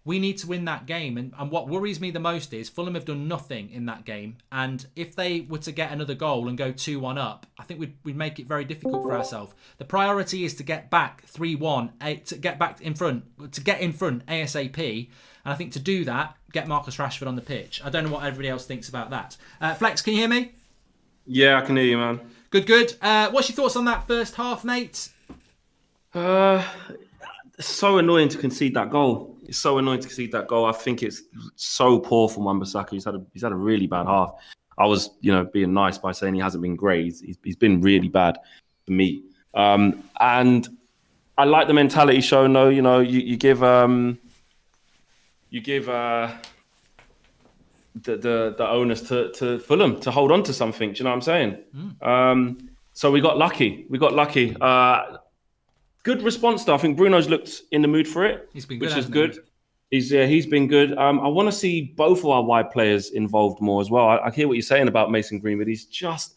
Speaker 1: we need to win that game. And what worries me the most is Fulham have done nothing in that game. And if they were to get another goal and go 2-1 up, I think we'd make it very difficult for ourselves. The priority is to get back 3-1, to get back in front, to get in front ASAP. And I think to do that, get Marcus Rashford on the pitch. I don't know what everybody else thinks about that. Flex, can you hear me?
Speaker 2: Yeah, I can hear you, man.
Speaker 1: Good. What's your thoughts on that first half, mate?
Speaker 2: It's so annoying to concede that goal. It's so annoying to concede that goal. I think it's so poor from Wan-Bissaka. He's had a really bad half. I was, being nice by saying he hasn't been great. He's been really bad for me. And I like the mentality shown though. You give the onus to Fulham to hold on to something. Do you know what I'm saying? So we got lucky. Good response though. I think Bruno's looked in the mood for it,
Speaker 1: he's been good,
Speaker 2: which is good. He's been good. I want to see both of our wide players involved more as well. I hear what you're saying about Mason Greenwood. He's just,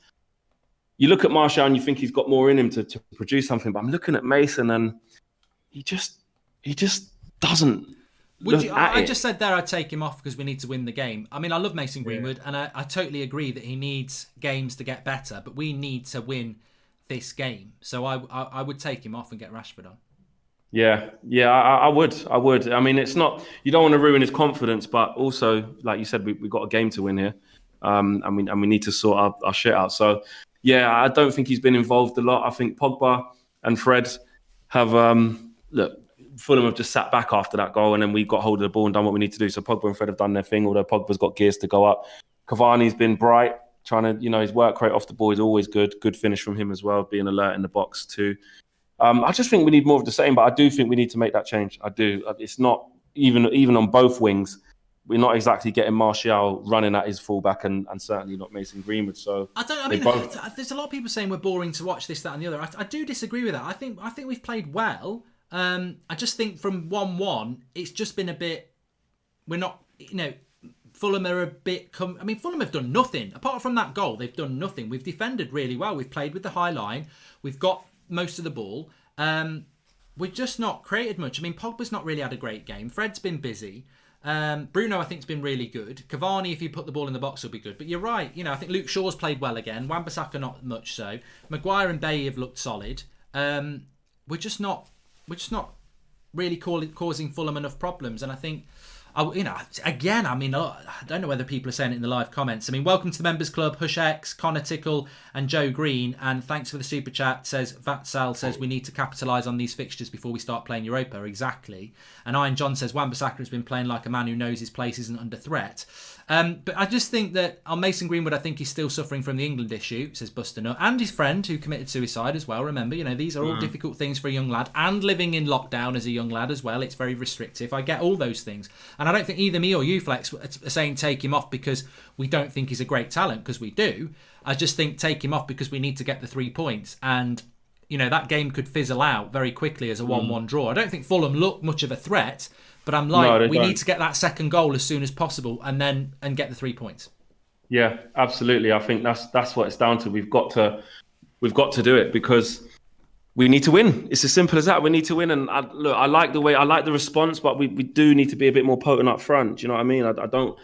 Speaker 2: you look at Martial and you think he's got more in him to produce something, but I'm looking at Mason and he just doesn't.
Speaker 1: I just said there I'd take him off because we need to win the game. I mean, I love Mason Greenwood and I totally agree that he needs games to get better, but we need to win this game. So I would take him off and get Rashford on.
Speaker 2: Yeah, I would. I mean, it's not, you don't want to ruin his confidence, but also, like you said, we've got a game to win here. And we need to sort our shit out. So, yeah, I don't think he's been involved a lot. I think Pogba and Fred have, Fulham have just sat back after that goal and then we got hold of the ball and done what we need to do. So Pogba and Fred have done their thing, although Pogba's got gears to go up. Cavani's been bright, trying to, his work rate off the ball is always good. Good finish from him as well, being alert in the box too. I just think we need more of the same, but I do think we need to make that change. I do. It's not even on both wings. We're not exactly getting Martial running at his fullback, and certainly not Mason Greenwood. So
Speaker 1: there's a lot of people saying we're boring to watch, this, that, and the other. I do disagree with that. I think we've played well. I just think from 1-1, it's just been a bit. We're not, Fulham are a bit. Fulham have done nothing apart from that goal. They've done nothing. We've defended really well. We've played with the high line. We've got most of the ball. We've just not created much. Pogba's not really had a great game. Fred's been busy. Bruno, I think, has been really good. Cavani, if you put the ball in the box, will be good. But you're right. I think Luke Shaw's played well again. Wan-Bissaka not much so. Maguire and Bailly have looked solid. We're just not really causing Fulham enough problems. And I think, I don't know whether people are saying it in the live comments. Welcome to the Members Club, Hush X, Connor Tickle and Joe Green. And thanks for the super chat. Vatsal says we need to capitalise on these fixtures before we start playing Europa. Exactly. And Iron John says Wan-Bissaka has been playing like a man who knows his place isn't under threat. But I just think that on Mason Greenwood, I think he's still suffering from the England issue, says Buster Nut, and his friend who committed suicide as well. Remember, these are all difficult things for a young lad, and living in lockdown as a young lad as well. It's very restrictive. I get all those things. And I don't think either me or you, Flex, are saying take him off because we don't think he's a great talent, because we do. I just think take him off because we need to get the 3 points. And, that game could fizzle out very quickly as a 1-1 draw. I don't think Fulham look much of a threat, but I'm like, we need to get that second goal as soon as possible and get the 3 points.
Speaker 2: Yeah, absolutely. I think that's what it's down to. We've got to do it because we need to win. It's as simple as that. We need to win. And I like the response, but we do need to be a bit more potent up front. Do you know what I mean? I don't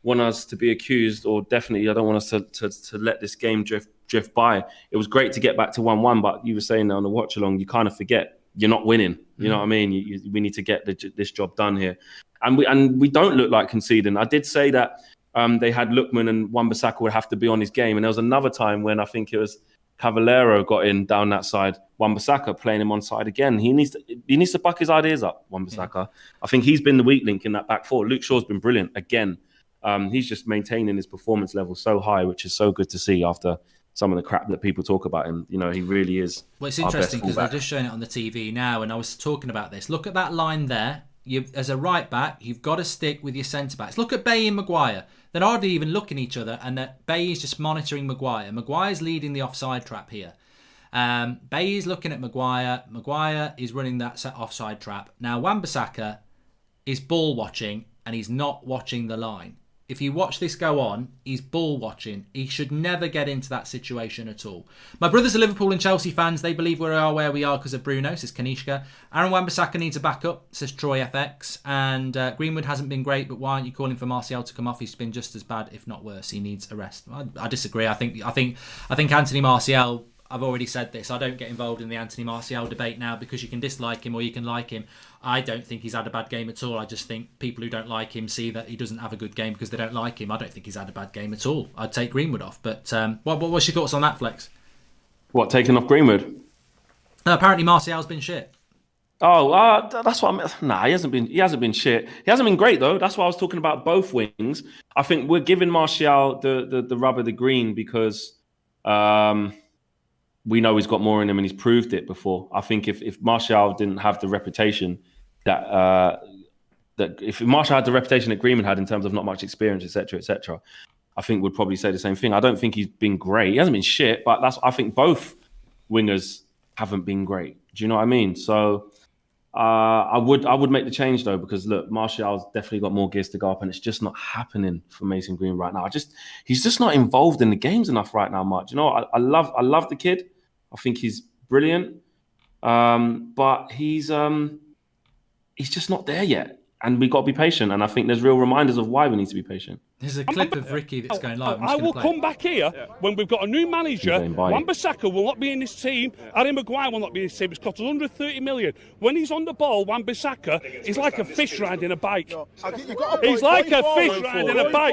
Speaker 2: want us to be accused, or definitely I don't want us to let this game drift by. It was great to get back to 1-1, but you were saying on the watch along, you kind of forget you're not winning. You know what I mean? We need to get this job done here, and we don't look like conceding. I did say that they had Lookman and Wan-Bissaka would have to be on his game, and there was another time when I think it was Cavallero got in down that side. Wan-Bissaka playing him on side again. He needs to buck his ideas up. Wan-Bissaka. Yeah. I think he's been the weak link in that back four. Luke Shaw's been brilliant again. He's just maintaining his performance level so high, which is so good to see after some of the crap that people talk about him. He really is. Well, it's interesting because they're just showing it on the TV now, and I was talking about this. Look at that line there. As a right back, you've got to stick with your centre backs. Look at Bailly and Maguire. They're hardly even looking at each other, and Bailly's just monitoring Maguire. Maguire's leading the offside trap here. Bailly's looking at Maguire. Maguire is running that offside trap. Now, Wan-Bissaka is ball watching, and he's not watching the line. If you watch this go on, he's ball watching. He should never get into that situation at all. My brothers are Liverpool and Chelsea fans. They believe we are where we are because of Bruno, says Kanishka. Aaron Wan-Bissaka needs a backup, says Troy FX. And Greenwood hasn't been great, but why aren't you calling for Martial to come off? He's been just as bad, if not worse. He needs a rest. I disagree. I think Anthony Martial, I've already said this, I don't get involved in the Anthony Martial debate now because you can dislike him or you can like him. I don't think he's had a bad game at all. I just think people who don't like him see that he doesn't have a good game because they don't like him. I don't think he's had a bad game at all. I'd take Greenwood off. But what's your thoughts on that, Flex? What, taking off Greenwood?
Speaker 1: Apparently Martial's been shit.
Speaker 2: Oh, that's what I mean. Nah, he hasn't been shit. He hasn't been great though. That's why I was talking about both wings. I think we're giving Martial the rub of the green because we know he's got more in him and he's proved it before. I think if Martial didn't have the reputation that if Martial had the reputation that Greenwood had in terms of not much experience, etc., I think we'd probably say the same thing. I don't think he's been great. He hasn't been shit, but I think both wingers haven't been great. Do you know what I mean? So I would make the change though, because look, Martial's definitely got more gears to go up, and it's just not happening for Mason Green right now. He's just not involved in the games enough right now, much. I love the kid. I think he's brilliant, but he's just not there yet, and we've got to be patient. And I think there's real reminders of why we need to be patient.
Speaker 1: There's a clip of Ricky that's going live.
Speaker 3: I will come back here when we've got a new manager. Wan-Bissaka will not be in this team. Harry Maguire will not be in this team. It's cost 130 million. When he's on the ball, Wan-Bissaka is like a fish riding a bike. He's like a fish riding a bike.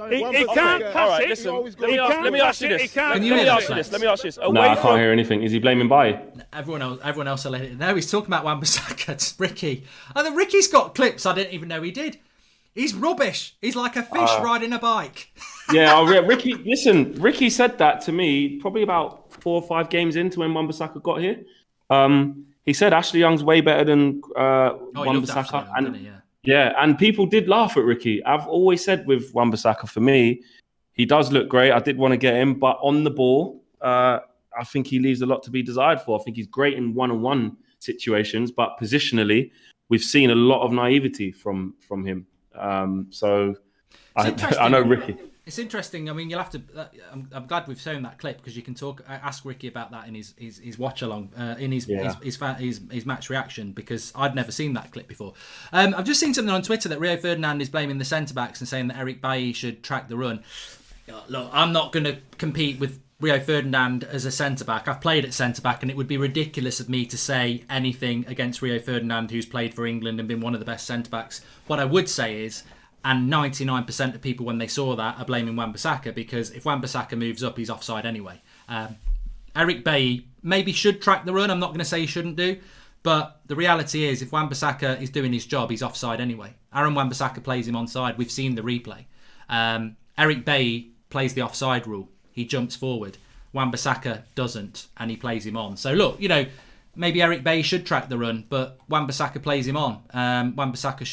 Speaker 3: He can't pass it.
Speaker 2: Listen, let me ask you this.
Speaker 1: Let me ask you this.
Speaker 2: No, I can't hear anything. Is he blaming Bailly?
Speaker 1: Everyone else will let it know. He's talking about Wan-Bissaka. It's Ricky. And then Ricky's got clips I didn't even know he did. He's rubbish. He's like a fish riding a bike.
Speaker 2: Ricky. Listen, Ricky said that to me probably about 4 or 5 games into when Wan-Bissaka got here. He said Ashley Young's way better than
Speaker 1: Wan-Bissaka.
Speaker 2: And people did laugh at Ricky. I've always said with Wan-Bissaka, for me, he does look great. I did want to get him, but on the ball, I think he leaves a lot to be desired for. I think he's great in one-on-one situations, but positionally, we've seen a lot of naivety from him. I know Ricky.
Speaker 1: It's interesting. I mean, you'll have to. I'm glad we've shown that clip because you can ask Ricky about that in his watch along, in his match reaction, because I'd never seen that clip before. I've just seen something on Twitter that Rio Ferdinand is blaming the centre backs and saying that Eric Bailly should track the run. Look, I'm not going to compete with Rio Ferdinand as a centre back. I've played at centre back, and it would be ridiculous of me to say anything against Rio Ferdinand, who's played for England and been one of the best centre backs. What I would say is, and 99% of people, when they saw that, are blaming Wan-Bissaka, because if Wan-Bissaka moves up, he's offside anyway. Eric Bailly maybe should track the run. I'm not going to say he shouldn't do, but the reality is, if Wan-Bissaka is doing his job, he's offside anyway. Aaron Wan-Bissaka plays him onside. We've seen the replay. Eric Bailly plays the offside rule. He jumps forward. Wan-Bissaka doesn't, and he plays him on. So look, maybe Eric Bailly should track the run, but Wan-Bissaka plays him on. Wan-Bissaka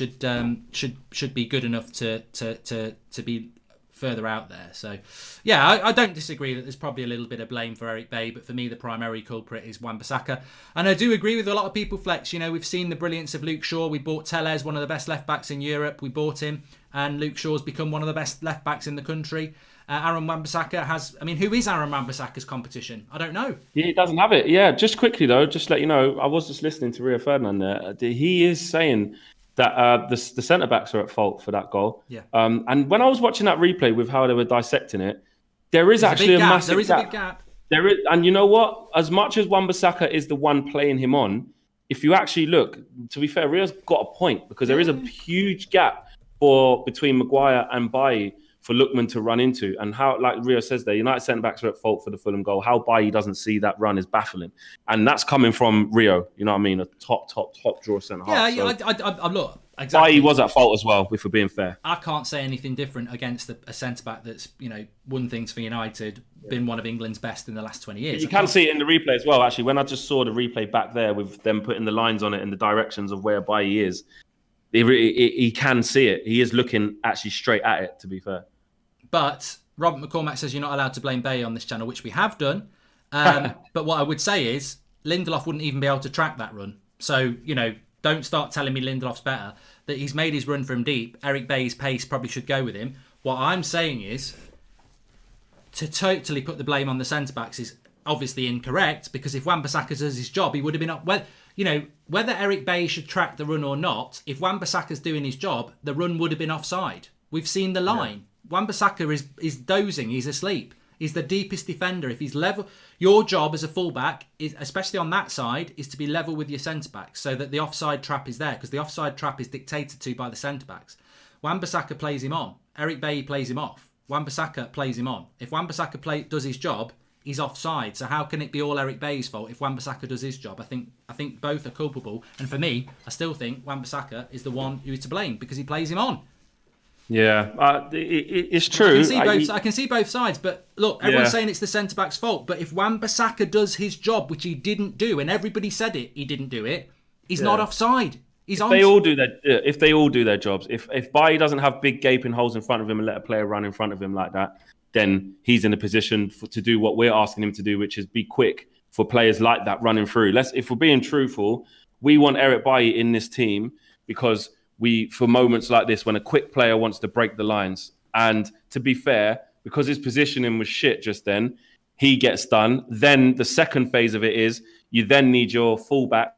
Speaker 1: should be good enough to be further out there. So, yeah, I don't disagree that there's probably a little bit of blame for Eric Bailly, but for me, the primary culprit is Wan-Bissaka. And I do agree with a lot of people, Flex. We've seen the brilliance of Luke Shaw. We bought Tellez, one of the best left-backs in Europe. We bought him, and Luke Shaw's become one of the best left-backs in the country. Aaron Wan-Bissaka has... I mean, who is Aaron Wan-Bissaka's competition? I don't know.
Speaker 2: He doesn't have it. Yeah, just quickly, though, just to let you know, I was just listening to Rio Ferdinand there. He is saying that the centre-backs are at fault for that goal.
Speaker 1: Yeah.
Speaker 2: And when I was watching that replay with how they were dissecting it, there's actually a massive gap.
Speaker 1: There is a big gap.
Speaker 2: There is, and you know what? As much as Wan-Bissaka is the one playing him on, if you actually look, to be fair, Rio's got a point, because there is a huge gap between Maguire and Bailly for Lookman to run into. And how, like Rio says there, United centre-backs are at fault for the Fulham goal. How Bailly doesn't see that run is baffling. And that's coming from Rio, you know what I mean? A top draw centre-half.
Speaker 1: Yeah, I'm look. Exactly.
Speaker 2: Bailly was at fault as well, if we're being fair.
Speaker 1: I can't say anything different against a centre-back that's, won things for United, been one of England's best in the last 20 years.
Speaker 2: You can see it in the replay as well, actually. When I just saw the replay back there with them putting the lines on it and the directions of where Bailly is, he can see it. He is looking actually straight at it, to be fair.
Speaker 1: But Robert McCormack says you're not allowed to blame Bailly on this channel, which we have done. But what I would say is Lindelof wouldn't even be able to track that run. So, don't start telling me Lindelof's better. That he's made his run from deep. Eric Bailly's pace probably should go with him. What I'm saying is, to totally put the blame on the centre-backs is obviously incorrect, because if Wan-Bissaka does his job, he would have been up. Well, whether Eric Bailly should track the run or not, if Wan-Bissaka's doing his job, the run would have been offside. We've seen the line. Yeah. Wan-Bissaka is dozing. He's asleep. He's the deepest defender. If he's level, your job as a fullback, is, especially on that side, is to be level with your centre-backs so that the offside trap is there, because the offside trap is dictated to by the centre-backs. Wan-Bissaka plays him on. Eric Bailly plays him off. Wan-Bissaka plays him on. If Wan-Bissaka does his job, he's offside. So how can it be all Eric Bailly's fault if Wan-Bissaka does his job? I think both are culpable. And for me, I still think Wan-Bissaka is the one who is to blame, because he plays him on.
Speaker 2: Yeah, it's true.
Speaker 1: I can see both sides, but look, everyone's saying it's the centre-back's fault. But if Wan-Bissaka does his job, which he didn't do, and everybody said he didn't do it, he's not offside. He's on.
Speaker 2: If they all do their jobs, if Bailly doesn't have big gaping holes in front of him and let a player run in front of him like that, then he's in a position to do what we're asking him to do, which is be quick for players like that running through. If we're being truthful, we want Eric Bailly in this team because for moments like this, when a quick player wants to break the lines. And to be fair, because his positioning was shit just then, he gets done. Then the second phase of it is you then need your fullback,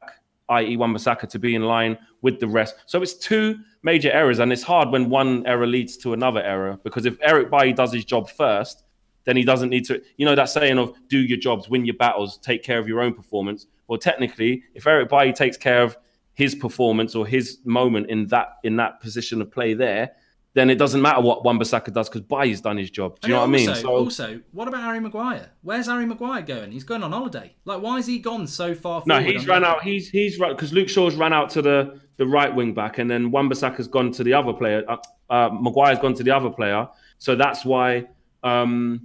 Speaker 2: i.e. Wan-Bissaka, to be in line with the rest. So it's two major errors, and it's hard when one error leads to another error, because if Eric Bailly does his job first, then he doesn't need to, that saying of do your jobs, win your battles, take care of your own performance. Well, technically, if Eric Bailly takes care of his performance or his moment in that position of play there, then it doesn't matter what Wan-Bissaka does, because Bailly's done his job. Do you know what I mean?
Speaker 1: Also, what about Harry Maguire? Where's Harry Maguire going? He's going on holiday. Like, why has he gone so far forward?
Speaker 2: No, he's run out. He's run because Luke Shaw's run out to the right wing back, and then Wan-Bissaka's gone to the other player. Maguire's gone to the other player. So that's why Bailly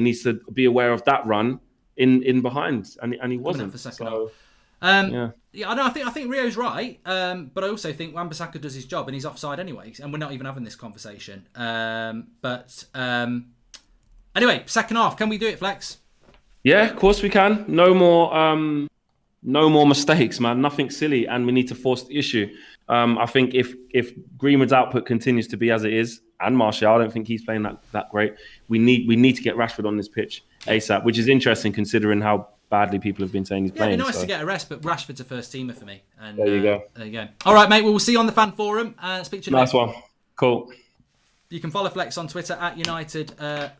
Speaker 2: needs to be aware of that run in behind, and he
Speaker 1: Coming
Speaker 2: wasn't.
Speaker 1: up for second
Speaker 2: So,
Speaker 1: half. Yeah, I know. I think Rio's right, but I also think Wan-Bissaka does his job, and he's offside anyway, and we're not even having this conversation. Anyway, second half. Can we do it, Flex?
Speaker 2: yeah, of course we can. No more mistakes, man. Nothing silly, and we need to force the issue. I think if Greenwood's output continues to be as it is, and Martial, I don't think he's playing that great. We need to get Rashford on this pitch ASAP, which is interesting considering how badly people have been saying he's playing.
Speaker 1: It'd be nice to get a rest, but Rashford's a first teamer for me. And
Speaker 2: there you go.
Speaker 1: There you go. All right, mate. Well, we'll see you on the fan forum. Speak to you
Speaker 2: Nice
Speaker 1: later.
Speaker 2: one. Cool.
Speaker 1: You can follow Flex on Twitter at United at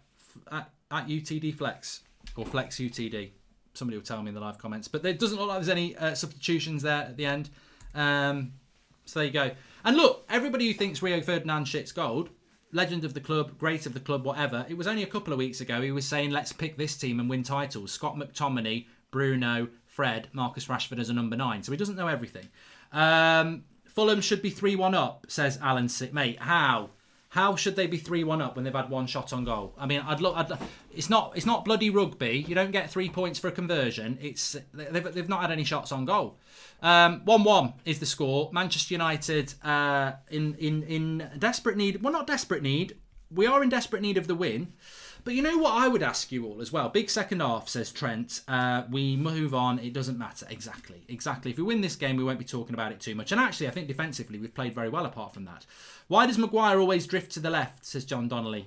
Speaker 1: UTD Flex or Flex UTD. Somebody will tell me in the live comments, but there doesn't look like there's any substitutions there at the end. So there you go. And look, everybody who thinks Rio Ferdinand shits gold, legend of the club, great of the club, whatever. It was only a couple of weeks ago he was saying, let's pick this team and win titles. Scott McTominay, Bruno, Fred, Marcus Rashford as a number 9. So he doesn't know everything. Fulham should be 3-1 up, says Alan. Mate, how? How should they be 3-1 up when they've had one shot on goal? I mean, it's not bloody rugby. You don't get 3 points for a conversion. They've not had any shots on goal. 1-1 is the score. Manchester United in desperate need. Well, not desperate need. We are in desperate need of the win. But you know what I would ask you all as well? Big second half, says Trent. We move on. It doesn't matter. Exactly. If we win this game, we won't be talking about it too much. And actually, I think defensively, we've played very well apart from that. Why does Maguire always drift to the left, says John Donnelly.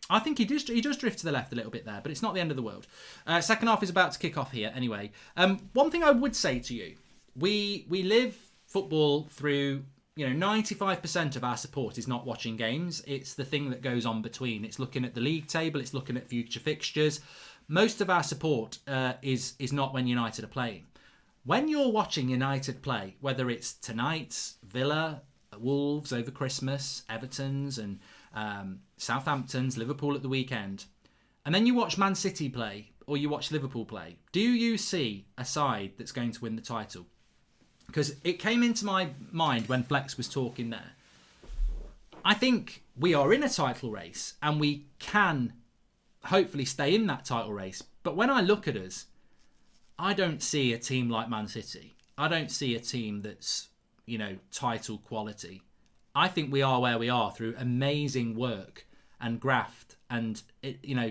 Speaker 1: I think he does drift to the left a little bit there, but it's not the end of the world. Second half is about to kick off here anyway. One thing I would say to you, we live football through, 95% of our support is not watching games. It's the thing that goes on between. It's looking at the league table. It's looking at future fixtures. Most of our support is not when United are playing. When you're watching United play, whether it's tonight's Villa, Wolves over Christmas, Everton's and Southampton's, Liverpool at the weekend, and then you watch Man City play or you watch Liverpool play, do you see a side that's going to win the title? Because it came into my mind when Flex was talking there. I think we are in a title race and we can hopefully stay in that title race. But when I look at us, I don't see a team like Man City. I don't see a team that's, title quality. I think we are where we are through amazing work and graft and,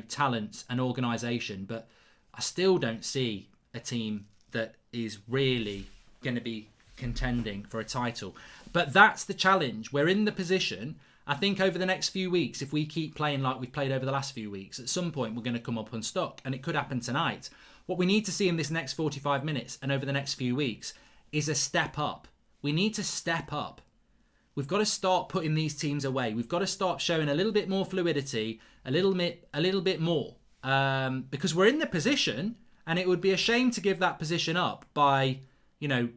Speaker 1: talent and organisation. But I still don't see a team that is really going to be contending for a title. But that's the challenge. We're in the position. I think over the next few weeks, if we keep playing like we've played over the last few weeks, at some point we're going to come up unstuck, and it could happen tonight. What we need to see in this next 45 minutes and over the next few weeks is a step up. We need to step up. We've got to start putting these teams away. We've got to start showing a little bit more fluidity, a little bit more, because we're in the position, and it would be a shame to give that position up by,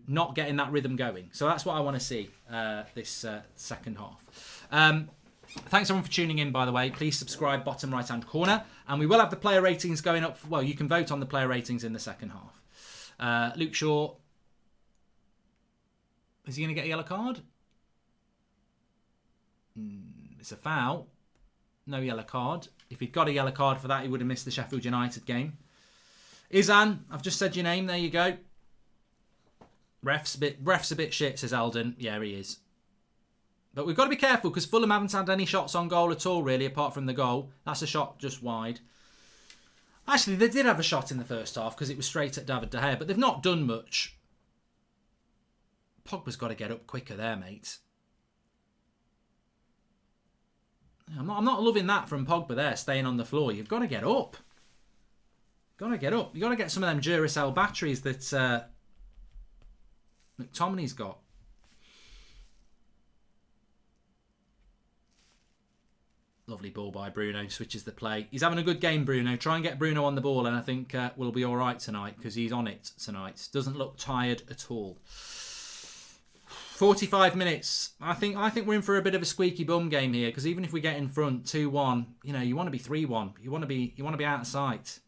Speaker 1: not getting that rhythm going. So that's what I want to see this second half. Thanks everyone for tuning in, by the way. Please subscribe, bottom right hand corner, and we will have the player ratings going up. Well, you can vote on the player ratings in the second half. Luke Shaw, is he going to get a yellow card? It's a foul. No yellow card. If he'd got a yellow card for that, he would have missed the Sheffield United game. Izan, I've just said your name. There you go. Ref's a bit shit, says Alden. Yeah, he is. But we've got to be careful because Fulham haven't had any shots on goal at all, really, apart from the goal. That's a shot just wide. Actually, they did have a shot in the first half because it was straight at David De Gea, but they've not done much. Pogba's got to get up quicker there, mate. I'm not loving that from Pogba there, staying on the floor. You've got to get up. Got to get up. You've got to get some of them Duracell batteries that McTominay's got. Lovely ball by Bruno. Switches the play. He's having a good game, Bruno. Try and get Bruno on the ball, and I think we'll be all right tonight because he's on it tonight. Doesn't look tired at all. 45 minutes. I think we're in for a bit of a squeaky bum game here because even if we get in front 2-1, you want to be 3-1. You want to be out of sight.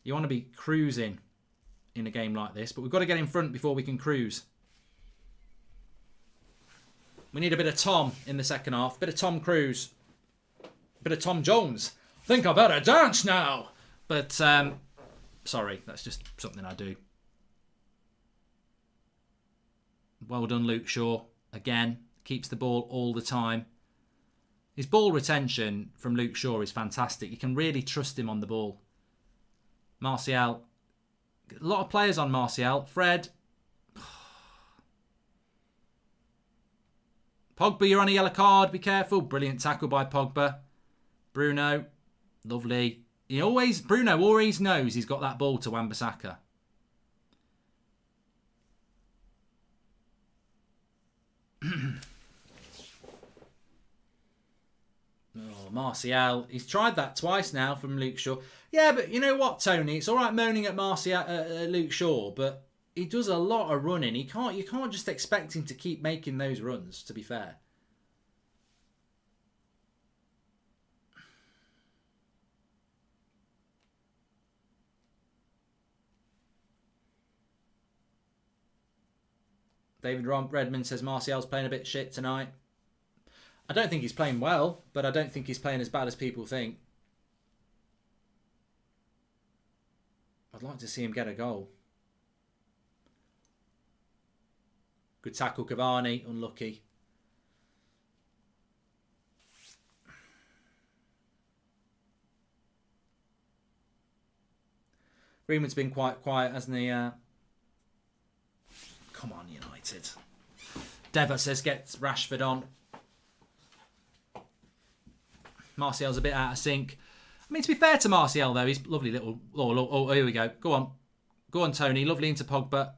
Speaker 1: You want to be cruising in a game like this, but we've got to get in front before we can cruise. We need a bit of Tom in the second half. Bit of Tom Cruise. Bit of Tom Jones. Think I better dance now. But Sorry, that's just something I do. Well done, Luke Shaw. Again, keeps the ball all the time. His ball retention from Luke Shaw is fantastic. You can really trust him on the ball. Martial. A lot of players on Martial. Fred. Pogba, you're on a yellow card. Be careful. Brilliant tackle by Pogba. Bruno. Lovely. Bruno always knows he's got that ball to Wan-Bissaka. Oh, Martial. He's tried that twice now from Luke Shaw. Yeah, but you know what, Tony? It's all right moaning at Luke Shaw, but he does a lot of running. You can't just expect him to keep making those runs, to be fair. David Redmond says Martial's playing a bit shit tonight. I don't think he's playing well, but I don't think he's playing as bad as people think. I'd like to see him get a goal. Good tackle, Cavani. Unlucky. Greenwood's been quite quiet, hasn't he? Come on, United. Deva says gets Rashford on. Martial's a bit out of sync. I mean, to be fair to Martial, though, he's lovely little... Oh, here we go. Go on, Tony. Lovely into Pogba.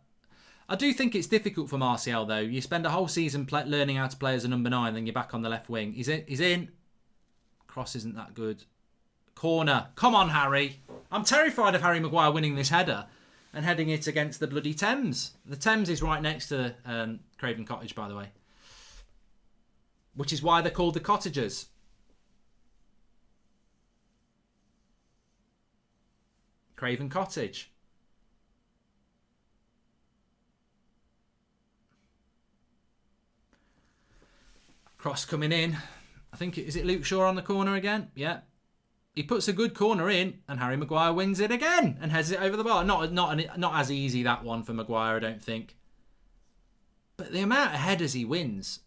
Speaker 1: I do think it's difficult for Martial, though. You spend a whole season learning how to play as a number 9, then you're back on the left wing. He's in. Cross isn't that good. Corner. Come on, Harry. I'm terrified of Harry Maguire winning this header and heading it against the bloody Thames. The Thames is right next to Craven Cottage, by the way. Which is why they're called the Cottagers. Craven Cottage. Cross coming in. I think, is it Luke Shaw on the corner again? Yeah. He puts a good corner in, and Harry Maguire wins it again and heads it over the bar. Not as easy, that one, for Maguire, I don't think. But the amount of headers he wins,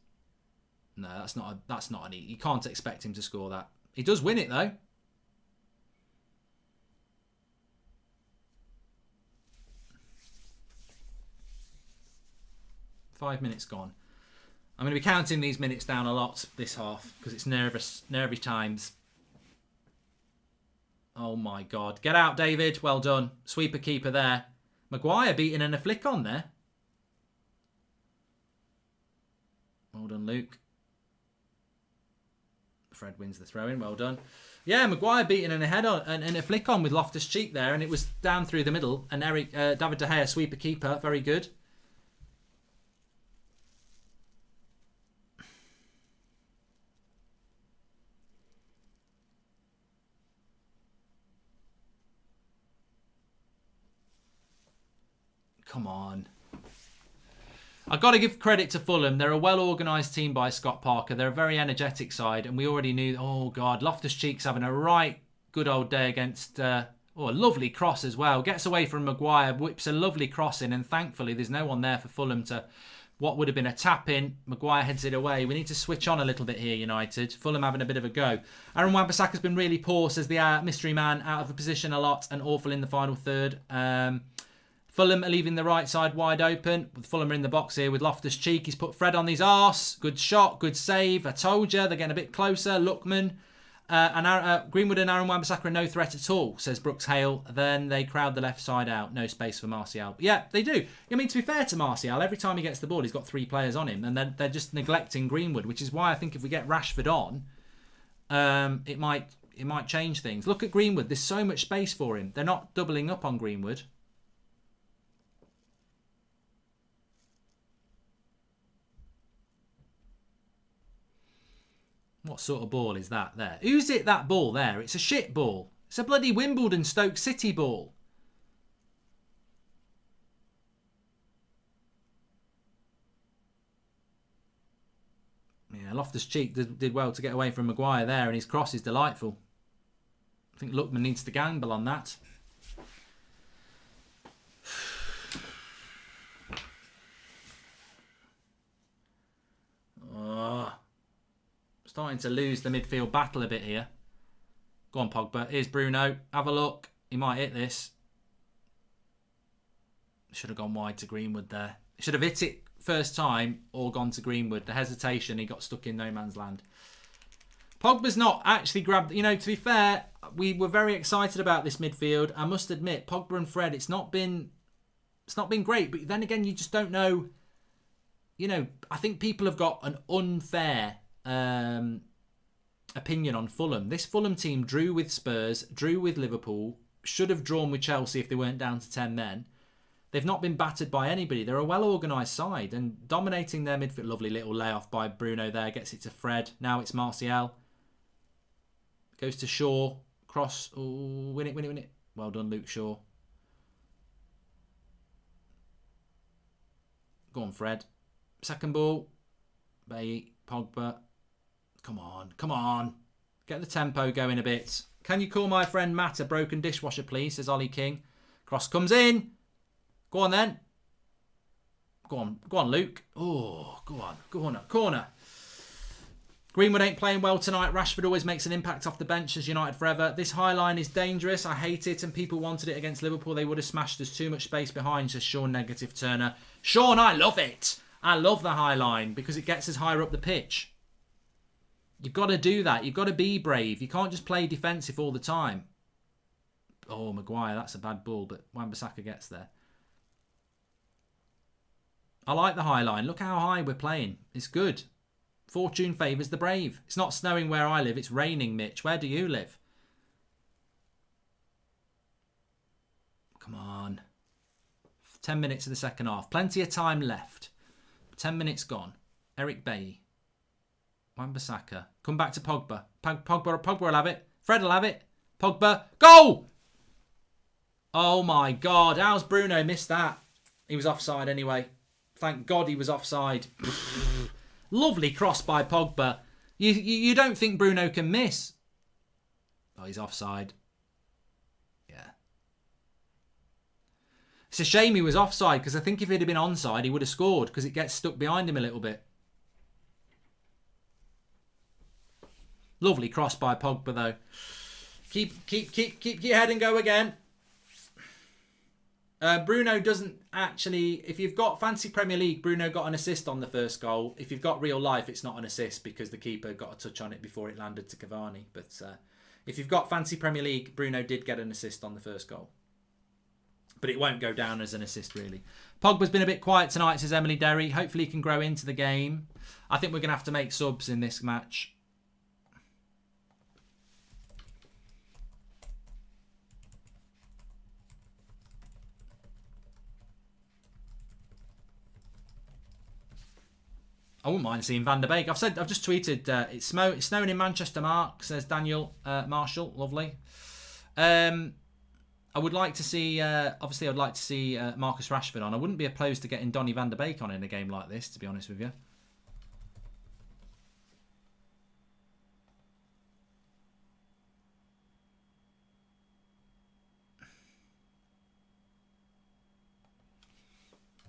Speaker 1: no, that's not an. You can't expect him to score that. He does win it though. Five minutes gone. I'm going to be counting these minutes down a lot this half because it's nervy times. Oh my God. Get out, David. Well done. Sweeper keeper there. Maguire beating and a flick on there. Well done, Luke. Fred wins the throw-in. Well done. Yeah, Maguire beating and a head on and a flick on with Loftus-Cheek there, and it was down through the middle. And David De Gea, sweeper keeper. Very good. Come on. I've got to give credit to Fulham. They're a well-organised team by Scott Parker. They're a very energetic side. And we already knew, oh, God, Loftus-Cheek's having a right good old day against... a lovely cross as well. Gets away from Maguire, whips a lovely cross in. And thankfully, there's no one there for Fulham to... What would have been a tap-in. Maguire heads it away. We need to switch on a little bit here, United. Fulham having a bit of a go. Aaron Wan-Bissaka's been really poor, says the mystery man. Out of a position a lot and awful in the final third. Fulham are leaving the right side wide open. With Fulham are in the box here with Loftus-Cheek. He's put Fred on his arse. Good shot, good save. I told you, they're getting a bit closer. Lookman and Greenwood and Aaron Wan-Bissaka are no threat at all, says Brooks Hale. Then they crowd the left side out. No space for Martial. Yeah, they do. I mean, to be fair to Martial, every time he gets the ball, he's got 3 players on him. And they're just neglecting Greenwood, which is why I think if we get Rashford on, it might change things. Look at Greenwood. There's so much space for him. They're not doubling up on Greenwood. What sort of ball is that there? Who's it, that ball there? It's a shit ball. It's a bloody Wimbledon Stoke City ball. Yeah, Loftus-Cheek did well to get away from Maguire there, and his cross is delightful. I think Lookman needs to gamble on that. Oh, starting to lose the midfield battle a bit here. Go on, Pogba. Here's Bruno. Have a look. He might hit this. Should have gone wide to Greenwood there. Should have hit it first time or gone to Greenwood. The hesitation, he got stuck in no man's land. Pogba's not actually grabbed... You know, to be fair, we were very excited about this midfield. I must admit, Pogba and Fred, it's not been great. But then again, you just don't know... You know, I think people have got an unfair opinion on Fulham. This Fulham team drew with Spurs, drew with Liverpool, should have drawn with Chelsea if they weren't down to 10 men. They've not been battered by anybody. They're a well-organised side and dominating their midfield. Lovely little layoff by Bruno there. Gets it to Fred. Now it's Martial. Goes to Shaw. Cross. Ooh, win it. Well done, Luke Shaw. Go on, Fred. Second ball. Bailly. Pogba. Come on. Get the tempo going a bit. Can you call my friend Matt a broken dishwasher, please? Says Ollie King. Cross comes in. Go on then. Go on, Luke. Oh, go on. Corner. Greenwood ain't playing well tonight. Rashford always makes an impact off the bench as United forever. This high line is dangerous. I hate it, and people wanted it against Liverpool. They would have smashed. There's too much space behind, says Sean Negative Turner. Sean, I love it. I love the high line because it gets us higher up the pitch. You've got to do that. You've got to be brave. You can't just play defensive all the time. Oh, Maguire, that's a bad ball, but Wan-Bissaka gets there. I like the high line. Look how high we're playing. It's good. Fortune favours the brave. It's not snowing where I live. It's raining, Mitch. Where do you live? Come on. 10 minutes of the second half. Plenty of time left. 10 minutes gone. Eric Bailly. Wan-Bissaka. Come back to Pogba. Pogba will have it. Fred will have it. Pogba. Goal! Oh my God. How's Bruno missed that? He was offside anyway. Thank God he was offside. Lovely cross by Pogba. You don't think Bruno can miss. Oh, he's offside. Yeah. It's a shame he was offside because I think if he'd have been onside, he would have scored because it gets stuck behind him a little bit. Lovely cross by Pogba though. Keep your head and go again. Bruno doesn't actually... If you've got Fantasy Premier League, Bruno got an assist on the first goal. If you've got real life, it's not an assist because the keeper got a touch on it before it landed to Cavani. But if you've got Fantasy Premier League, Bruno did get an assist on the first goal. But it won't go down as an assist, really. Pogba's been a bit quiet tonight, says Emily Derry. Hopefully he can grow into the game. I think we're going to have to make subs in this match. I wouldn't mind seeing Van Der Beek. I've just tweeted it's snowing in Manchester, Mark, says Daniel Marshall. Lovely. I would like to see obviously I'd like to see Marcus Rashford on. I wouldn't be opposed to getting Donnie Van Der Beek on in a game like this, to be honest with you.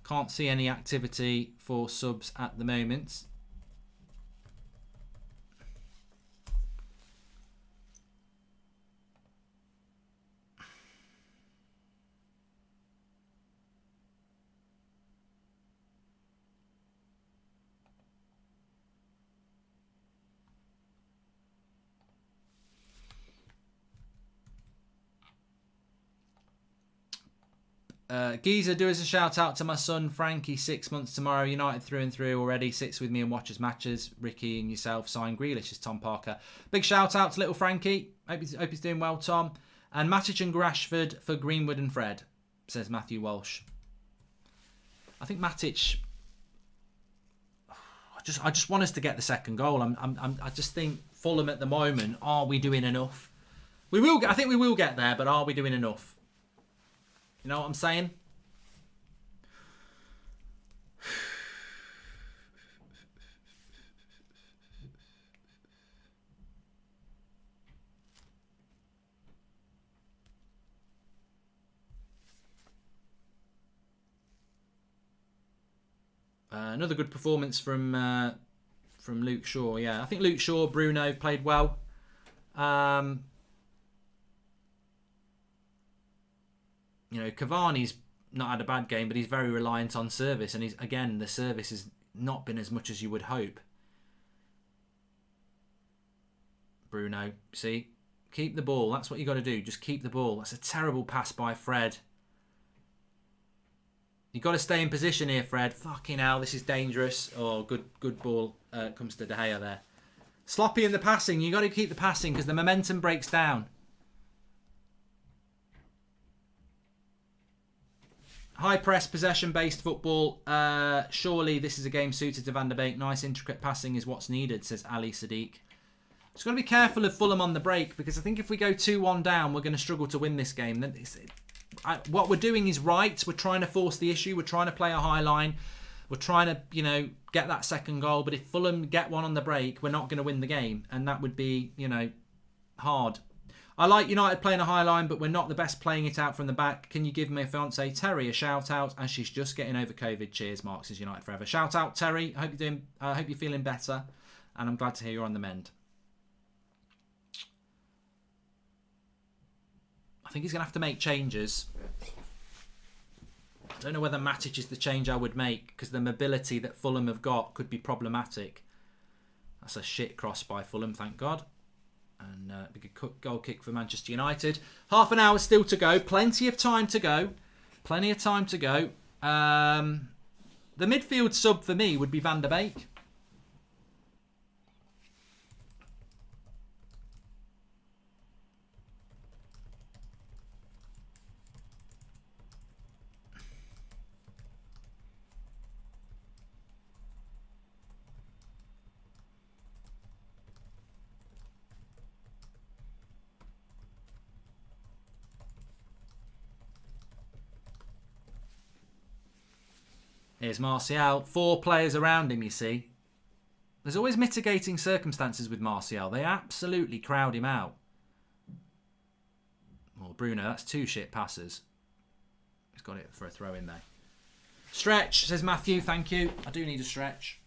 Speaker 1: Can't see any activity for subs at the moment. Geezer, do us a shout out to my son Frankie, 6 months tomorrow, United through and through already, sits with me and watches matches. Ricky and yourself, sign Grealish, is Tom Parker. Big shout out to little Frankie. Hope he's doing well, Tom. And Matic and Rashford for Greenwood and Fred, says Matthew Walsh. I think Matic... I just want us to get the second goal. I just think Fulham at the moment, are we doing enough? I think we will get there, but are we doing enough? You know what I'm saying? Another good performance from from Luke Shaw. Yeah, I think Luke Shaw, Bruno played well. Cavani's not had a bad game, but he's very reliant on service, and the service has not been as much as you would hope. Bruno, see, keep the ball. That's what you got to do. Just keep the ball. That's a terrible pass by Fred. You got to stay in position here, Fred. Fucking hell, this is dangerous. Oh, good ball comes to De Gea there. Sloppy in the passing. You got to keep the passing because the momentum breaks down. High press, possession-based football. Surely this is a game suited to Van Der Beek. Nice intricate passing is what's needed, says Ali Sadiq. Just got to be careful of Fulham on the break, because I think if we go 2-1 down, we're going to struggle to win this game. What we're doing is right. We're trying to force the issue. We're trying to play a high line. We're trying to, get that second goal. But if Fulham get one on the break, we're not going to win the game. And that would be, hard. I like United playing a high line, but we're not the best playing it out from the back. Can you give my fiance Terry a shout out? As she's just getting over COVID. Cheers, Mark says United forever. Shout out, Terry. I hope you're feeling better, and I'm glad to hear you're on the mend. I think he's going to have to make changes. I don't know whether Matic is the change I would make, because the mobility that Fulham have got could be problematic. That's a shit cross by Fulham, thank God. And a big goal kick for Manchester United. Half an hour still to go. Plenty of time to go. The midfield sub for me would be Van Der Beek. Here's Martial. 4 players around him, you see. There's always mitigating circumstances with Martial. They absolutely crowd him out. Well, Bruno, that's 2 shit passes. He's got it for a throw in there. Stretch, says Matthew. Thank you. I do need a stretch.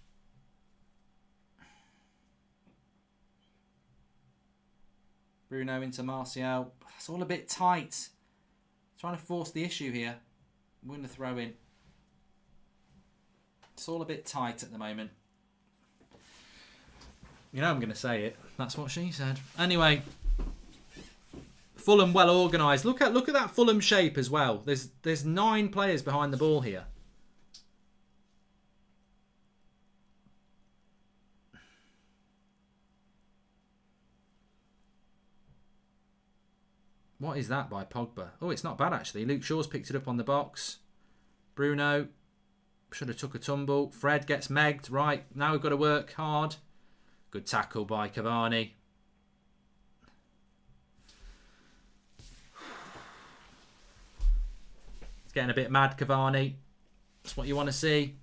Speaker 1: Bruno into Martial. It's all a bit tight. Trying to force the issue here. Win the throw in. It's all a bit tight at the moment. I'm going to say it. That's what she said. Anyway, Fulham well organised. Look at that Fulham shape as well. There's 9 players behind the ball here. What is that by Pogba? Oh, it's not bad actually. Luke Shaw's picked it up on the box. Bruno should have took a tumble. Fred gets megged. Right, now we've got to work hard. Good tackle by Cavani. It's getting a bit mad, Cavani. That's what you want to see.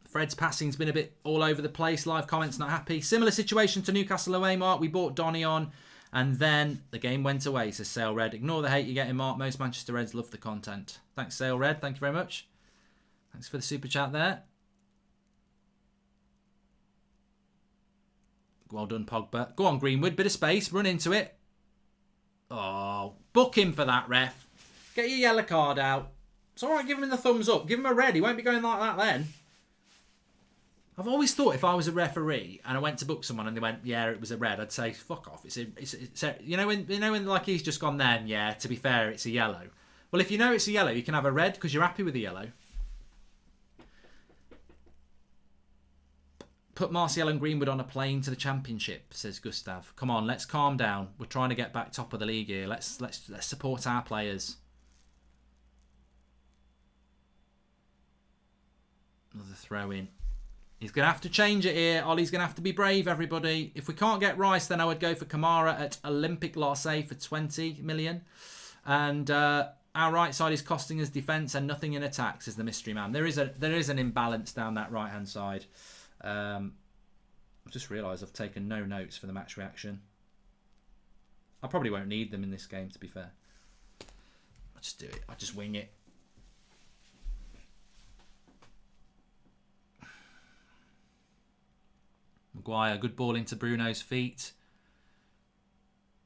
Speaker 1: Fred's passing's been a bit all over the place. Live comments not happy. Similar situation to Newcastle away, Mark. We bought Donnie on, and then the game went away, says Sale Red. Ignore the hate you're getting, Mark. Most Manchester Reds love the content. Thanks, Sale Red. Thank you very much. Thanks for the super chat there. Well done, Pogba. Go on, Greenwood. Bit of space. Run into it. Oh, book him for that, ref. Get your yellow card out. It's all right, give him the thumbs up. Give him a red. He won't be going like that then. I've always thought if I was a referee and I went to book someone and they went, yeah, it was a red, I'd say, fuck off. It's a you know when like he's just gone there, and yeah, to be fair, it's a yellow. Well, if you know it's a yellow, you can have a red because you're happy with the yellow. Put Martial and Greenwood on a plane to the Championship, says Gustav. Come on, let's calm down. We're trying to get back top of the league here. Let's support our players. Another throw in. He's going to have to change it here. Ollie's going to have to be brave, everybody. If we can't get Rice, then I would go for Kamara at Olympique Marseille for 20 million. And our right side is costing us defence and nothing in attack, says the mystery man. There is an imbalance down that right-hand side. I've just realised I've taken no notes for the match reaction. I probably won't need them in this game, to be fair. I'll just do it. I'll just wing it. Maguire, good ball into Bruno's feet.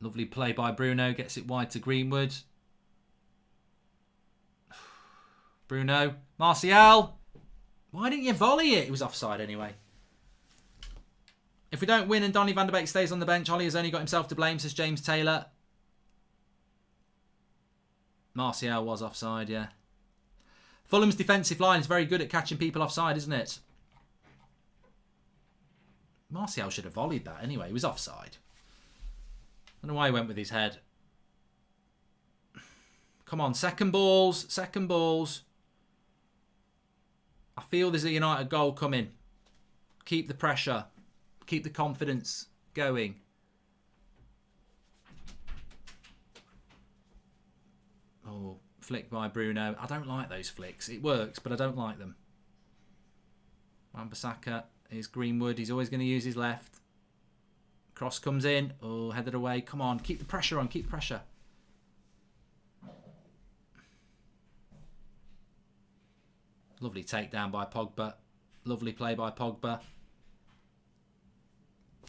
Speaker 1: Lovely play by Bruno. Gets it wide to Greenwood. Bruno. Martial. Why didn't you volley it? It was offside anyway. If we don't win and Donnie Van Der Beek stays on the bench, Ollie has only got himself to blame, says James Taylor. Martial was offside, yeah. Fulham's defensive line is very good at catching people offside, isn't it? Martial should have volleyed that anyway. He was offside. I don't know why he went with his head. Come on, second balls. Second balls. I feel there's a United goal coming. Keep the pressure. Keep the confidence going. Oh, flick by Bruno. I don't like those flicks. It works, but I don't like them. Wan-Bissaka is Greenwood. He's always going to use his left. Cross comes in. Oh, headed away. Come on, keep the pressure on. Keep the pressure. Lovely takedown by Pogba. Lovely play by Pogba.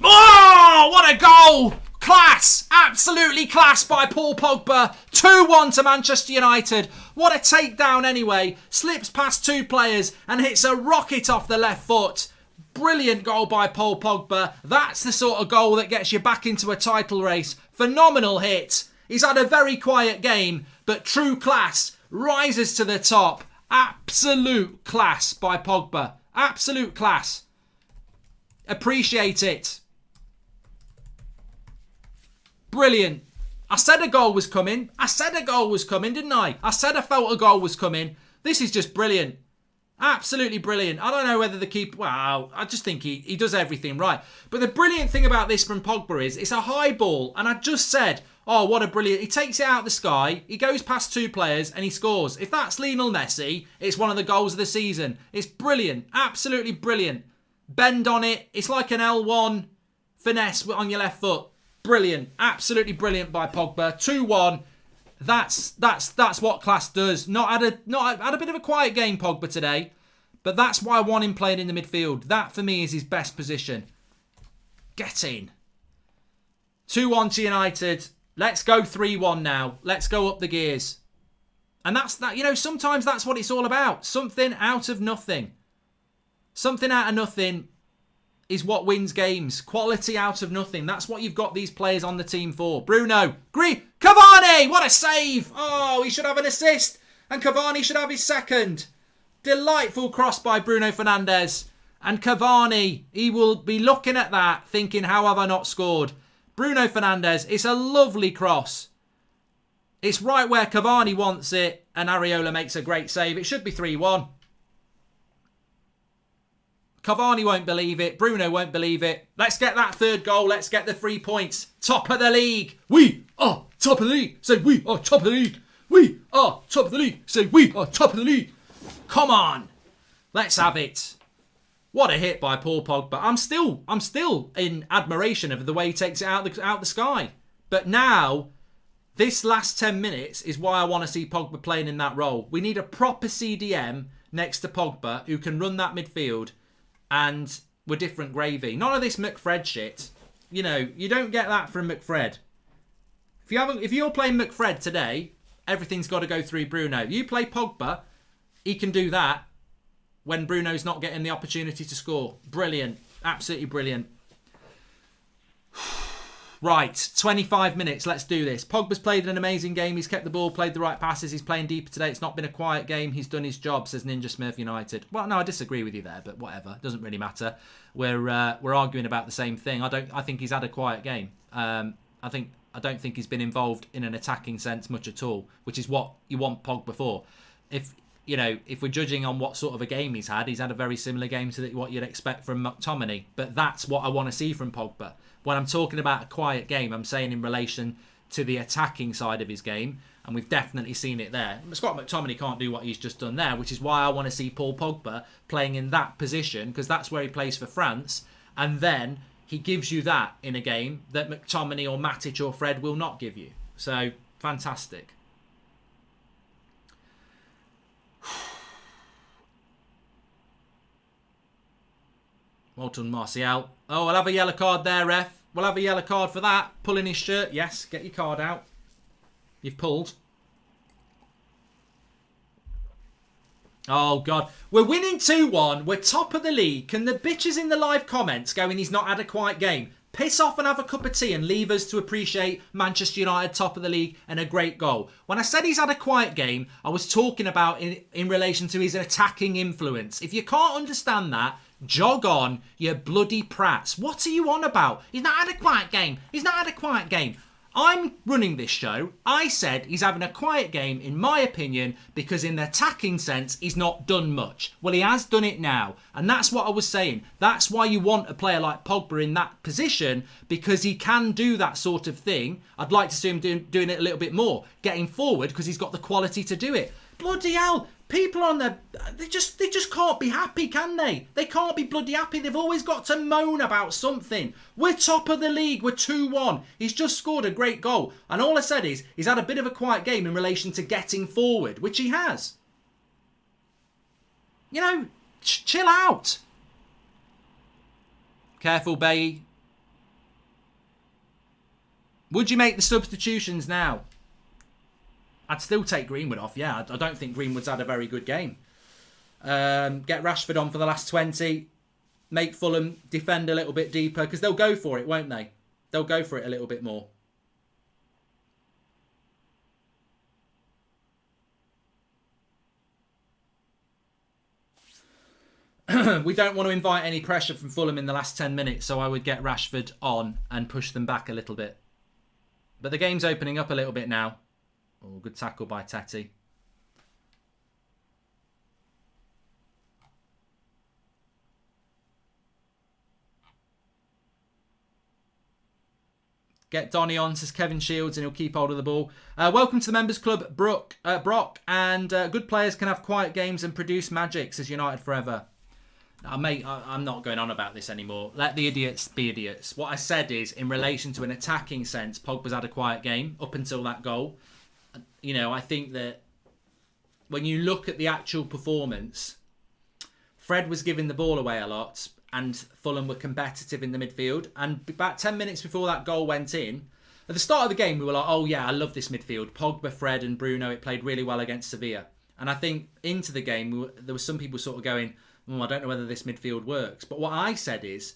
Speaker 1: Oh, what a goal! Class! Absolutely class by Paul Pogba. 2-1 to Manchester United. What a takedown anyway. Slips past two players and hits a rocket off the left foot. Brilliant goal by Paul Pogba. That's the sort of goal that gets you back into a title race. Phenomenal hit. He's had a very quiet game, but true class rises to the top. Absolute class by Pogba. Absolute class. Appreciate it. Brilliant. I said a goal was coming. I said a goal was coming, didn't I? I said I felt a goal was coming. This is just brilliant. Absolutely brilliant. I don't know whether the keeper... Wow, I just think he does everything right. But the brilliant thing about this from Pogba is it's a high ball. And I just said, oh, what a brilliant... He takes it out of the sky. He goes past two players and he scores. If that's Lionel Messi, it's one of the goals of the season. It's brilliant. Absolutely brilliant. Bend on it. It's like an L1 finesse on your left foot. Brilliant. Absolutely brilliant by Pogba. 2-1. That's what class does. Not had a bit of a quiet game, Pogba, today. But that's why I want him playing in the midfield. That, for me, is his best position. Get in. 2-1 to United. Let's go 3-1 now. Let's go up the gears. And that's that. You know, sometimes that's what it's all about. Something out of nothing. Something out of nothing is what wins games. Quality out of nothing. That's what you've got these players on the team for. Bruno. Cavani! What a save! Oh, he should have an assist. And Cavani should have his second. Delightful cross by Bruno Fernandes. And Cavani, he will be looking at that thinking, how have I not scored? Bruno Fernandes, it's a lovely cross. It's right where Cavani wants it. And Areola makes a great save. It should be 3-1. Cavani won't believe it. Bruno won't believe it. Let's get that third goal. Let's get the 3 points. Top of the league. We are top of the league. Say we are top of the league. We are top of the league. Say we are top of the league. Come on. Let's have it. What a hit by Paul Pogba. I'm still in admiration of the way he takes it out the sky. But now, this last 10 minutes is why I want to see Pogba playing in that role. We need a proper CDM next to Pogba who can run that midfield. And we're different gravy. None of this McFred shit. You know, you don't get that from McFred. If you're playing McFred today, everything's got to go through Bruno. You play Pogba, he can do that when Bruno's not getting the opportunity to score. Brilliant. Absolutely brilliant. Right, 25 minutes. Let's do this. Pogba's played an amazing game. He's kept the ball, played the right passes. He's playing deeper today. It's not been a quiet game. He's done his job, says Ninja Smurf United. Well, no, I disagree with you there, but whatever. Doesn't really matter. We're arguing about the same thing. I think he's had a quiet game. I don't think he's been involved in an attacking sense much at all, which is what you want Pogba for. If we're judging on what sort of a game he's had a very similar game to what you'd expect from McTominay. But that's what I want to see from Pogba. When I'm talking about a quiet game, I'm saying in relation to the attacking side of his game. And we've definitely seen it there. Scott McTominay can't do what he's just done there, which is why I want to see Paul Pogba playing in that position, because that's where he plays for France. And then he gives you that in a game that McTominay or Matic or Fred will not give you. So, fantastic. Well done, Martial. Oh, we'll have a yellow card there, ref. We'll have a yellow card for that. Pulling his shirt. Yes, get your card out. You've pulled. Oh, God. We're winning 2-1. We're top of the league. Can the bitches in the live comments going, he's not had a quiet game, piss off and have a cup of tea and leave us to appreciate Manchester United top of the league and a great goal? When I said he's had a quiet game, I was talking about in relation to his attacking influence. If you can't understand that, jog on, you bloody prats. What are you on about? He's not had a quiet game. He's not had a quiet game. I'm running this show. I said he's having a quiet game, in my opinion, because in the attacking sense, he's not done much. Well, he has done it now. And that's what I was saying. That's why you want a player like Pogba in that position, because he can do that sort of thing. I'd like to see him doing it a little bit more, getting forward, because he's got the quality to do it. Bloody hell. People on there, they just can't be happy, can they? They can't be bloody happy. They've always got to moan about something. We're top of the league. We're 2-1. He's just scored a great goal. And all I said is he's had a bit of a quiet game in relation to getting forward, which he has. You know, chill out. Careful, Baye. Would you make the substitutions now? I'd still take Greenwood off, yeah. I don't think Greenwood's had a very good game. Get Rashford on for the last 20. Make Fulham defend a little bit deeper, because they'll go for it, won't they? They'll go for it a little bit more. We don't want to invite any pressure from Fulham in the last 10 minutes, so I would get Rashford on and push them back a little bit. But the game's opening up a little bit now. Oh, good tackle by Teti. Get Donnie on, says Kevin Shields, and he'll keep hold of the ball. Welcome to the Members Club, Brock. And good players can have quiet games and produce magic, says United Forever. Mate, I'm not going on about this anymore. Let the idiots be idiots. What I said is, in relation to an attacking sense, Pogba's had a quiet game up until that goal. You know, I think that when you look at the actual performance, Fred was giving the ball away a lot and Fulham were competitive in the midfield. And about 10 minutes before that goal went in, at the start of the game, we were like, oh yeah, I love this midfield. Pogba, Fred and Bruno, it played really well against Sevilla. And I think into the game, there were some people sort of going, I don't know whether this midfield works. But what I said is,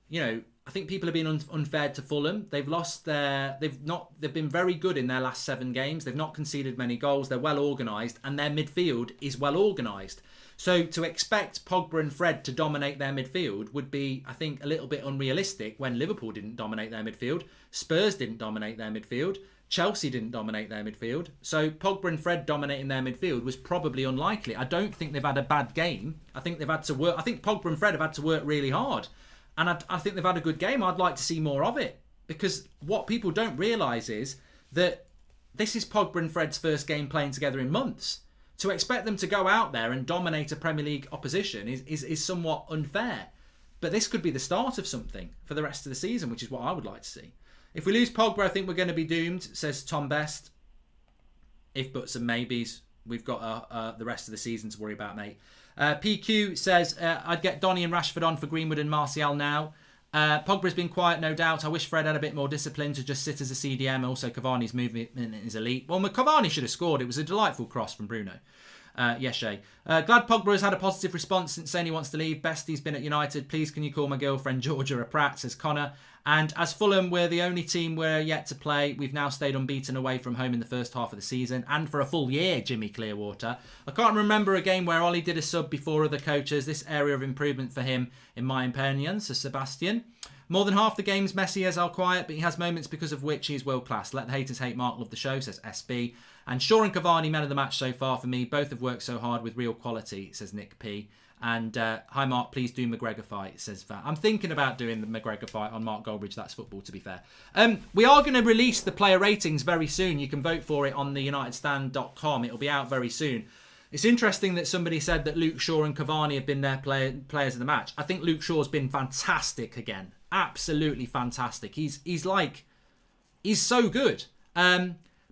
Speaker 1: you know, I think people have been unfair to Fulham. They've been very good in their last 7 games. They've not conceded many goals. They're well organised and their midfield is well organised. So to expect Pogba and Fred to dominate their midfield would be, I think, a little bit unrealistic when Liverpool didn't dominate their midfield. Spurs didn't dominate their midfield. Chelsea didn't dominate their midfield. So Pogba and Fred dominating their midfield was probably unlikely. I don't think they've had a bad game. I think they've had to work. I think Pogba and Fred have had to work really hard. And I think they've had a good game. I'd like to see more of it. Because what people don't realise is that this is Pogba and Fred's first game playing together in months. To expect them to go out there and dominate a Premier League opposition is somewhat unfair. But this could be the start of something for the rest of the season, which is what I would like to see. If we lose Pogba, I think we're going to be doomed, says Tom Best. If buts and maybes, we've got the rest of the season to worry about, mate. PQ says, I'd get Donnie and Rashford on for Greenwood and Martial now. Pogba's been quiet, no doubt. I wish Fred had a bit more discipline to just sit as a CDM. Also, Cavani's movement is elite. Well, Cavani should have scored. It was a delightful cross from Bruno. Yes, Shay. Glad Pogba has had a positive response since saying he wants to leave. Bestie's been at United. Please can you call my girlfriend Georgia a prat, says Connor. And as Fulham, we're the only team we're yet to play. We've now stayed unbeaten away from home in the first half of the season. And for a full year, Jimmy Clearwater. I can't remember a game where Ollie did a sub before other coaches. This area of improvement for him, in my opinion, says Sebastian. More than half the games Messi is quiet, but he has moments because of which he's world class. Let the haters hate Mark, love the show, says SB. And Shaw and Cavani, men of the match so far for me. Both have worked so hard with real quality, says Nick P. And hi Mark, please do McGregor fight, says Vat. I'm thinking about doing the McGregor fight on Mark Goldbridge. That's football, to be fair. We are going to release the player ratings very soon. You can vote for it on the unitedstand.com. It'll be out very soon. It's interesting that somebody said that Luke Shaw and Cavani have been their players of the match. I think Luke Shaw's been fantastic again. Absolutely fantastic. He's so good.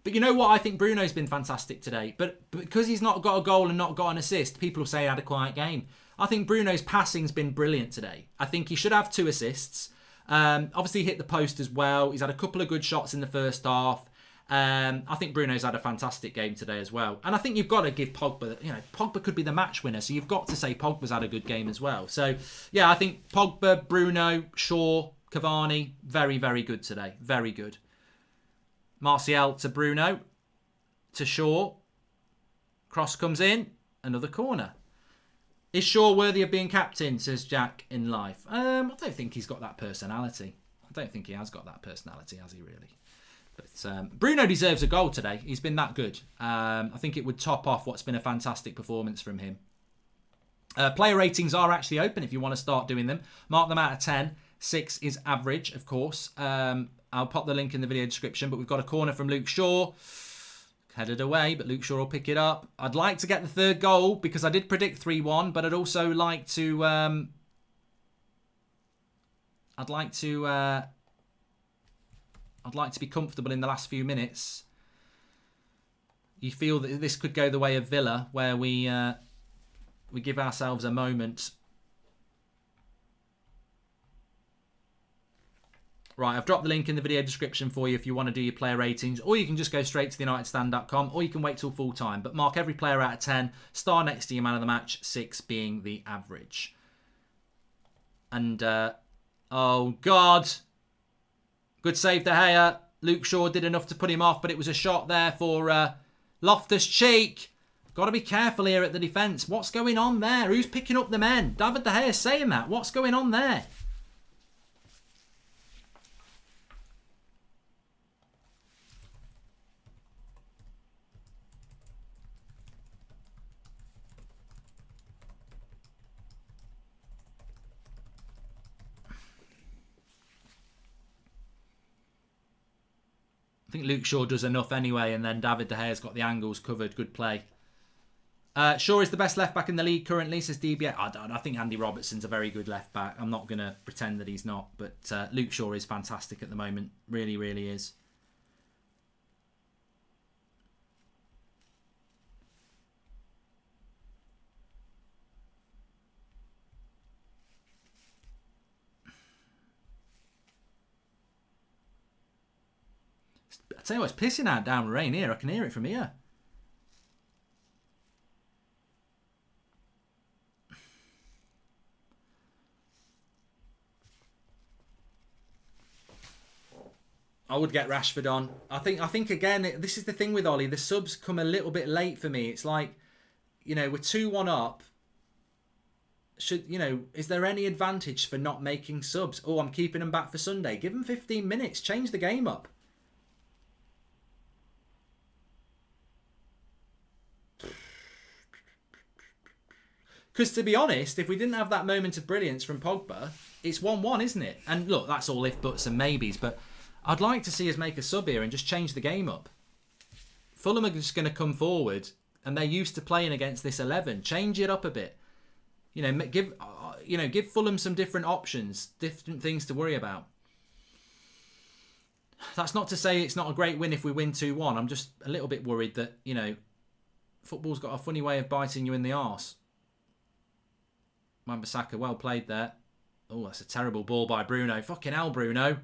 Speaker 1: But you know what? I think Bruno's been fantastic today. But because he's not got a goal and not got an assist, people will say he had a quiet game. I think Bruno's passing's been brilliant today. I think he should have 2 assists. Obviously, he hit the post as well. He's had a couple of good shots in the first half. I think Bruno's had a fantastic game today as well. And I think you've got to give Pogba, Pogba could be the match winner. So you've got to say Pogba's had a good game as well. So, yeah, I think Pogba, Bruno, Shaw, Cavani, very, very good today. Very good. Martial to Bruno, to Shaw. Cross comes in, another corner. Is Shaw worthy of being captain, says Jack in life? I don't think he's got that personality. I don't think he has got that personality, has he really? But Bruno deserves a goal today. He's been that good. I think it would top off what's been a fantastic performance from him. Player ratings are actually open if you want to start doing them. Mark them out of 10. 6 is average, of course. I'll pop the link in the video description. But we've got a corner from Luke Shaw. Headed away, but Luke Shaw will pick it up. I'd like to get the 3rd goal because I did predict 3-1, but I'd also like to... I'd like to be comfortable in the last few minutes. You feel that this could go the way of Villa, where we give ourselves a moment. Right, I've dropped the link in the video description for you if you want to do your player ratings, or you can just go straight to theunitedstand.com, or you can wait till full time. But mark every player out of 10, star next to your man of the match, 6 being the average. And, oh God, good save De Gea. Luke Shaw did enough to put him off, but it was a shot there for Loftus-Cheek. Got to be careful here at the defence. What's going on there? Who's picking up the men? David De Gea saying that. What's going on there? I think Luke Shaw does enough anyway, and then David De Gea's got the angles covered. Good play. Shaw is the best left-back in the league currently, says DBA. I think Andy Robertson's a very good left-back. I'm not going to pretend that he's not, but Luke Shaw is fantastic at the moment. Really, really is. I tell you what, it's pissing out down rain here. I can hear it from here. I would get Rashford on. I think again, this is the thing with Ollie. The subs come a little bit late for me. It's like, we're 2-1 up. Is there any advantage for not making subs? Oh, I'm keeping them back for Sunday. Give them 15 minutes. Change the game up. Because to be honest, if we didn't have that moment of brilliance from Pogba, it's 1-1, isn't it? And look, that's all if, buts and maybes, but I'd like to see us make a sub here and just change the game up. Fulham are just going to come forward, and they're used to playing against this 11. Change it up a bit. Give Fulham some different options, different things to worry about. That's not to say it's not a great win if we win 2-1. I'm just a little bit worried that, football's got a funny way of biting you in the arse. Wan-Bissaka, well played there. Oh, that's a terrible ball by Bruno. Fucking hell, Bruno.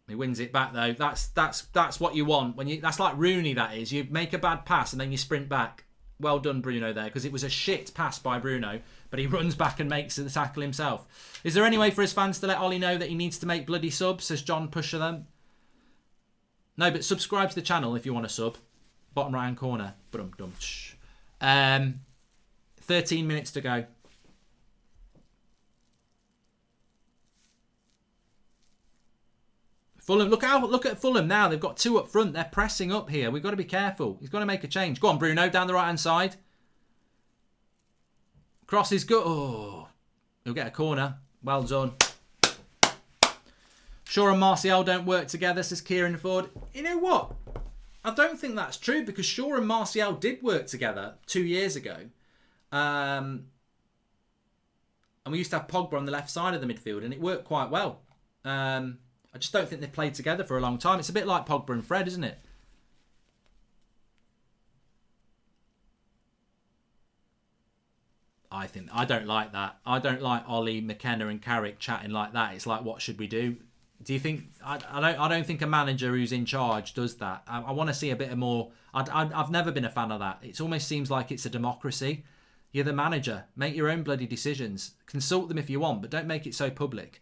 Speaker 1: He wins it back though. That's what you want. That's like Rooney, that is. You make a bad pass and then you sprint back. Well done, Bruno, there, because it was a shit pass by Bruno, but he runs back and makes the tackle himself. Is there any way for his fans to let Ollie know that he needs to make bloody subs, says John Pusher them? No, but subscribe to the channel if you want to sub. Bottom right hand corner. 13 minutes to go. Fulham, look at Fulham now. They've got 2 up front. They're pressing up here. We've got to be careful. He's got to make a change. Go on, Bruno, down the right-hand side. Cross is good. Oh, he'll get a corner. Well done. Shaw and Martial don't work together, says Kieran Ford. You know what? I don't think that's true because Shaw and Martial did work together 2 years ago. And we used to have Pogba on the left side of the midfield and it worked quite well. I just don't think they've played together for a long time. It's a bit like Pogba and Fred, isn't it? I don't like that. I don't like Ollie, McKenna, and Carrick chatting like that. It's like, what should we do? Do you think? I don't think a manager who's in charge does that. I want to see a bit of more. I've never been a fan of that. It almost seems like it's a democracy. You're the manager. Make your own bloody decisions. Consult them if you want, but don't make it so public.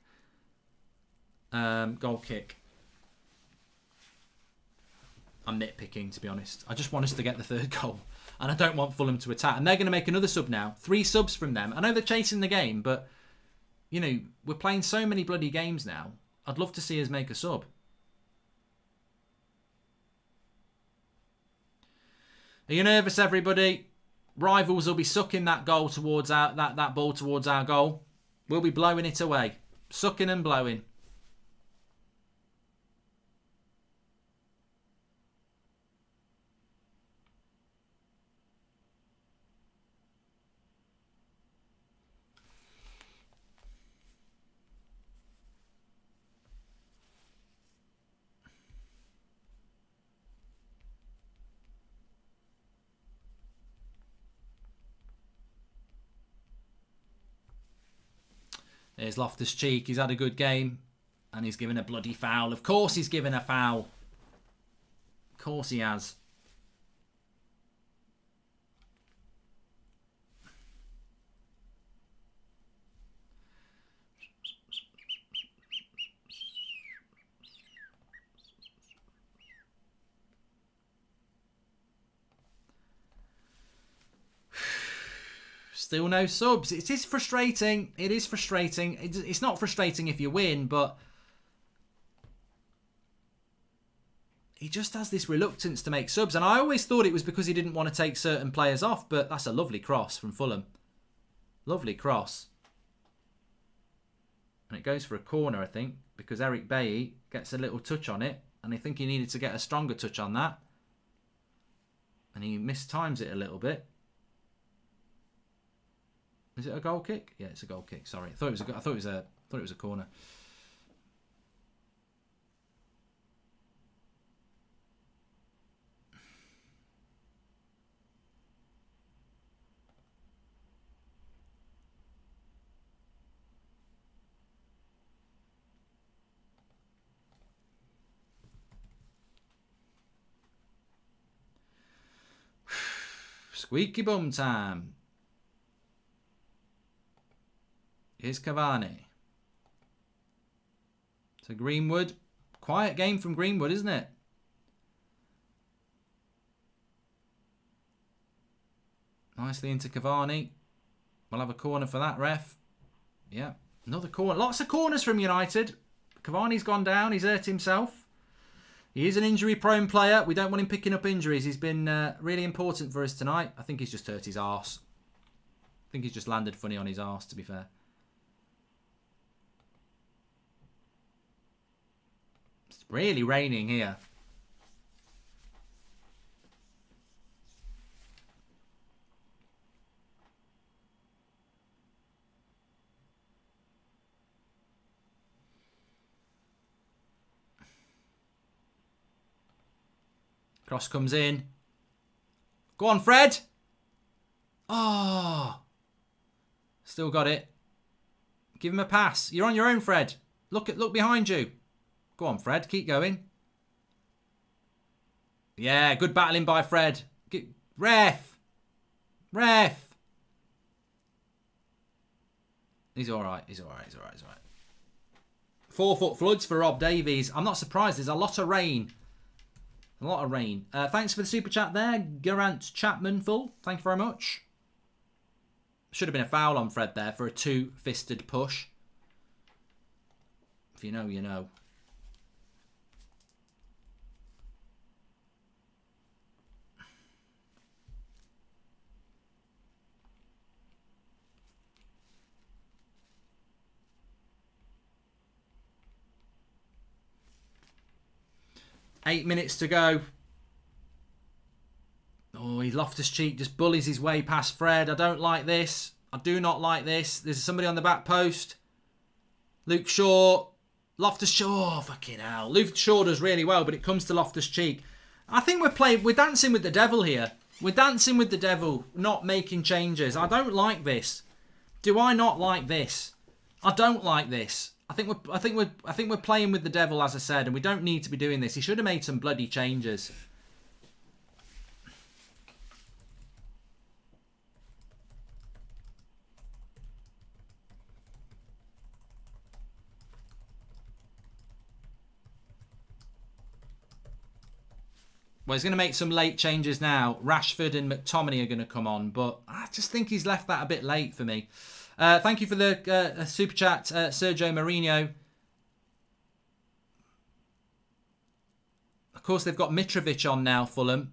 Speaker 1: Goal kick. I'm nitpicking, to be honest. I just want us to get the third goal. And I don't want Fulham to attack. And they're going to make another sub now. 3 subs from them. I know they're chasing the game, but, you know, we're playing so many bloody games now. I'd love to see us make a sub. Are you nervous, everybody? Rivals will be sucking that goal towards that ball towards our goal. We'll be blowing it away. Sucking and blowing. There's Loftus-Cheek. He's had a good game. And he's given a bloody foul. Of course he's given a foul. Of course he has. Still no subs. It is frustrating. It is frustrating. It's not frustrating if you win, but he just has this reluctance to make subs. And I always thought it was because he didn't want to take certain players off, but that's a lovely cross from Fulham. Lovely cross. And it goes for a corner, I think, because Eric Bailly gets a little touch on it. And I think he needed to get a stronger touch on that. And he mistimes it a little bit. Is it a goal kick? Yeah, it's a goal kick. Sorry, I thought it was a corner. Squeaky bum time. Here's Cavani. So Greenwood. Quiet game from Greenwood, isn't it? Nicely into Cavani. We'll have a corner for that, ref. Yeah, another corner. Lots of corners from United. Cavani's gone down. He's hurt himself. He is an injury-prone player. We don't want him picking up injuries. He's been really important for us tonight. I think he's just hurt his arse. I think he's just landed funny on his arse, to be fair. It's really raining here. Cross comes in. Go on, Fred. Oh. Still got it. Give him a pass. You're on your own, Fred. Look behind you. Go on, Fred. Keep going. Yeah, good battling by Fred. Ref. He's all right. He's all right. 4-foot floods for Rob Davies. I'm not surprised. There's a lot of rain. Thanks for the super chat there, Geraint Chapman full. Thank you very much. Should have been a foul on Fred there for a two-fisted push. If you know, you know. Eight minutes to go. Oh, he Loftus-Cheek just bullies his way past Fred. I don't like this. I do not like this. There's somebody on the back post. Luke Shaw. Loftus-Cheek. Oh, fucking hell. Luke Shaw does really well, but it comes to Loftus-Cheek. I think we're dancing with the devil here. We're dancing with the devil, not making changes. I don't like this. Do I not like this? I don't like this. I think we're playing with the devil, as I said, and we don't need to be doing this. He should have made some bloody changes. Well, he's going to make some late changes now. Rashford and McTominay are going to come on, but I just think he's left that a bit late for me. Thank you for the super chat, Sergio Mourinho. Of course, they've got Mitrovic on now, Fulham.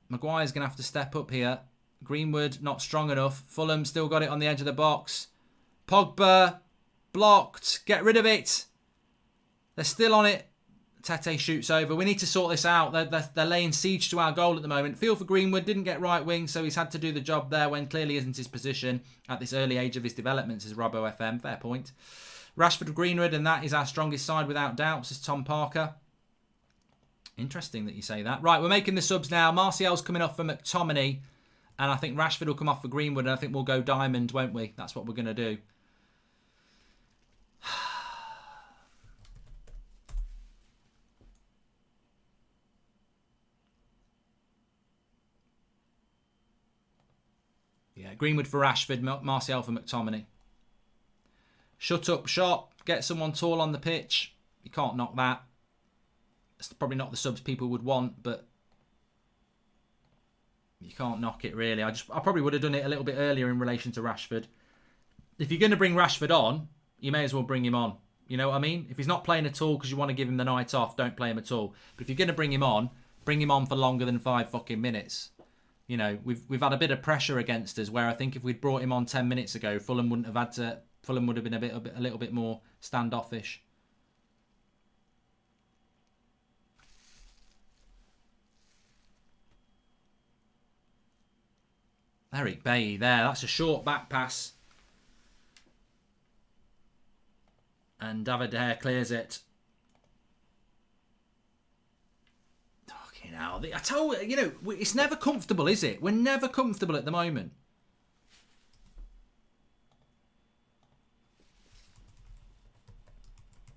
Speaker 1: Maguire's going to have to step up here. Greenwood, not strong enough. Fulham still got it on the edge of the box. Pogba, blocked. Get rid of it. They're still on it. Tete shoots over. We need to sort this out. They're laying siege to our goal at the moment. Feel for Greenwood. Didn't get right wing, so he's had to do the job there when clearly isn't his position at this early age of his development, says Robbo FM. Fair point. Rashford, Greenwood, and that is our strongest side without doubt, says Tom Parker. Interesting that you say that. Right, we're making the subs now. Martial's coming off for McTominay, and I think Rashford will come off for Greenwood, and I think we'll go diamond, won't we? That's what we're going to do. Yeah, Greenwood for Rashford, Martial for McTominay. Shut up shop, get someone tall on the pitch. You can't knock that. It's probably not the subs people would want, but you can't knock it really. I probably would have done it a little bit earlier in relation to Rashford. If you're going to bring Rashford on, you may as well bring him on. You know what I mean? If he's not playing at all because you want to give him the night off, don't play him at all. But if you're going to bring him on for longer than 5 fucking minutes. You know, we've had a bit of pressure against us where I think if we'd brought him on 10 minutes ago, Fulham would have been a little bit more standoffish. Eric Bailly there. That's a short back pass. And David De Gea clears it. Now, I told you, it's never comfortable, is it? We're never comfortable at the moment.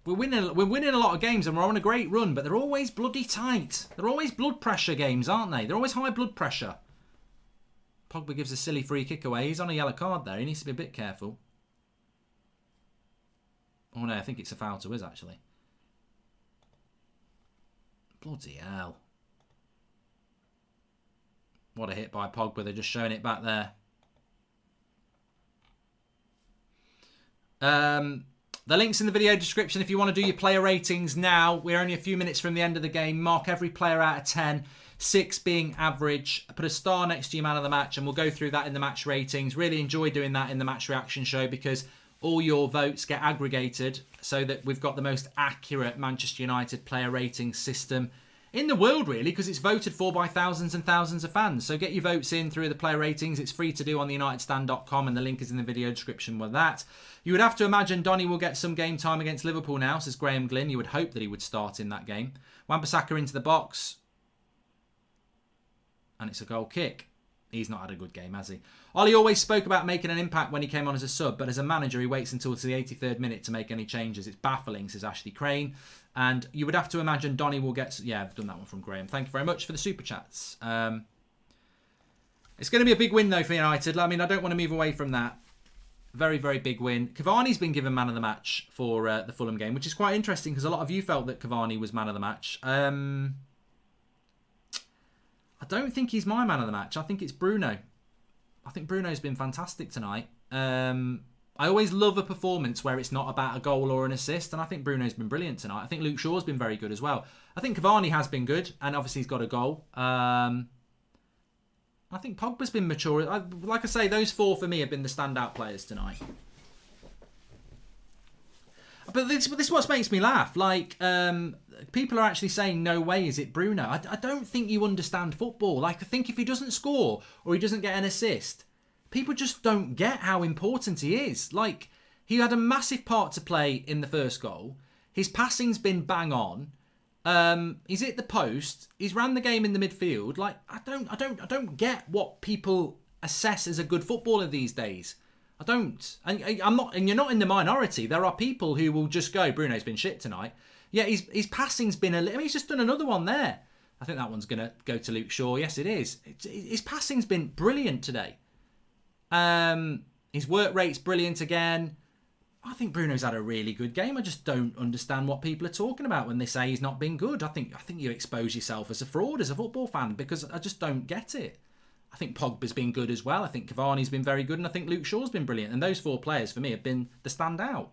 Speaker 1: We're winning a lot of games and we're on a great run, but they're always bloody tight. They're always blood pressure games, aren't they? They're always high blood pressure. Pogba gives a silly free kick away. He's on a yellow card there. He needs to be a bit careful. Oh no, I think it's a foul to us, actually. Bloody hell. What a hit by Pogba. They're just showing it back there. The link's in the video description if you want to do your player ratings now. We're only a few minutes from the end of the game. Mark every player out of 10. 6 being average. Put a star next to your man of the match and we'll go through that in the match ratings. Really enjoy doing that in the match reaction show because all your votes get aggregated so that we've got the most accurate Manchester United player rating system in the world, really, because it's voted for by thousands and thousands of fans. So get your votes in through the player ratings. It's free to do on the UnitedStand.com and the link is in the video description with that. You would have to imagine Donnie will get some game time against Liverpool now, says Graham Glynn. You would hope that he would start in that game. Wan-Bissaka into the box. And it's a goal kick. He's not had a good game, has he? Ollie always spoke about making an impact when he came on as a sub, but as a manager, he waits until the 83rd minute to make any changes. It's baffling, says Ashley Crane. And you would have to imagine Donnie will get... Yeah, I've done that one from Graham. Thank you very much for the super chats. It's going to be a big win, though, for United. I mean, I don't want to move away from that. Very, very big win. Cavani's been given man of the match for the Fulham game, which is quite interesting because a lot of you felt that Cavani was man of the match. I don't think he's my man of the match. I think it's Bruno. I think Bruno's been fantastic tonight. I always love a performance where it's not about a goal or an assist, and I think Bruno's been brilliant tonight. I think Luke Shaw's been very good as well. I think Cavani has been good, and obviously he's got a goal. I think Pogba's been mature. Like I say, those 4 for me have been the standout players tonight. But this is what makes me laugh. Like, people are actually saying, no way is it Bruno. I don't think you understand football. Like, I think if he doesn't score or he doesn't get an assist, people just don't get how important he is. Like, he had a massive part to play in the first goal. His passing's been bang on. He's hit the post. He's ran the game in the midfield. Like, I don't get what people assess as a good footballer these days. I don't. And I'm not. And you're not in the minority. There are people who will just go, Bruno's been shit tonight. Yeah, his passing's been he's just done another one there. I think that one's going to go to Luke Shaw. Yes, it is. His passing's been brilliant today. His work rate's brilliant again. I think Bruno's had a really good game. I just don't understand what people are talking about when they say he's not been good. I think you expose yourself as a fraud as a football fan, because I just don't get it. I think Pogba's been good as well. I think Cavani's been very good, and I think Luke Shaw's been brilliant. And those 4 players for me have been the standout.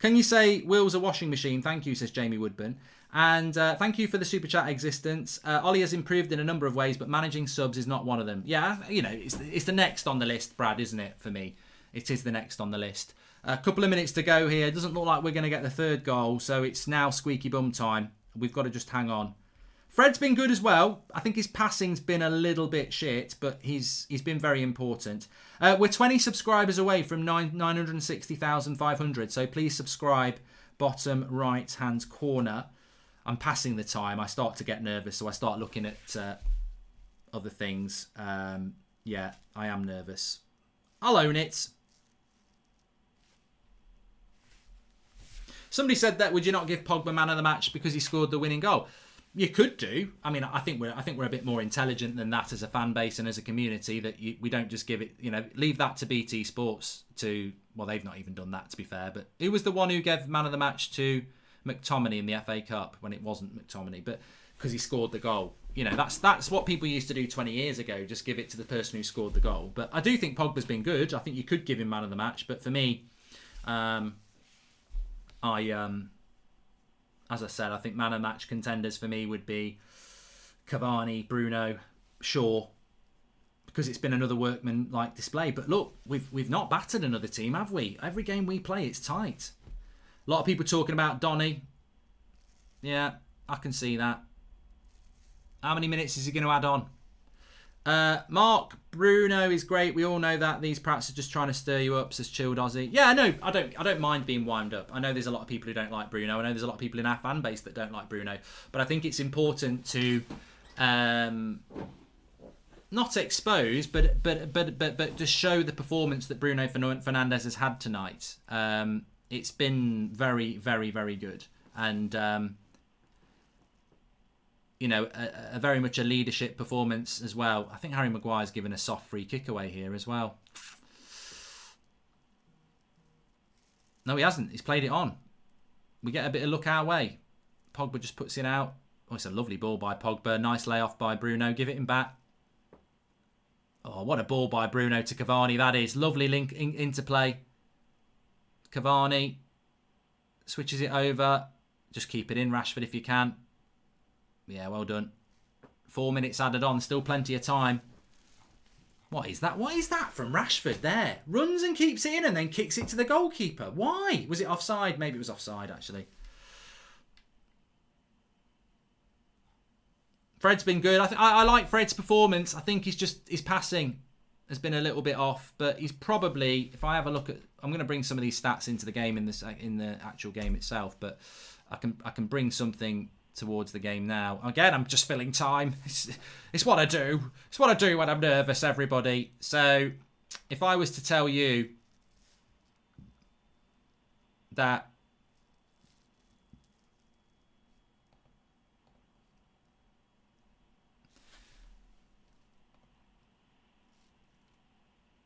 Speaker 1: Can you say Will's a washing machine? Thank you, says Jamie Woodburn. And thank you for the super chat existence. Ollie has improved in a number of ways, but managing subs is not one of them. Yeah, it's the next on the list, Brad, isn't it, for me? It is the next on the list. A couple of minutes to go here. It doesn't look like we're going to get the 3rd goal, so it's now squeaky bum time. We've got to just hang on. Fred's been good as well. I think his passing's been a little bit shit, but he's been very important. We're 20 subscribers away from 960,500, so please subscribe, bottom right-hand corner. I'm passing the time. I start to get nervous, so I start looking at other things. Yeah, I am nervous. I'll own it. Somebody said that, would you not give Pogba man of the match because he scored the winning goal? You could do. I mean, I think we're a bit more intelligent than that as a fan base and as a community, that we don't just give it, leave that to BT Sports to, well, they've not even done that, to be fair, but who was the one who gave man of the match to McTominay in the FA Cup when it wasn't McTominay, but because he scored the goal? That's what people used to do 20 years ago, just give it to the person who scored the goal. But I do think Pogba's been good. I think you could give him man of the match, but for me, as I said, I think man of the match contenders for me would be Cavani, Bruno, Shaw, because it's been another workman-like display. But look, we've not battered another team, have we? Every game we play, it's tight. A lot of people talking about Donnie. Yeah, I can see that. How many minutes is he going to add on? Mark, Bruno is great. We all know that. These prats are just trying to stir you up, says Chilled Aussie. Yeah, no, I don't mind being wound up. I know there's a lot of people who don't like Bruno. I know there's a lot of people in our fan base that don't like Bruno. But I think it's important to not expose, but to show the performance that Bruno Fernandes has had tonight. It's been very, very, very good. And a very much a leadership performance as well. I think Harry Maguire's given a soft free kick away here as well. No, he hasn't. He's played it on. We get a bit of luck our way. Pogba just puts it out. Oh, it's a lovely ball by Pogba. Nice layoff by Bruno. Give it him back. Oh, what a ball by Bruno to Cavani. That is. Lovely link interplay. Cavani switches it over. Just keep it in, Rashford, if you can. Yeah, well done. 4 minutes added on. Still plenty of time. What is that? What is that from Rashford there? Runs and keeps it in and then kicks it to the goalkeeper. Why? Was it offside? Maybe it was offside, actually. Fred's been good. I like Fred's performance. I think his passing has been a little bit off, but he's probably, if I have a look at, I'm going to bring some of these stats into the game in the actual game itself, but I can bring something towards the game now. Again, I'm just filling time. It's what I do. It's what I do when I'm nervous, everybody. So if I was to tell you that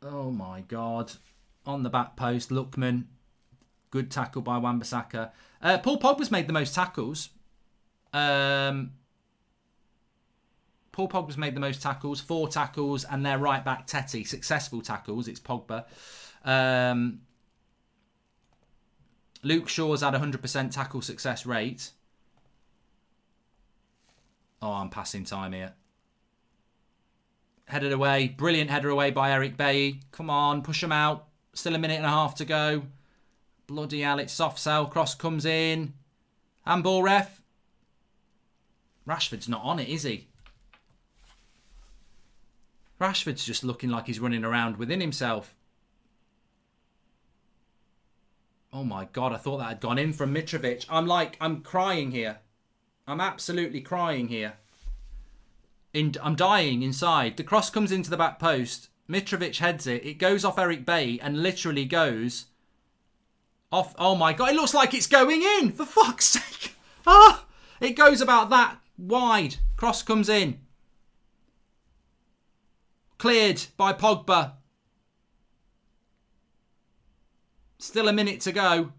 Speaker 1: oh my God, on the back post, Lookman, good tackle by Wan-Bissaka. Paul Pogba's made the most tackles. Paul Pogba's made the most tackles, 4 tackles, and their right back Teti, successful tackles. It's Pogba. Luke Shaw's had 100% tackle success rate. Oh, I'm passing time here. Headed away, brilliant header away by Eric Bailly. Come on, push him out. Still a minute and a half to go. Bloody hell, it's soft sell. Cross comes in. Handball ref. Rashford's not on it, is he? Rashford's just looking like he's running around within himself. Oh my God, I thought that had gone in from Mitrovic. I'm crying here. I'm absolutely crying here. I'm dying inside. The cross comes into the back post. Mitrovic heads it. It goes off Eric Bailly and literally goes off. Oh my God. It looks like it's going in. For fuck's sake. Ah! It goes about that wide. Cross comes in. Cleared by Pogba. Still a minute to go.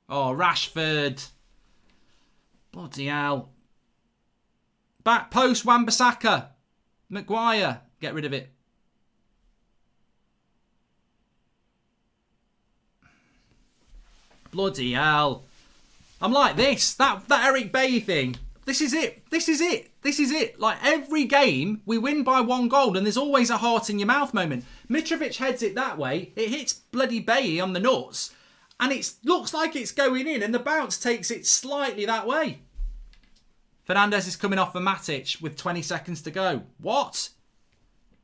Speaker 1: Oh, Rashford. Bloody hell. Back post, Wan-Bissaka. Maguire. Get rid of it. Bloody hell. I'm like this. That Eric Bailly thing. This is it. This is it. This is it. Like every game, we win by 1 goal and there's always a heart in your mouth moment. Mitrovic heads it that way. It hits bloody Bailly on the nuts. And it looks like it's going in and the bounce takes it slightly that way. Fernandes is coming off for Matic with 20 seconds to go. What?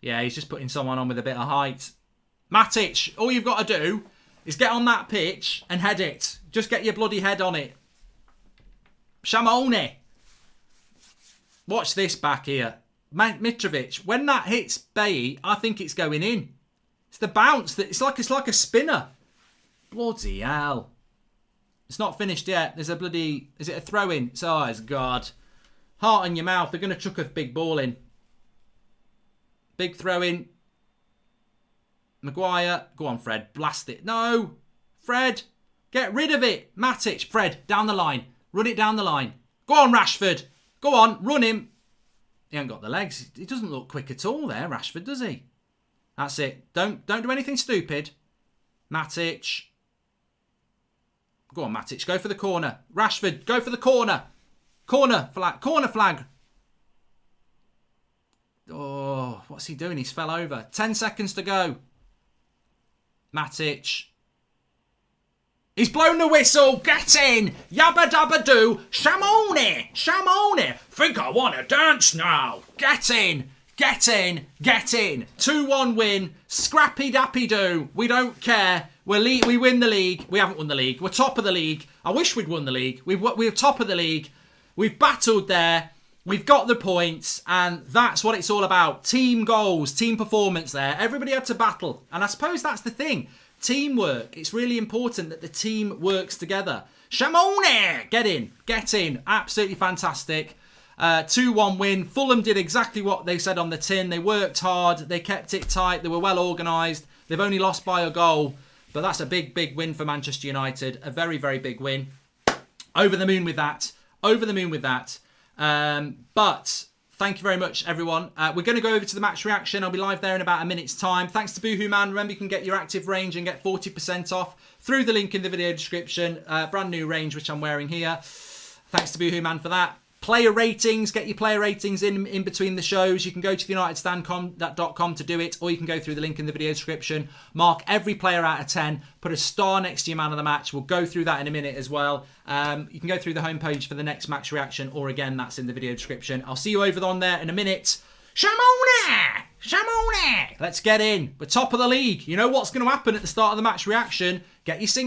Speaker 1: Yeah, he's just putting someone on with a bit of height. Matic, all you've got to do is get on that pitch and head it. Just get your bloody head on it. Shamone. Watch this back here. Mitrovic, when that hits Bailly, I think it's going in. It's the bounce. It's like a spinner. Bloody hell. It's not finished yet. There's a bloody... Is it a throw-in? Oh, it's God. Heart in your mouth. They're going to chuck a big ball in. Big throw-in. Maguire. Go on, Fred. Blast it. No. Fred. Get rid of it. Matic. Fred. Down the line. Run it down the line. Go on, Rashford. Go on. Run him. He ain't got the legs. He doesn't look quick at all there, Rashford, does he? That's it. Don't do anything stupid. Matic. Go on, Matic. Go for the corner. Rashford. Go for the corner. Corner flag. Corner flag. Oh, what's he doing? He's fell over. 10 seconds to go. Matic. He's blown the whistle. Get in. Yabba dabba doo. Shamone. Shamone. Think I want to dance now. Get in. Get in. Get in. 2-1 win. Scrappy dappy doo. We don't care. We win the league. We haven't won the league. We're top of the league. I wish we'd won the league. We're top of the league. We've battled there. We've got the points. And that's what it's all about. Team goals. Team performance there. Everybody had to battle. And I suppose that's the thing. Teamwork. It's really important that the team works together. Shamone! Get in. Get in. Absolutely fantastic. 2-1 win. Fulham did exactly what they said on the tin. They worked hard. They kept it tight. They were well organised. They've only lost by a goal. But that's a big, big win for Manchester United. A very, very big win. Over the moon with that. Over the moon with that. But thank you very much, everyone. We're going to go over to the match reaction. I'll be live there in about a minute's time. Thanks to Boohoo Man. Remember, you can get your active range and get 40% off through the link in the video description. Brand new range, which I'm wearing here. Thanks to Boohoo Man for that. Player ratings. Get your player ratings in between the shows. You can go to theunitedstand.com to do it, or you can go through the link in the video description. Mark every player out of 10. Put a star next to your man of the match. We'll go through that in a minute as well. You can go through the homepage for the next match reaction, or again, that's in the video description. I'll see you over on there in a minute. Shamone! Shamone! Let's get in. We're top of the league. You know what's going to happen at the start of the match reaction. Get your singing.